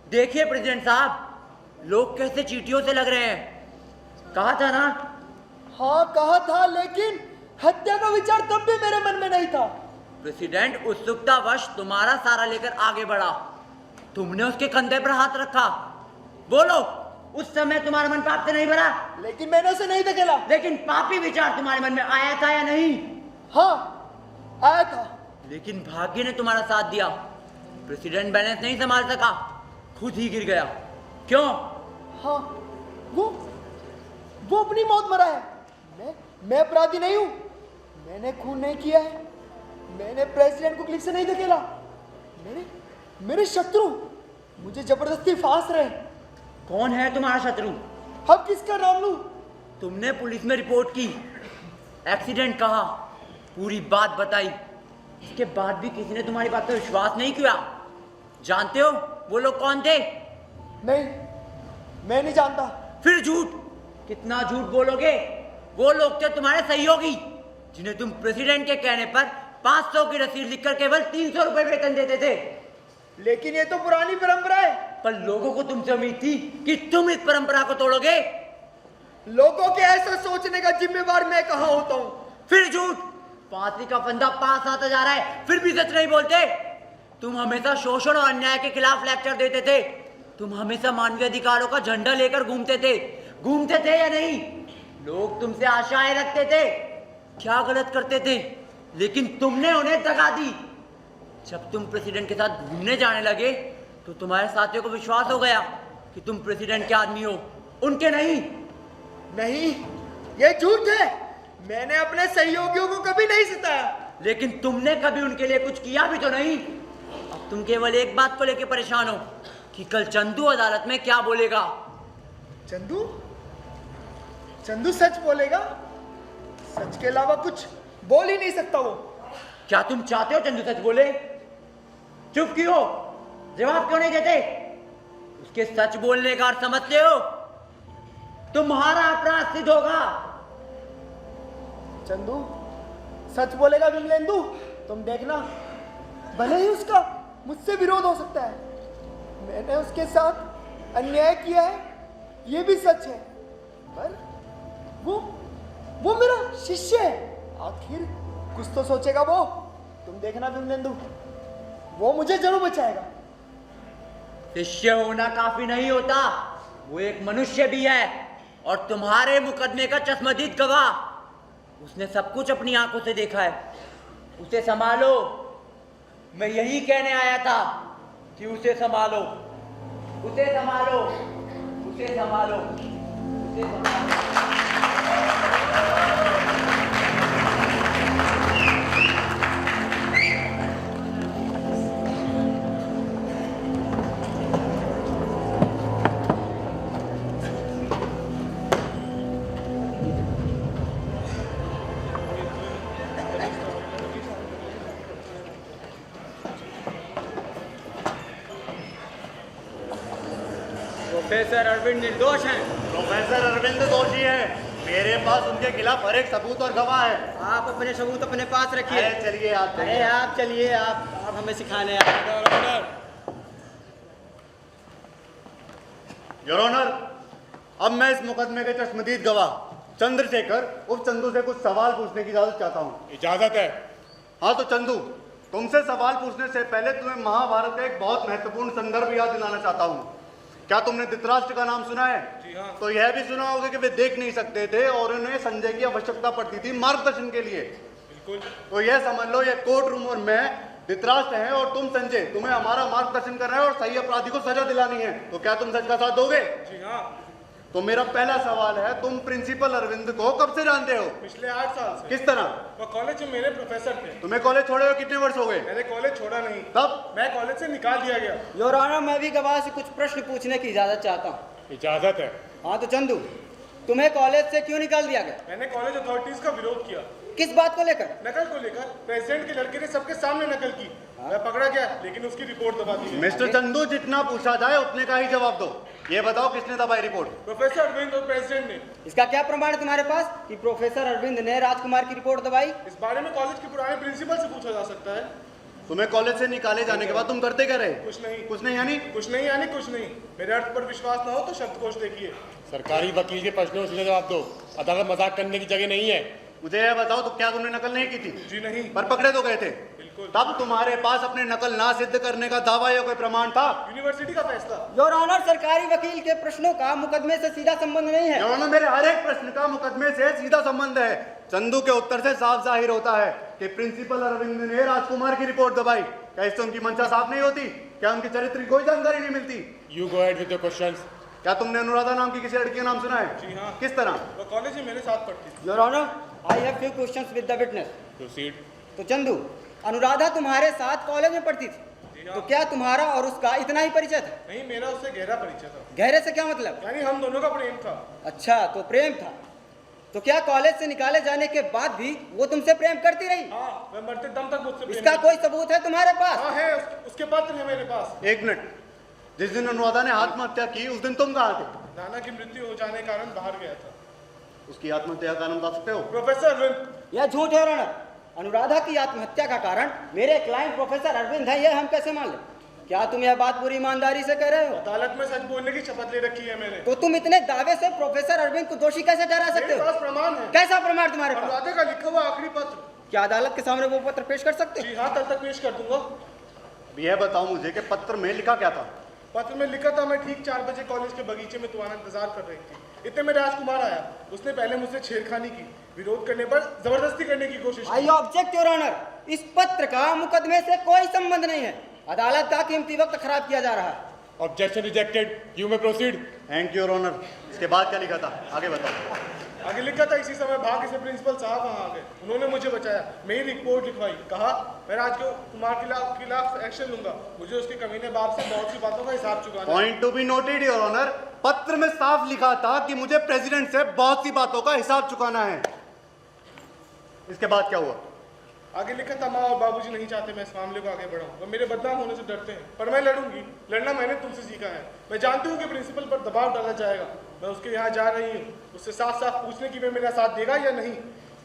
देखिए प्रेसिडेंट साहब, लोग कैसे चींटियों से लग रहे हैं। कहा था ना? हाँ, कहा था, लेकिन हत्या का विचार तब भी मेरे मन में नहीं था। प्रेसिडेंट उत्सुकतावश तुम्हारा सहारा लेकर आगे बढ़ा, तुमने उसके कंधे पर हाथ रखा। बोलो, उस समय तुम्हारा मन पाप से नहीं भरा? लेकिन मैंने उसे नहीं धकेला। लेकिन पापी विचार तुम्हारे मन में आया था या नहीं? हाँ, आया था। लेकिन भाग्य ने तुम्हारा साथ दिया। प्रेसिडेंट बैलेंस नहीं संभाल सका, खुद ही गिर गया। क्यों? हाँ, वो अपनी मौत मरा है। मैं अपराधी नहीं हूं। मैंने खून नहीं किया है। मैंने प्रेसिडेंट को क्लिक से नहीं धकेला। मेरे शत्रु मुझे जबरदस्ती फांस रहे। कौन है तुम्हारा शत्रु? अब किसका नाम लूं? तुमने पुलिस में रिपोर्ट की, एक्सीडेंट कहा, पूरी बात बताई, इसके बाद भी किसी ने तुम्हारी बात पर विश्वास नहीं किया। जानते हो वो लोग कौन थे? नहीं, मैं नहीं जानता। फिर झूठ, कितना झूठ बोलोगे? वो लोग थे तुम्हारे सहयोगी, जिन्हें तुम प्रेसिडेंट के कहने पर 500 की रसीद लिखकर केवल 300 रुपए वेतन देते थे। लेकिन ये तो पुरानी परंपरा है। पर लोगों को तुमसे उम्मीद थी कि तुम इस परंपरा को तोड़ोगे। लोगों के ऐसा सोचने का जिम्मेवार मैं कहाँ होता हूँ? फिर झूठ, फांसी का फंदा पास आता जा रहा है, फिर भी सच नहीं बोलते। तुम हमेशा शोषण और अन्याय के खिलाफ लेक्चर देते थे। तुम हमेशा मानवीय अधिकारों का झंडा लेकर घूमते थे या नहीं? लोग तुमसे आशाएं रखते थे, क्या गलत करते थे, लेकिन तुमने उन्हें दगा दी। जब तुम प्रेसिडेंट के साथ घूमने जाने लगे तो तुम्हारे साथियों को विश्वास हो गया कि तुम प्रेसिडेंट के आदमी हो, उनके नहीं। नहीं, ये झूठ है। मैंने अपने सहयोगियों को कभी नहीं सताया। लेकिन तुमने कभी उनके लिए कुछ किया भी तो नहीं। अब तुम केवल एक बात को लेकर परेशान हो कि कल चंदू अदालत में क्या बोलेगा। चंदू सच बोलेगा। सच के अलावा कुछ बोल ही नहीं सकता वो। क्या तुम चाहते हो चंदू सच बोले? चुप क्यों? जवाब क्यों नहीं देते? उसके सच बोलने का अर्थ समझते हो? तुम्हारा अपराध सिद्ध होगा। चंदू सच बोलेगा विमलेंदु, तुम देखना। भले ही उसका मुझसे विरोध हो सकता है, मैंने उसके साथ अन्याय किया है, ये भी सच है। पर वो मेरा शिष्य है। आखिर कुछ तो सोचेगा वो। तुम देखना विमलेंदु, वो मुझे जरूर बचाएगा। शिष्य होना काफी नहीं होता, वो एक मनुष्य भी है, और तुम्हारे मुकदमे का चश्मदीद गवाह। उसने सब कुछ अपनी आंखों से देखा है। उसे संभालो। मैं यही कहने आया था कि उसे संभालो, उसे संभालो, उसे संभालो, उसे संभालो। प्रोफेसर अरविंद निर्दोष हैं। प्रोफेसर अरविंद दोषी है। मेरे पास उनके खिलाफ हर एक सबूत और गवाह है। आप अपने सबूत अपने पास रखिए। अरे चलिए आप। अरे आप चलिए, आप हमें सिखाने आए। योर ऑनर, अब मैं इस मुकदमे के चश्मदीद गवाह चंद्रशेखर उप चंदू से कुछ सवाल पूछने की इजाजत चाहता हूँ। इजाजत है। हाँ तो चंदू, तुमसे सवाल पूछने से पहले तुम्हें महाभारत का एक बहुत महत्वपूर्ण संदर्भ याद दिलाना चाहता हूँ। क्या तुमने धृतराष्ट्र का नाम सुना है? जी हाँ। तो यह भी सुना होगा कि वे देख नहीं सकते थे और उन्हें संजय की आवश्यकता पड़ती थी मार्गदर्शन के लिए। बिल्कुल। तो यह समझ लो, यह कोर्ट रूम और मैं धृतराष्ट्र हैं और तुम संजय, तुम्हें हमारा मार्गदर्शन करना है और सही अपराधी को सजा दिलानी है। तो क्या तुम सच का साथ दोगे? जी हाँ। तो मेरा पहला सवाल है, तुम प्रिंसिपल अरविंद को कब से जानते हो? पिछले 8 साल से। किस तरह? वो कॉलेज में मेरे प्रोफेसर थे। तुम्हें कॉलेज छोड़े हुए कितने वर्ष हो गए? मैंने कॉलेज छोड़ा नहीं। तब? मैं कॉलेज से निकाल दिया गया। योर ऑनर, मैं भी गवाह से कुछ प्रश्न पूछने की इजाजत चाहता हूँ। इजाजत है। हाँ तो चंदू, तुम्हें कॉलेज से क्यों निकाल दिया गया? मैंने कॉलेज अथॉरिटीज का विरोध किया। किस बात को लेकर? नकल को लेकर। प्रेसिडेंट के लड़के ने सबके सामने नकल की। मैं पकड़ा गया, लेकिन उसकी रिपोर्ट दबा दी। मिस्टर चंदू, जितना पूछा जाए उतने का ही जवाब दो। ये बताओ किसने दबाई रिपोर्ट? प्रोफेसर अरविंद और प्रेसिडेंट ने। इसका क्या प्रमाण है तुम्हारे पास कि प्रोफेसर अरविंद ने राजकुमार की रिपोर्ट दबाई? इस बारे में कॉलेज के पुराने प्रिंसिपल से पूछा जा सकता है। तुम्हें कॉलेज से निकाले जाने के बाद तुम करते क्या रहे? कुछ नहीं। कुछ नहीं यानी? कुछ नहीं यानी कुछ नहीं। मेरे अर्थ पर विश्वास ना हो तो शब्दकोश देखिए। सरकारी वकील के प्रश्नों से जवाब दो। अदालत मजाक करने की जगह नहीं है। मुझे यह बताओ, तो क्या तुमने नकल नहीं की थी? जी नहीं। पर पकड़े तो गए थे? बिल्कुल। तब तुम्हारे पास अपने नकल ना सिद्ध करने का दावा या कोई प्रमाण था? यूनिवर्सिटी का फैसला। योर ऑनर, सरकारी वकील के प्रश्नों का मुकदमे से सीधा संबंध नहीं है। योर ऑनर, मेरे हर एक प्रश्न का मुकदमे से सीधा संबंध है। चंदू के उत्तर से साफ जाहिर होता है कि प्रिंसिपल अरविंद ने राजकुमार की रिपोर्ट दबाई। क्या इससे उनकी मंशा साफ नहीं होती? क्या उनके चरित्र की कोई जानकारी नहीं मिलती? You go ahead with your questions. क्या तुमने अनुराधा नाम की किसी लड़की का नाम सुना है? जी हाँ। किस तरह? वो कॉलेज में मेरे साथ पढ़ती थी। Your honour, I have few questions with the witness. Proceed. तो चंदू, अनुराधा तुम्हारे साथ कॉलेज में पढ़ती थी, तो क्या तुम्हारा और उसका इतना ही परिचय था? नहीं, मेरा उससे गहरा परिचय था। गहरे से क्या मतलब? यानी हम दोनों का प्रेम था। अच्छा, तो प्रेम था। तो क्या कॉलेज से निकाले जाने के बाद भी वो तुमसे प्रेम करती रही? हाँ, मैं मरते दम तक मुझसे प्रेम इसका करती कोई सबूत है तुम्हारे पास? हाँ है, उसके पत्र है मेरे पास। एक मिनट, जिस दिन अनुराधा ने आत्महत्या की उस दिन तुम कहाँ थे? नाना की मृत्यु हो जाने के कारण बाहर गया था। उसकी आत्महत्या का कारण बता सकते हो? प्रोफेसर अरविंद। यह झूठ है योर ऑनर। अनुराधा की आत्महत्या का कारण मेरे क्लाइंट प्रोफेसर अरविंद है, यह हम कैसे मान लें? क्या तुम यह बात पूरी ईमानदारी से कह रहे हो? अदालत में सच बोलने की शपथ ले रखी है मैंने। तो तुम इतने दावे से प्रोफेसर अरविंद को दोषी कैसे ठहरा सकते मेरे हो? पास प्रमाण है। कैसा प्रमाण तुम्हारे पास? अनुराधा का लिखा हुआ आखिरी पत्र। क्या अदालत के सामने वो पत्र पेश कर सकते हो? जी हाँ, कल तक पेश कर दूंगा। अब यह बताओ मुझे कि पत्र में लिखा क्या था? पत्र में लिखा था, मैं ठीक 4 बजे कॉलेज के बगीचे में तुम्हारा इंतजार कर रही थी। इतने में राजकुमार आया। उसने पहले मुझसे छेड़खानी की, विरोध करने पर जबरदस्ती करने की कोशिश आई ऑब्जेक्ट योर ऑनर। इस पत्र का मुकदमे से कोई संबंध नहीं है। अदालत का कीमती वक्त खराब किया जा रहा है। Objection rejected. You may proceed. Thank you your honour. इसके बाद क्या लिखा था? आगे बताओ। आगे लिखा था, इसी समय भाग्य से प्रिंसिपल साहब वहाँ आ गए। उन्होंने मुझे बचाया, मेरी रिपोर्ट लिखवाई। कहा मैं राजकुमार के खिलाफ एक्शन लूंगा। मुझे उसके कमीने बाप से बहुत सी बातों का हिसाब चुकाना है। Point to be noted your honour. पत्र में साफ लिखा था कि मुझे प्रेसिडेंट से बहुत सी बातों का हिसाब चुकाना है। इसके बाद क्या हुआ? आगे लिखा था, माँ और बाबूजी नहीं चाहते मैं इस मामले को आगे बढ़ाऊं। वो मेरे बदनाम होने से डरते हैं, पर मैं लड़ूंगी। लड़ना मैंने तुमसे सीखा है। मैं जानती हूँ कि प्रिंसिपल पर दबाव डाला जाएगा। मैं उसके यहाँ जा रही हूँ, उससे साफ साफ पूछने की वे मेरा साथ देगा या नहीं।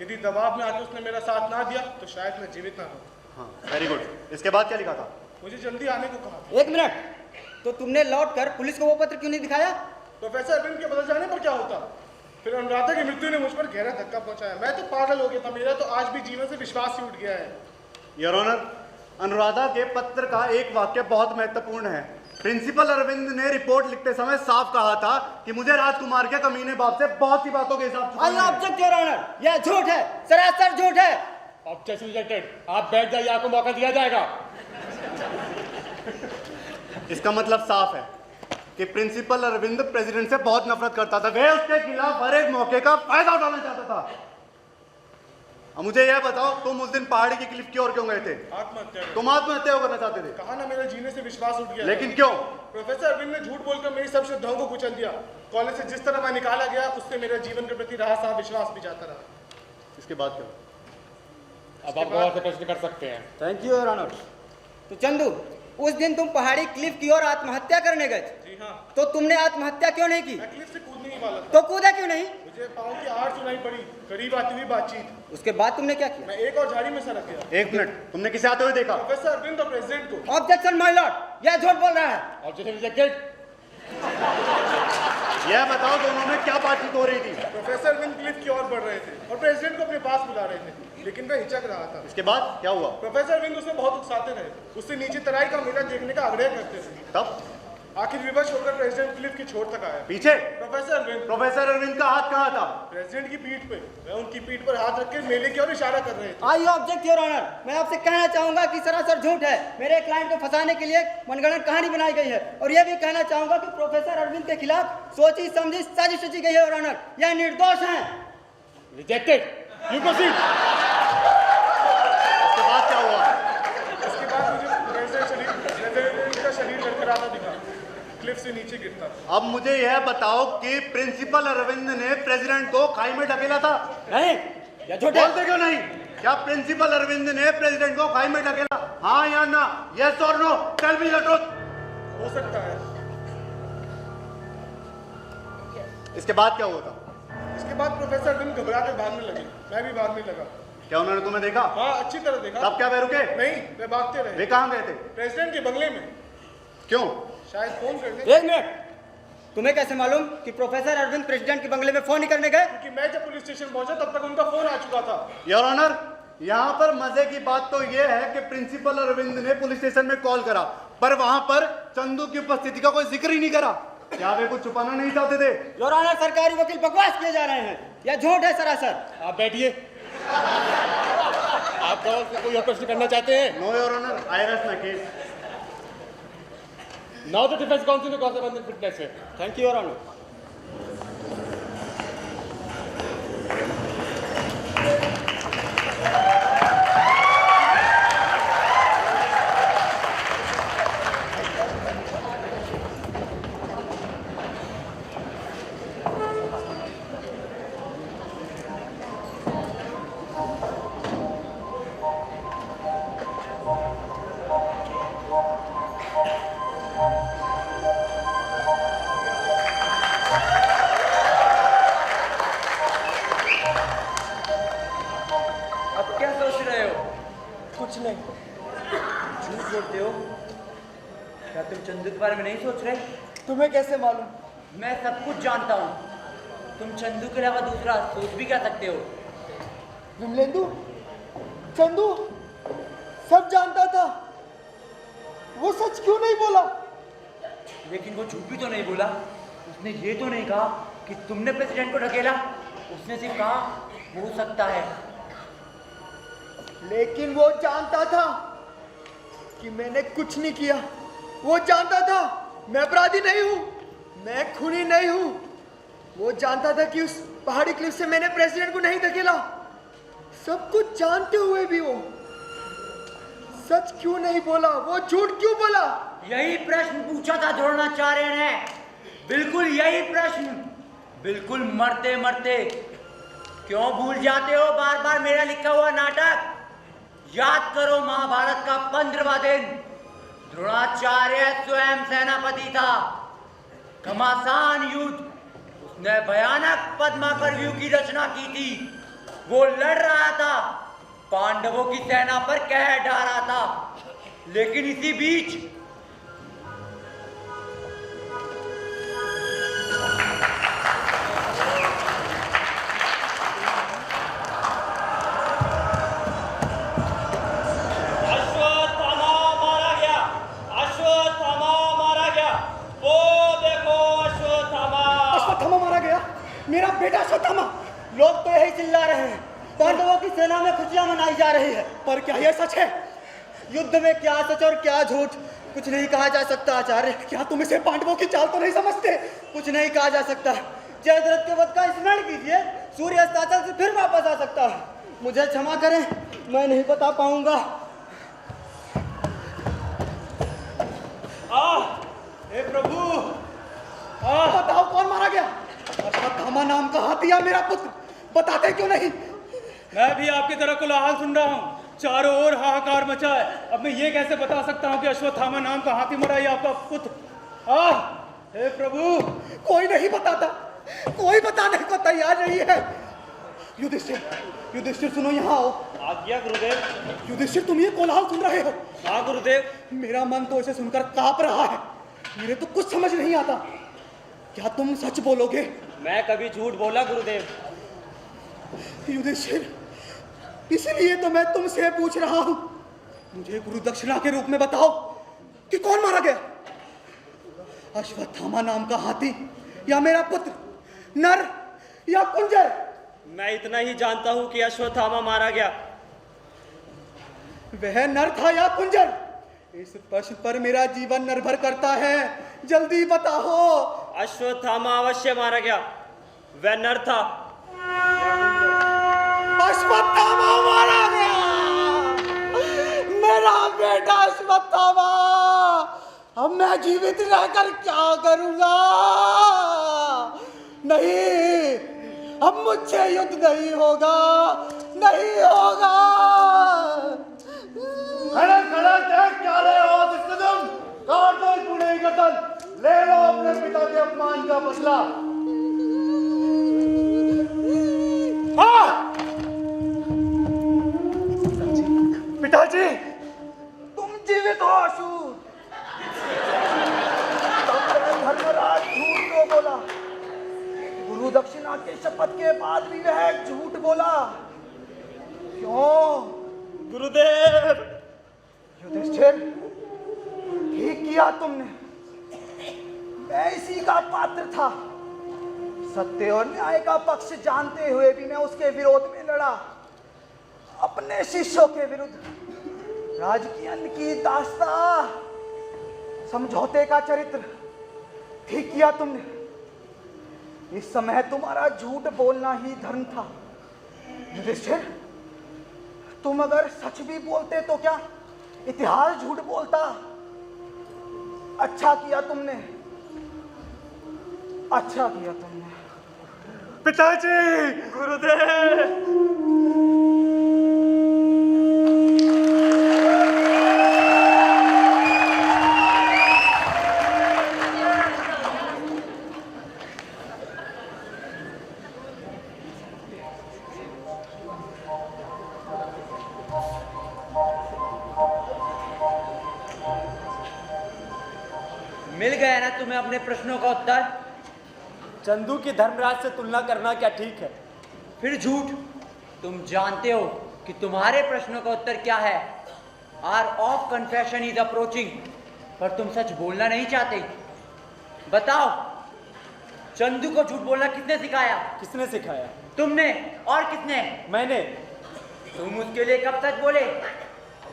यदि दबाव में आके उसने मेरा साथ ना दिया तो शायद मैं जीवित ना रहूं। हाँ, वेरी गुड। इसके बाद क्या लिखा था? मुझे जल्दी आने को कहा। एक मिनट, तो तुमने लौट कर पुलिस को वो पत्र क्यों नहीं दिखाया? प्रोफेसर अरविंद के बदल जाने पर क्या होता? फिर अनुराधा की मृत्यु ने मुझ पर गहरा धक्का पहुंचाया। मैं तो पागल हो गया था। मेरा तो आज भी जीवन से विश्वास ही उठ गया है। योर ऑनर, अनुराधा के पत्र का एक वाक्य बहुत महत्वपूर्ण है। प्रिंसिपल अरविंद ने रिपोर्ट लिखते समय साफ कहा था कि मुझे राजकुमार के कमीने बाप से बहुत सी बातों के हिसाब आई ऑब्जेक्ट योर ऑनर। यह झूठ है, सरासर झूठ है। Objection rejected. आप बैठ जाइए, आपको मौका दिया जाएगा। इसका मतलब साफ है कि प्रिंसिपल अरविंद प्रेसिडेंट से बहुत नफरत करता था। वह उसके खिलाफ हर एक मौके का फायदा उठाना चाहता था। अब मुझे यह बताओ, तुम उस दिन पहाड़ी की क्लिफ की ओर क्यों गए थे? आत्महत्या। तुम आत्महत्या करना चाहते थे? कहा ना, मेरे जीने से विश्वास उठ गया। लेकिन क्यों? प्रोफेसर अरविंद ने झूठ बोलकर मेरी सब श्रद्धाओं को कुचल दिया। कॉलेज से जिस तरह मैं निकाला गया, उससे मेरे जीवन के प्रति रहा साफ विश्वास भी जाता रहा। इसके बाद क्या? अब आप गौर से प्रश्न कर सकते हैं। Thank you your honour. तो चंदू, उस दिन तुम पहाड़ी क्लिफ की ओर आत्महत्या करने गए थे। जी हाँ। तो तुमने आत्महत्या क्यों नहीं की? मैं क्लिफ से कूदने ही वाला था। तो कूदा क्यों नहीं? मुझे पाँव की आहट सुनाई पड़ी, करीब आती हुई बातचीत। उसके बाद तुमने क्या किया? मैं एक और झाड़ी में सरक गया। एक मिनट, तुमने किसे आते हुए देखा? प्रोफेसर अरविंद और प्रेसिडेंट को। ऑब्जेक्शन माय लॉर्ड, यह झूठ बोल रहा है। Objection rejected. यह बताओ, दोनों में क्या बातचीत हो रही थी? प्रोफेसर अरविंद क्लिफ की ओर बढ़ रहे थे और प्रेसिडेंट को अपने पास बुला रहे थे, लेकिन वह हिचक रहा था। इसके बाद क्या हुआ? प्रोफेसर अरविंद उसे बहुत उकसाते रहे, उससे नीचे तराई का मेला देखने का आग्रह करते थे। तब आखिर विवश होकर प्रेसिडेंट क्लिफ की छोर तक आया। पीछे? प्रोफेसर अरविंद का हाथ कहाँ था? प्रेसिडेंट की पीठ पे। वह उनकी पीठ पर हाथ रख के मेले की ओर इशारा कर रहे थे। I object your honour. मैं आपसे कहना चाहूंगा कि सरासर झूठ है। मेरे क्लाइंट को फंसाने के लिए मनगढ़ंत कहानी बनाई गई है। और यह भी कहना चाहूंगा कि प्रोफेसर अरविंद के खिलाफ सोची समझी साजिश रची गई है योर ऑनर। यह निर्दोष है। रिजेक्टेड। You proceed. इसके बाद क्या हुआ? इसके बाद मुझे प्रेसिडेंट का शरीर लड़खड़ाता दिखा, क्लिफ से नीचे गिरता। अब मुझे यह बताओ कि प्रिंसिपल अरविंद ने प्रेसिडेंट को खाई में ढकेला था? नहीं, यह झूठ है। बोलते क्यों नहीं? क्या प्रिंसिपल अरविंद ने प्रेसिडेंट को खाई में ढकेला? हाँ या ना? यस और no? Tell me the truth. हो सकता है। इसके बाद क्या हुआ था? इसके बाद प्रोफेसर अरविंद घबरा कर भागने लगे। मैं भी भागने लगा। क्या उन्होंने तुम्हें देखा? हाँ, अच्छी तरह देखा। तब क्या वे रुके? नहीं, वे भागते रहे। वे कहाँ गए थे? प्रेसिडेंट के बंगले में। क्यों? शायद फोन करने। एक मिनट, तुम्हें कैसे मालूम कि प्रोफेसर अरविंद प्रेसिडेंट के बंगले में फोन ही करने गए? क्योंकि मैं जब पुलिस स्टेशन पहुंचा तब तक उनका फोन आ चुका था। योर ऑनर, यहाँ पर मजे की बात तो यह है कि प्रिंसिपल अरविंद ने पुलिस स्टेशन में कॉल करा, पर वहां पर चंदू की उपस्थिति का कोई जिक्र ही नहीं करा। क्या वे कुछ छुपाना नहीं चाहते थे? योर ऑनर, सरकारी वकील बकवास किए जा रहे हैं, यह झूठ है सरासर। आप बैठिए। आप कोई और प्रश्न करना चाहते हैं? No your honour, I rest my case. Now the defence counsel cross अबंधन फिटनेस है। Thank you your honour. झूठ बोलते हो? क्या तुम चंदू के बारे में नहीं सोच रहे? तुम्हें कैसे मालूम? मैं सब कुछ जानता हूँ। तुम चंदू के अलावा दूसरा सोच भी क्या सकते हो? विमलेंदु, चंदू सब जानता था, वो सच क्यों नहीं बोला? लेकिन वो झूठ भी तो नहीं बोला। उसने ये तो नहीं कहा कि तुमने प्रेसिडेंट को ढकेला। उसने सिर्फ कहा हो सकता है। लेकिन वो जानता था कि मैंने कुछ नहीं किया। वो जानता था मैं अपराधी नहीं हूं, मैं खूनी नहीं हूं। वो जानता था कि उस पहाड़ी क्लिफ से मैंने प्रेसिडेंट को नहीं धकेला। सब कुछ जानते हुए भी वो सच क्यों नहीं बोला? वो झूठ क्यों बोला? यही प्रश्न पूछा था द्रोणाचार्य ने। बिल्कुल यही प्रश्न। बिल्कुल मरते मरते। क्यों भूल जाते हो बार बार मेरा लिखा हुआ नाटक? याद करो महाभारत का 15वां दिन। द्रोणाचार्य स्वयं सेनापति था। घमासान युद्ध। उसने भयानक पद्माकर व्यूह की रचना की थी। वो लड़ रहा था, पांडवों की सेना पर कहर ढा रहा था। लेकिन इसी बीच मेरा बेटा अश्वत्थामा। लोग तो यही चिल्ला रहे हैं, पांडवों की सेना में खुशियां मनाई जा रही है। पर क्या यह सच है? युद्ध में क्या सच और क्या झूठ कुछ नहीं कहा जा सकता आचार्य। क्या तुम इसे पांडवों की चाल तो नहीं समझते? कुछ नहीं कहा जा सकता। जयद्रथ के वध का स्मरण कीजिए, सूर्य अस्ताचल से फिर वापस आ सकता है। मुझे क्षमा करें, मैं नहीं बता पाऊंगा। हे प्रभु, बताओ कौन मारा गया? अश्वत्थामा नाम का हाथी या मेरा पुत्र? बताते क्यों नहीं? मैं भी आपकी तरह कोलाहल सुन रहा हूँ। चारों ओर हाहाकार मचा है। अब मैं ये कैसे बता सकता हूँ कि अश्वत्थामा नाम का हाथी मरा या आपका पुत्र? हे प्रभु, कोई नहीं बताता, कोई बताने को तैयार नहीं है। युधिष्ठिर, युधिष्ठिर सुनो, यहाँ आओ। आज्ञा गुरुदेव। युधिष्ठिर, तुम ये कोलाहल सुन रहे हो? हाँ गुरुदेव। मेरा मन तो इसे सुनकर कांप रहा है। मेरे तो कुछ समझ नहीं आता। क्या तुम सच बोलोगे? मैं कभी झूठ बोला गुरुदेव? युधिष्ठिर, इसलिए तो मैं तुमसे पूछ रहा हूं। मुझे गुरु दक्षिणा के रूप में बताओ कि कौन मारा गया? अश्वत्थामा नाम का हाथी या मेरा पुत्र, नर या कुंजर? मैं इतना ही जानता हूं कि अश्वत्थामा मारा गया। वह नर था या कुंजर? इस प्रश्न पर मेरा जीवन निर्भर करता है। जल्दी बताओ। अश्वत्थामा अवश्य मारा गया। वह नर था। अश्वत्थामा मारा गया। मेरा बेटा अश्वत्थामा। अब मैं जीवित रहकर क्या करूंगा? नहीं, अब मुझसे युद्ध नहीं होगा, नहीं होगा। खड़े खड़े देख क्या रहे हो? तुम काट दो इस बूढ़े की गर्दन। ले लो अपने पिता के अपमान का बदला। पिताजी, तुम जीवित हो अशूर। धर्मराज झूठ क्यों बोला? गुरु दक्षिणा के शपथ के बाद भी वह झूठ बोला। क्यों? गुरुदेव। युधिष्ठिर, ठीक किया तुमने। मैं इसी का पात्र था। सत्य और न्याय का पक्ष जानते हुए भी मैं उसके विरोध में लड़ा, अपने शिष्यों के विरुद्ध। राजकीय की दास्ता, समझौते का चरित्र, ठीक किया तुमने। इस समय तुम्हारा झूठ बोलना ही धर्म था। युधिष्ठिर, तुम अगर सच भी बोलते तो क्या इतिहास झूठ बोलता? अच्छा किया तुमने, अच्छा किया तुमने। पिताजी। गुरुदेव। मिल गया ना तुम्हें अपने प्रश्नों का उत्तर? चंदू की धर्मराज से तुलना करना क्या ठीक है? फिर झूठ। तुम जानते हो कि तुम्हारे प्रश्नों का उत्तर क्या है। Hour of confession is approaching, पर तुम सच बोलना नहीं चाहते। बताओ, चंदू को झूठ बोलना किसने सिखाया? किसने सिखाया? तुमने। और किसने? मैंने। तुम उसके लिए कब सच बोले?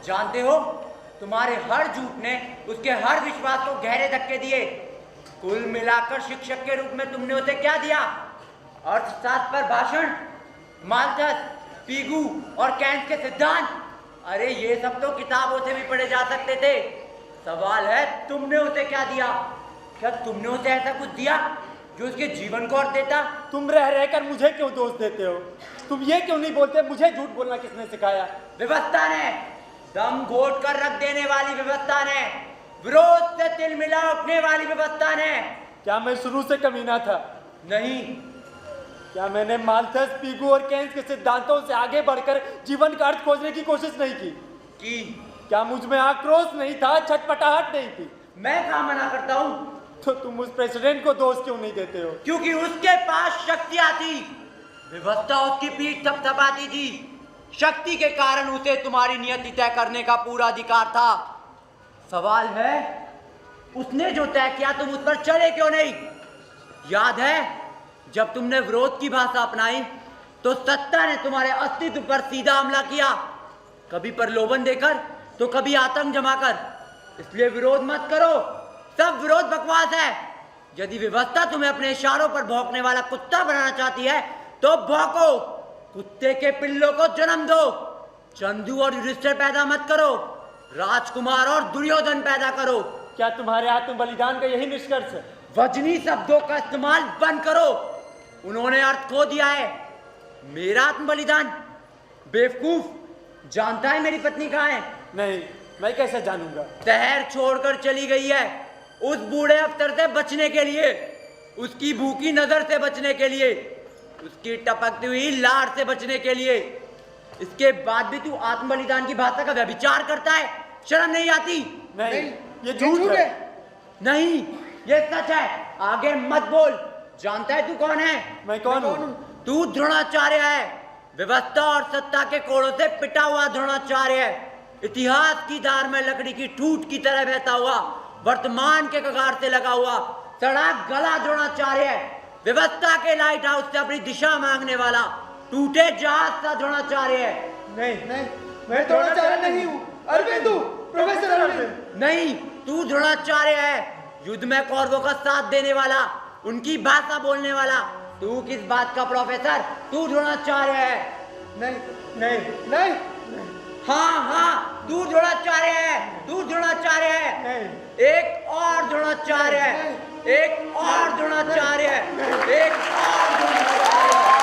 जानते हो, तुम्हारे हर झूठ ने उसके हर विश्वास को गहरे धक्के दिए। कुल मिलाकर शिक्षक के रूप में तुमने उसे क्या दिया? अर्थशास्त्र पर भाषण, माल्थस, पीगू और कैंट के सिद्धांत। अरे ये सब तो किताबों से भी पढ़े जा सकते थे। सवाल है तुमने उसे क्या दिया? क्या तुमने उसे ऐसा कुछ दिया जो उसके जीवन को अर्थ देता? तुम रह रहकर मुझे क्यों दोष देते हो? तुम ये क्यों नहीं बोलते मुझे झूठ बोलना किसने सिखाया? व्यवस्था ने, दम घोट कर रख देने वाली व्यवस्था ने, विरोध से तिल मिला उठने वाली व्यवस्था ने। क्या मैं शुरू से कमीना था? नहीं। क्या मैंने माल्थस, पीगू और केन्स के सिद्धांतों से आगे बढ़कर जीवन का अर्थ खोजने की कोशिश नहीं की? क्या मुझ में आक्रोश नहीं था, छटपटाहट नहीं थी? मैं कहाँ मना करता हूँ? तो तुम उस प्रेसिडेंट को दोष क्यों नहीं देते हो? क्योंकि उसके पास शक्तियां थी, व्यवस्था उसकी पीठ थपथपाती थी। शक्ति के कारण उसे तुम्हारी नियति तय करने का पूरा अधिकार था। सवाल है, उसने जो तय किया तुम उस पर चले क्यों नहीं? याद है जब तुमने विरोध की भाषा अपनाई तो सत्ता ने तुम्हारे अस्तित्व पर सीधा हमला किया, कभी प्रलोभन देकर तो कभी आतंक जमाकर। इसलिए विरोध मत करो, सब विरोध बकवास है। यदि व्यवस्था तुम्हें अपने इशारों पर भौंकने वाला कुत्ता बनाना चाहती है तो भौंको, कुत्ते के पिल्लों को जन्म दो। चंदू और युधिष्ठिर पैदा मत करो, राजकुमार और दुर्योधन पैदा करो। क्या तुम्हारे आत्म बलिदान का यही निष्कर्ष है? वजनी शब्दों का इस्तेमाल बंद करो, उन्होंने अर्थ खो दिया है। मेरा आत्म बलिदान? बेवकूफ, जानता है मेरी पत्नी कहाँ है? नहीं, मैं कैसे जानूंगा? शहर छोड़कर चली गई है, उस बूढ़े अफसर से बचने के लिए, उसकी भूखी नजर से बचने के लिए, उसकी टपकती हुई लार से बचने के लिए। इसके बाद भी तू आत्म बलिदान की भाषा का व्यभिचार करता है, शर्म नहीं आती? नहीं, ये झूठ है। नहीं, ये सच है। आगे मत बोल। जानता है तू कौन है? मैं कौन हूँ? तू द्रोणाचार्य है, व्यवस्था और सत्ता के कोड़ों से पिटा हुआ द्रोणाचार्य है। इतिहास की धार में लकड़ी की ठूठ की तरह बहता हुआ, वर्तमान के कगार से लगा हुआ सड़ा गला द्रोणाचार्य है। व्यवस्था के लाइट हाउस से अपनी दिशा मांगने वाला टूटे जहाज सा द्रोणाचार्य है। नहीं, मैं द्रोणाचार्य नहीं हूँ, अरविंद हूँ, प्रोफेसर अरविंद। नहीं, तू द्रोणाचार्य है, युद्ध में कौरवों का साथ देने वाला, उनकी भाषा बोलने वाला। तू किस बात का प्रोफेसर? तू द्रोणाचार्य है। नहीं। हाँ, तू द्रोणाचार्य है, तू द्रोणाचार्य है। एक और द्रोणाचार्य है, एक और द्रोणाचार्य है, एक और द्रोणाचार्य है।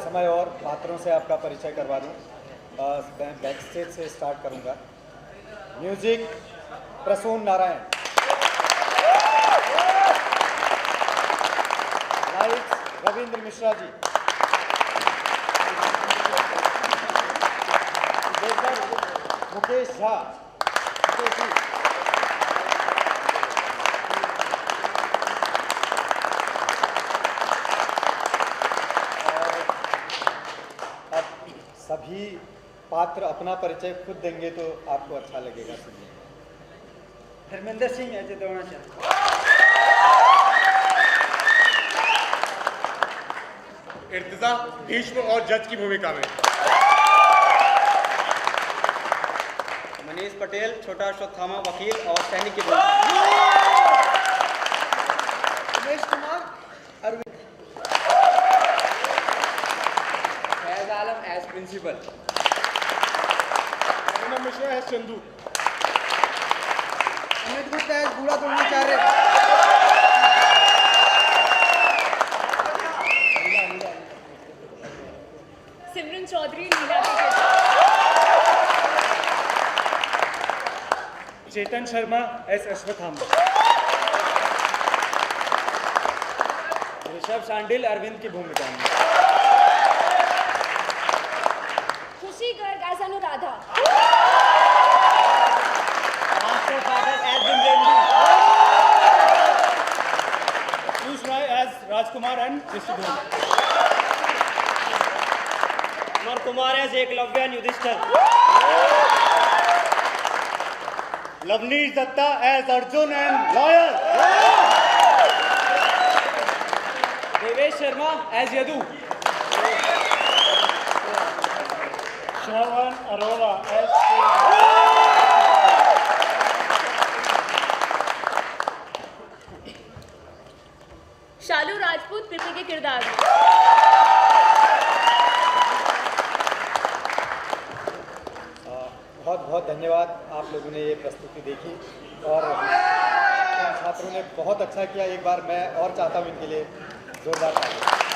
समय और पात्रों से आपका परिचय करवा दूं। मैं बैक स्टेज से स्टार्ट करूंगा। म्यूजिक प्रसून नारायण, लाइट्स रविंद्र मिश्रा जी, मुकेश झा, मुकेश जी, सभी पात्र अपना परिचय खुद देंगे तो आपको अच्छा लगेगा सुनने में। धर्मेंद्र सिंह अजय द्रोणाचार्य। इर्तिजा भीष्म और जज की भूमिका में। मनीष पटेल छोटा अश्वत्थामा वकील और सैनिक की भूमिका। उमेश कुमार अरविंद। फैज आलम एज प्रिंसिपल। पूनम मिश्रा है चंदू। अमित गुप्ता एज बूढ़ा द्रोणाचार्य। सिमरन चौधरी नीला के किरदार। चेतन शर्मा एस अश्वत्थामा। ऋषभ शांडिल अरविंद की भूमिका में। Khushi Garg as Anuradha. Master father as Bimrendra. Piyush Rai as Rajkumar and Rishidhar. Amar Kumar as Eklavya and Yudhishthir. Lavneesh Dutta as Arjun and lawyer. Devesh Sharma as Yadu. Shravan Arora as Shalu Rajput Prithvi के किरदार में। बहुत बहुत धन्यवाद, आप लोगों ने ये प्रस्तुति देखी और इन छात्रों ने बहुत अच्छा किया। एक बार मैं और चाहता हूँ इनके लिए जोरदार ताली।